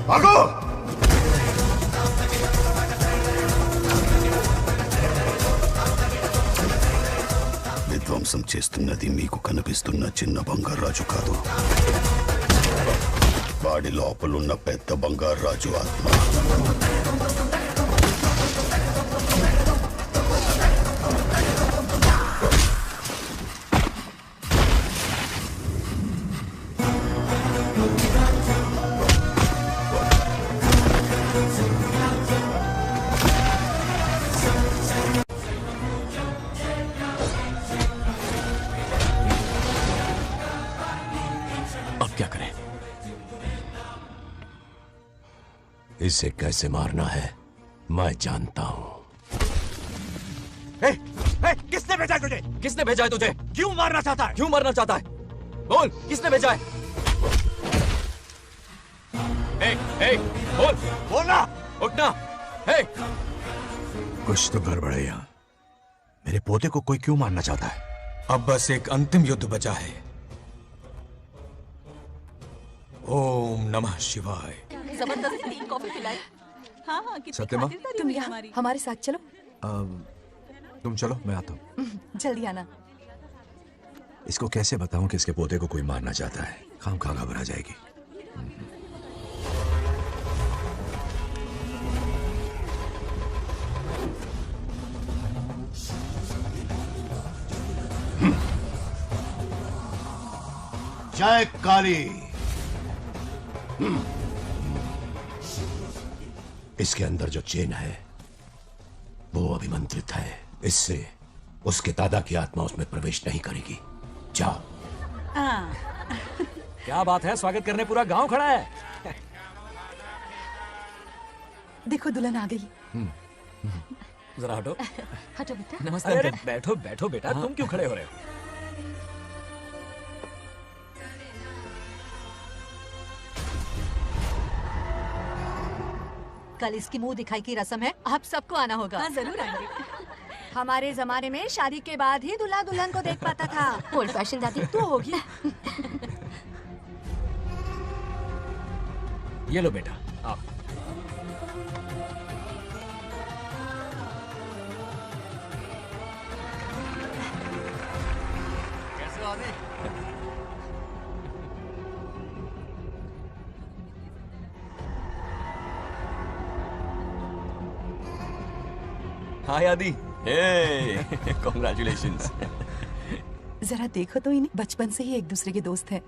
भागो! విధ్వంసం చేస్తున్నది మీకు కనిపిస్తున్న చిన్న బంగారాజు కాదు, వాడి లోపలున్న పెద్ద బంగారాజు ఆత్మ. अब क्या करें? इसे कैसे मारना है मैं जानता हूं। किसने भेजा है तुझे? किसने भेजा है तुझे? क्यों मारना चाहता है? क्यों मारना चाहता है? बोल, किसने भेजा है? बोल, बोलना, उठना। कुछ तो गड़बड़ है यहाँ। मेरे पोते को कोई क्यों मारना चाहता है? अब बस एक अंतिम युद्ध बचा है। ओम नमः शिवाय। जबरदस्ती 3 कॉफी पिलाई। हाँ हाँ कितनी सत्यमा? खातिरदारी तुम हुई यहाँ हमारी। हमारे साथ चलो। तुम चलो, मैं आता हूँ। जल्दी आना। इसको कैसे बताऊं कि इसके पोते को कोई मारना चाहता है? खाम खा घबरा जाएगी। जय काली। इसके अंदर जो चेन है वो अभिमंत्रित है। इससे उसके दादा की आत्मा उसमें प्रवेश नहीं करेगी। जाओ। क्या बात है, स्वागत करने पूरा गांव खड़ा है। देखो दुल्हन आ गई। जरा हटो। हटो बेटा। नमस्ते अंकल। बैठो बैठो बेटा, तुम क्यों खड़े हो रहे हो? कल इसकी मुंह दिखाई की रस्म है, आप सबको आना होगा। हाँ जरूर आएंगे। हमारे जमाने में शादी के बाद ही दूल्हा दुल्हन को देख पाता था। ओल्ड फैशन दादी तू होगी। ये लो बेटा, आओ। कैसे हो आदि? हाय आदि। कॉन्ग्रेचुलेशंस। जरा देखो तो इन्हें, बचपन से ही एक दूसरे के दोस्त हैं।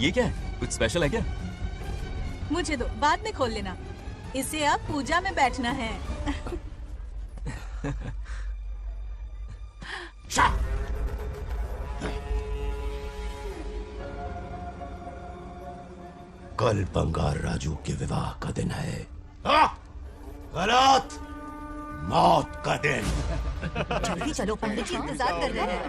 ये क्या है? कुछ स्पेशल है क्या? मुझे दो, बाद में खोल लेना। इसे अब पूजा में बैठना है। कल बंगार राजू के विवाह का दिन है। गलत, मौत का दिन। जल्दी चलो, पंडित जी इंतजार कर रहे हैं।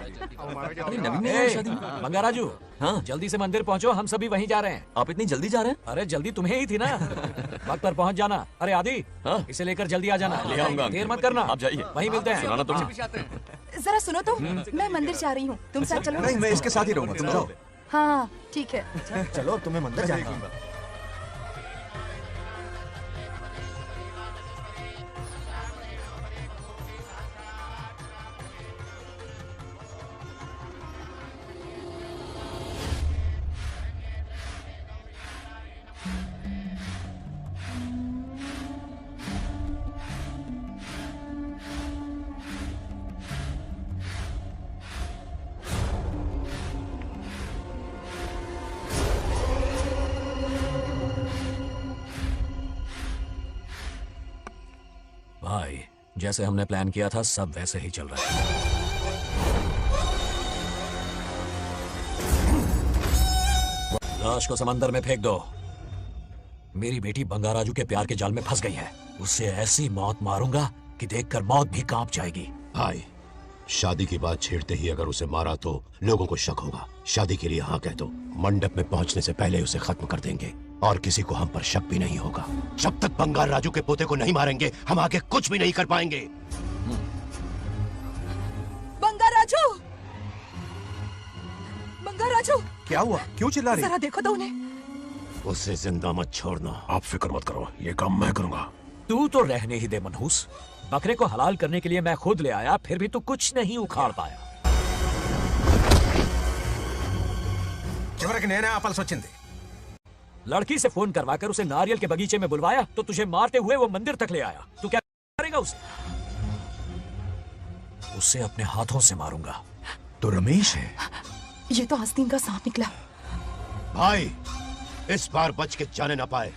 अरे नवीन ने शादी। बंगाराजू, हाँ जल्दी से मंदिर पहुंचो, हम सभी वहीं जा रहे हैं। आप इतनी जल्दी जा रहे हैं? अरे जल्दी तुम्हें ही थी ना। वक्त पर पहुंच जाना। अरे आदि, इसे लेकर जल्दी आ जाना। ले आऊंगा। देर मत करना, आप जाइए। वहीं मिलते हैं। सुनाना तुम। जरा सुनो तो, मैं मंदिर जा रही हूँ, तुम साथ चलो। नहीं, मैं इसके साथ ही रहूंगा, तुम जाओ। हाँ ठीक है। चलो, तुम्हें मंदिर जाएगा। जैसे हमने प्लान किया था सब वैसे ही चल रहा है। लाश को समंदर में फेंक दो। मेरी बेटी बंगाराजू के प्यार के जाल में फंस गई है। उसे ऐसी मौत मारूंगा कि देखकर मौत भी कांप जाएगी। भाई, शादी की बात छेड़ते ही अगर उसे मारा तो लोगों को शक होगा। शादी के लिए हाँ कह दो। मंडप में पहुंचने से पहले उसे खत्म कर देंगे और किसी को हम पर शक भी नहीं होगा। जब तक बंगार राजू के पोते को नहीं मारेंगे हम आगे कुछ भी नहीं कर पाएंगे। बंगाराजू, बंगाराजू, क्या हुआ? क्यों चिल्ला रही? जरा देखो तो उन्हें। उसे जिंदा मत छोड़ना। आप फिक्र मत करो, ये काम मैं करूंगा। तू तो रहने ही दे मनहूस। बकरे को हलाल करने के लिए मैं खुद ले आया, फिर भी तू कुछ नहीं उखाड़ पाया। చివరికి నేనే ఆపాల్సి వచ్చింది। लड़की से फोन करवाकर उसे नारियल के बगीचे में बुलवाया तो तुझे मारते हुए वो मंदिर तक ले आया। तू क्या करेगा उसे? उसे अपने हाथों से मारूंगा। तो रमेश है। ये तो आस्तीन का सांप निकला। भाई, इस बार बच के जाने ना पाए।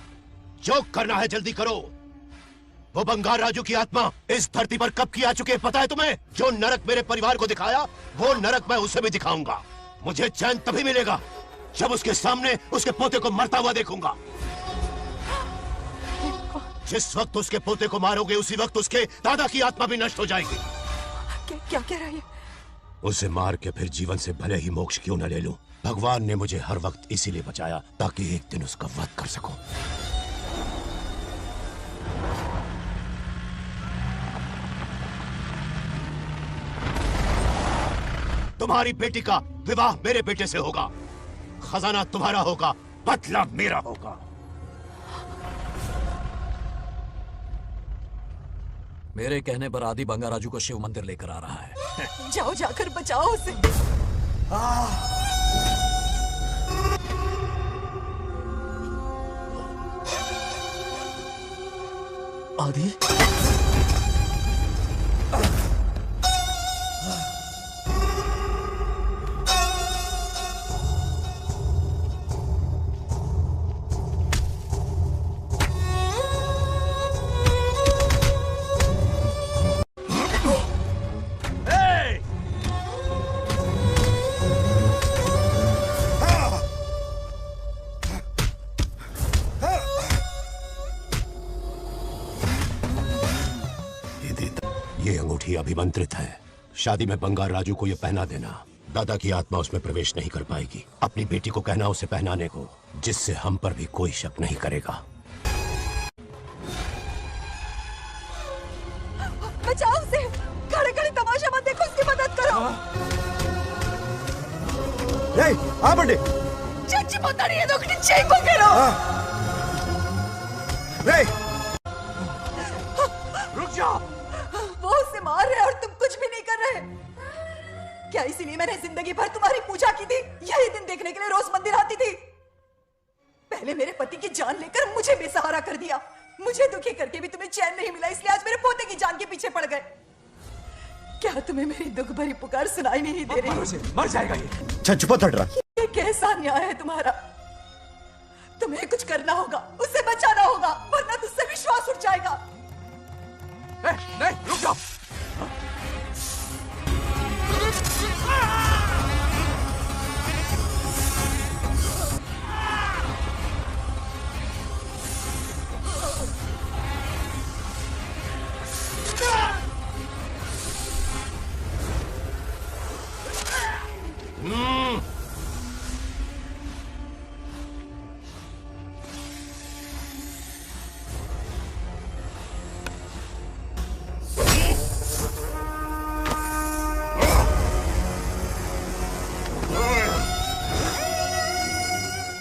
जो करना है जल्दी करो। वो बंगार राजू की आत्मा इस धरती पर कब की आ चुकी है पता है तुम्हें? जो नरक मेरे परिवार को दिखाया वो नरक मैं उसे भी दिखाऊंगा। मुझे चैन तभी मिलेगा जब उसके सामने उसके पोते को मरता हुआ देखूंगा। जिस वक्त उसके पोते को मारोगे उसी वक्त उसके दादा की आत्मा भी नष्ट हो जाएगी। क्या कह रहा है? उसे मार के फिर जीवन से भले ही मोक्ष क्यों न ले लूं, भगवान ने मुझे हर वक्त इसीलिए बचाया ताकि एक दिन उसका वध कर सकूं। तुम्हारी बेटी का विवाह मेरे बेटे से होगा। खजाना तुम्हारा होगा, बदला मेरा होगा। मेरे कहने पर आदि बंगाराजू को शिव मंदिर लेकर आ रहा है। जाओ, जाकर बचाओ उसे। आदि, ये अंगूठी अभिमंत्रित है। शादी में बंगार राजू को ये पहना देना। दादा की आत्मा उसमें प्रवेश नहीं कर पाएगी। अपनी बेटी को कहना उसे पहनाने को, जिससे हम पर भी कोई शक नहीं करेगा। बचाओ उसे। खड़े खड़े तमाशा मत देखो, उसकी मदद करो। ఆపండి। చచ్చిపోతాడు ఏదో ఒకటి చేయకోగలరు। रुक जाओ। वो उसे मार रहे और तुम कुछ भी नहीं कर रहे। क्या इसीलिए मैंने जिंदगी भर तुम्हारी पूजा की थी? यही दिन देखने के लिए रोज मंदिर आती थी। पहले मेरे पति की जान लेकर मुझे बेसहारा कर दिया। मुझे दुखी करके भी तुम्हें चैन नहीं मिला, इसलिए आज मेरे पोते की जान के पीछे पड़ गए। क्या तुम्हें मेरी दुख भरी पुकार सुनाई नहीं दे रही? मर जाएगा ये। చచ్చిపోతాడురా। ये कैसा न्याय है तुम्हारा? तुम्हें कुछ करना होगा, उसे बचाना होगा, वरना तुझसे विश्वास उठ जाएगा। नहीं, रुक जाओ।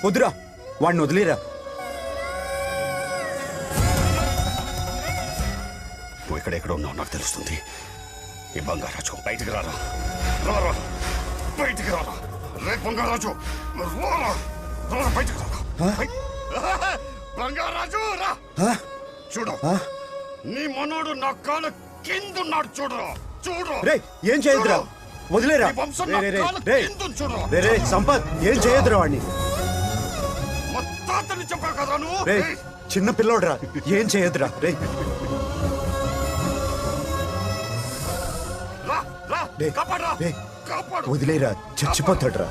వద్దురా, వాడిని వదిలేరా। నువ్వు ఎక్కడెక్కడ ఉన్నావు నాకు తెలుస్తుంది। ఈ బంగారాజు బయటికి రారా, రారా బయటికి రారా। రే బంగారాజు, రారా, రారా బయటికి రారా। బంగారాజు రా, చూడు నీ మనోడు నా కాళ్ళ కిందున్నాడు, చూడరా చూడు। రే ఏం చేయొద్దురా, వదిలేరా। రే సంపత్, ఏం చేయొద్దురా వాడిని। తాతని చెప్పా కదా నువ్వు। రే చిన్న పిల్లోడురా, ఏం చేయొద్దురా। రే వదిలేరా చచ్చిపోతాడురా.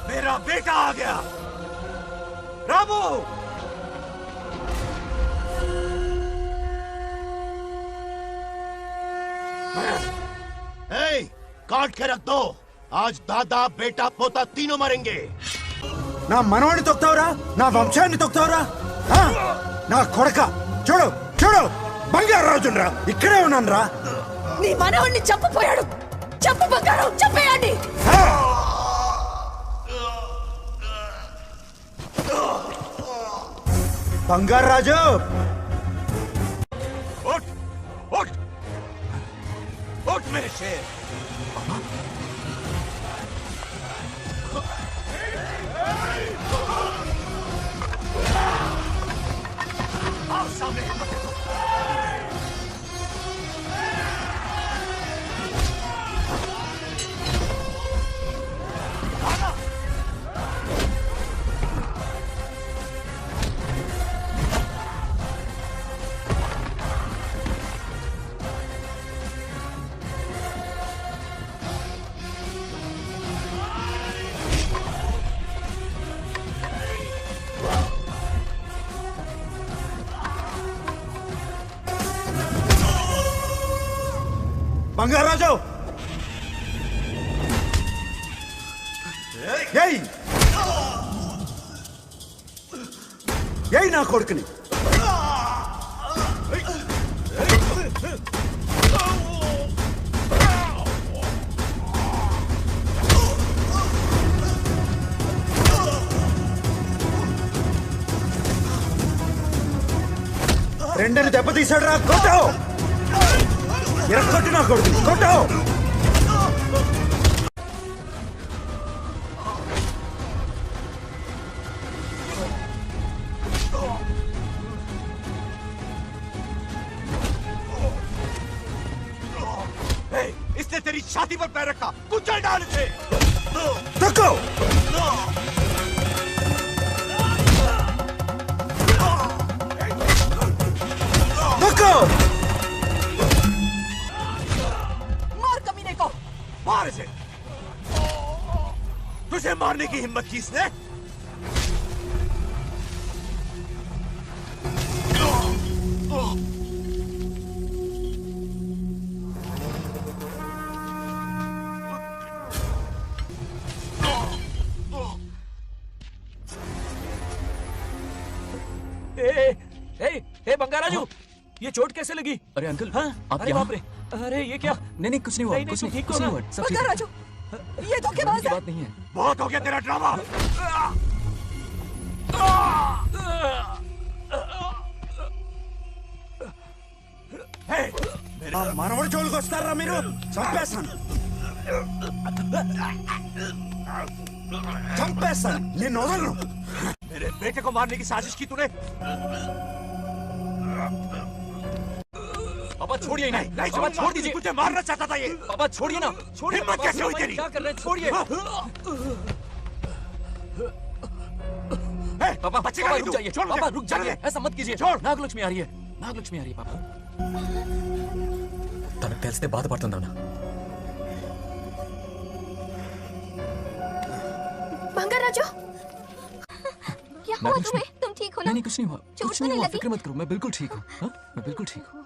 मेरा बेटा आ गया. रामू काट के रख दो. आज दादा बेटा पोता तीनों मरेंगे. నా మనవాడిని తొక్తావురా, నా వంశాన్ని తొక్తావురా. నా కొడక చూడు చూడు, బంగారాజురా ఇక్కడే ఉన్నాను రా. నీ మనవాడిని చంపిపోయాడు. చంపు బంగారం, చంపేయండి. బంగారాజు उठ उठ उठ मेरे शेर. आओ सामने. బంగారాజు ఏయ్ ఏయ్ నా కొడుకుని. రెండని దెబ్బతీశాడు రా. కొట్టావు ఎరగొట్టి నా కొడుకుని కొట్టావు. इसने तेरी छाती पर पैर रखा. कुचल डाल इसे. तको तको मार कमीने को. मार इसे. तुझे मारने की हिम्मत की इसने. ए बंगाराजू, ये चोट कैसे लगी? अरे अंकल, हाँ? आप अरे बाप रे. अरे ये क्या? नहीं कुछ नहीं हुआ. कुछ नहीं हुआ. सब ठीक है. బంగారాజు, ये धोखेबाज है. बात नहीं है. बहुत हो गया तेरा ड्रामा. మనవడి జోలికి వస్తారా మీరు? చంపేస్తాను చంపేస్తాను, నేను వదలను. मेरे बेटे को मारने की साजिश की तूने. पापा छोड़िए. नहीं पापा छोड़ दीजिए. तुझे मारना चाहता था ये. पापा छोड़िए ना. छोड़िए. हिम्मत कैसे हुई तेरी? क्या कर रहे हैं? छोड़िए. पापा बच्चे का रुक जाइए. पापा रुक जाइए. ऐसा मत कीजिए. छोड़. नागलक्ष्मी आ रही है. नागलक्ष्मी आ रही है पापा. తనకు తెలిస్తే బాధపడుతుందా? बंगाराजू, क्या हुआ तुम्हें? तुम ठीक हो ना? नहीं कुछ नहीं हुआ. चोट कुछ तो नहीं नहीं हुआ. लगी? फिक्र मत करो. मैं बिल्कुल ठीक हूँ. हाँ, मैं बिल्कुल ठीक हूँ.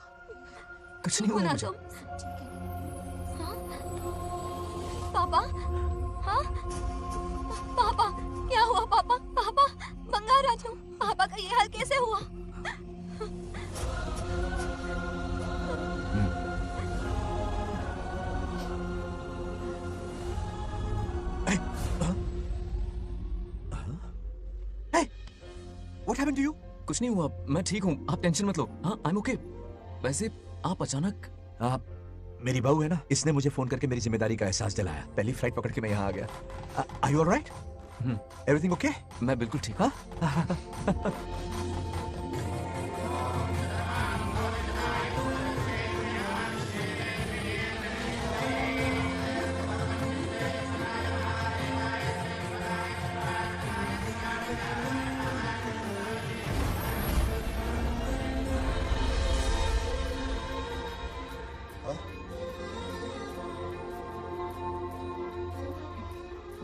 कुछ नहीं हुआ ना मुझे. तुम. हाँ? पापा, हाँ? पापा, क्या हुआ पापा? पापा, बंगाराजू, पापा का ये हाल कैसे हुआ? What happened to you? कुछ नहीं हुआ. मैं ठीक हूँ. आप टेंशन मत लो. हाँ, I'm okay. वैसे आप अचानक. मेरी बहू है ना, इसने मुझे फोन करके मेरी जिम्मेदारी का एहसास दिलाया. पहली फ्लाइट पकड़ के मैं यहाँ आ गया. Are you all right? Everything okay? मैं बिल्कुल ठीक. हाँ.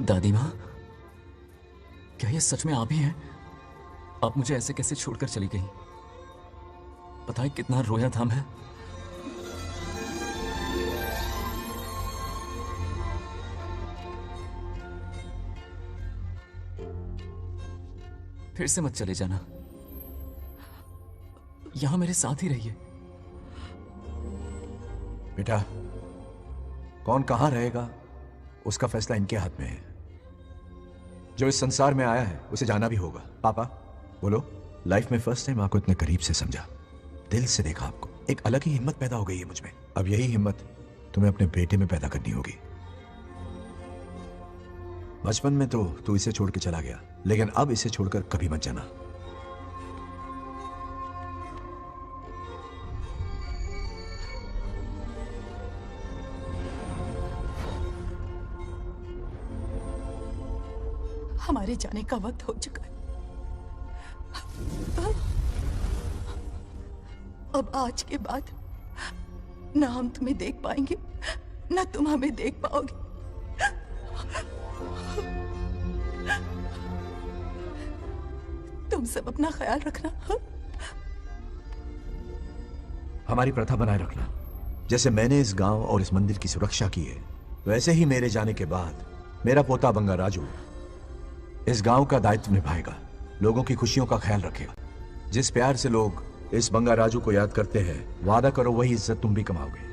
दादी माँ, क्या ये सच में आप ही हैं? आप मुझे ऐसे कैसे छोड़कर चली गई? पता है कितना रोया था मैं। फिर से मत चले जाना, यहां मेरे साथ ही रहिए। बेटा, कौन कहां रहेगा उसका फैसला इनके हाथ में है। जो इस संसार में आया है उसे जाना भी होगा। पापा बोलो, लाइफ में फर्स्ट टाइम आपको इतने करीब से समझा, दिल से देखा आपको, एक अलग ही हिम्मत पैदा हो गई है मुझ में। अब यही हिम्मत तुम्हें अपने बेटे में पैदा करनी होगी। बचपन में तो तू इसे छोड़ के चला गया, लेकिन अब इसे छोड़कर कभी मत जाना। हमारे जाने का वक्त हो चुका है। अब आज के बाद ना हम तुम्हें देख पाएंगे, ना तुम हमें देख पाओगे। तुम सब अपना ख्याल रखना। हमारी प्रथा बनाए रखना। जैसे मैंने इस गांव और इस मंदिर की सुरक्षा की है, वैसे ही मेरे जाने के बाद मेरा पोता बंगा राजू इस गांव का दायित्व निभाएगा, लोगों की खुशियों का ख्याल रखेगा। जिस प्यार से लोग इस बंगा राजू को याद करते हैं, वादा करो वही इज्जत तुम भी कमाओगे।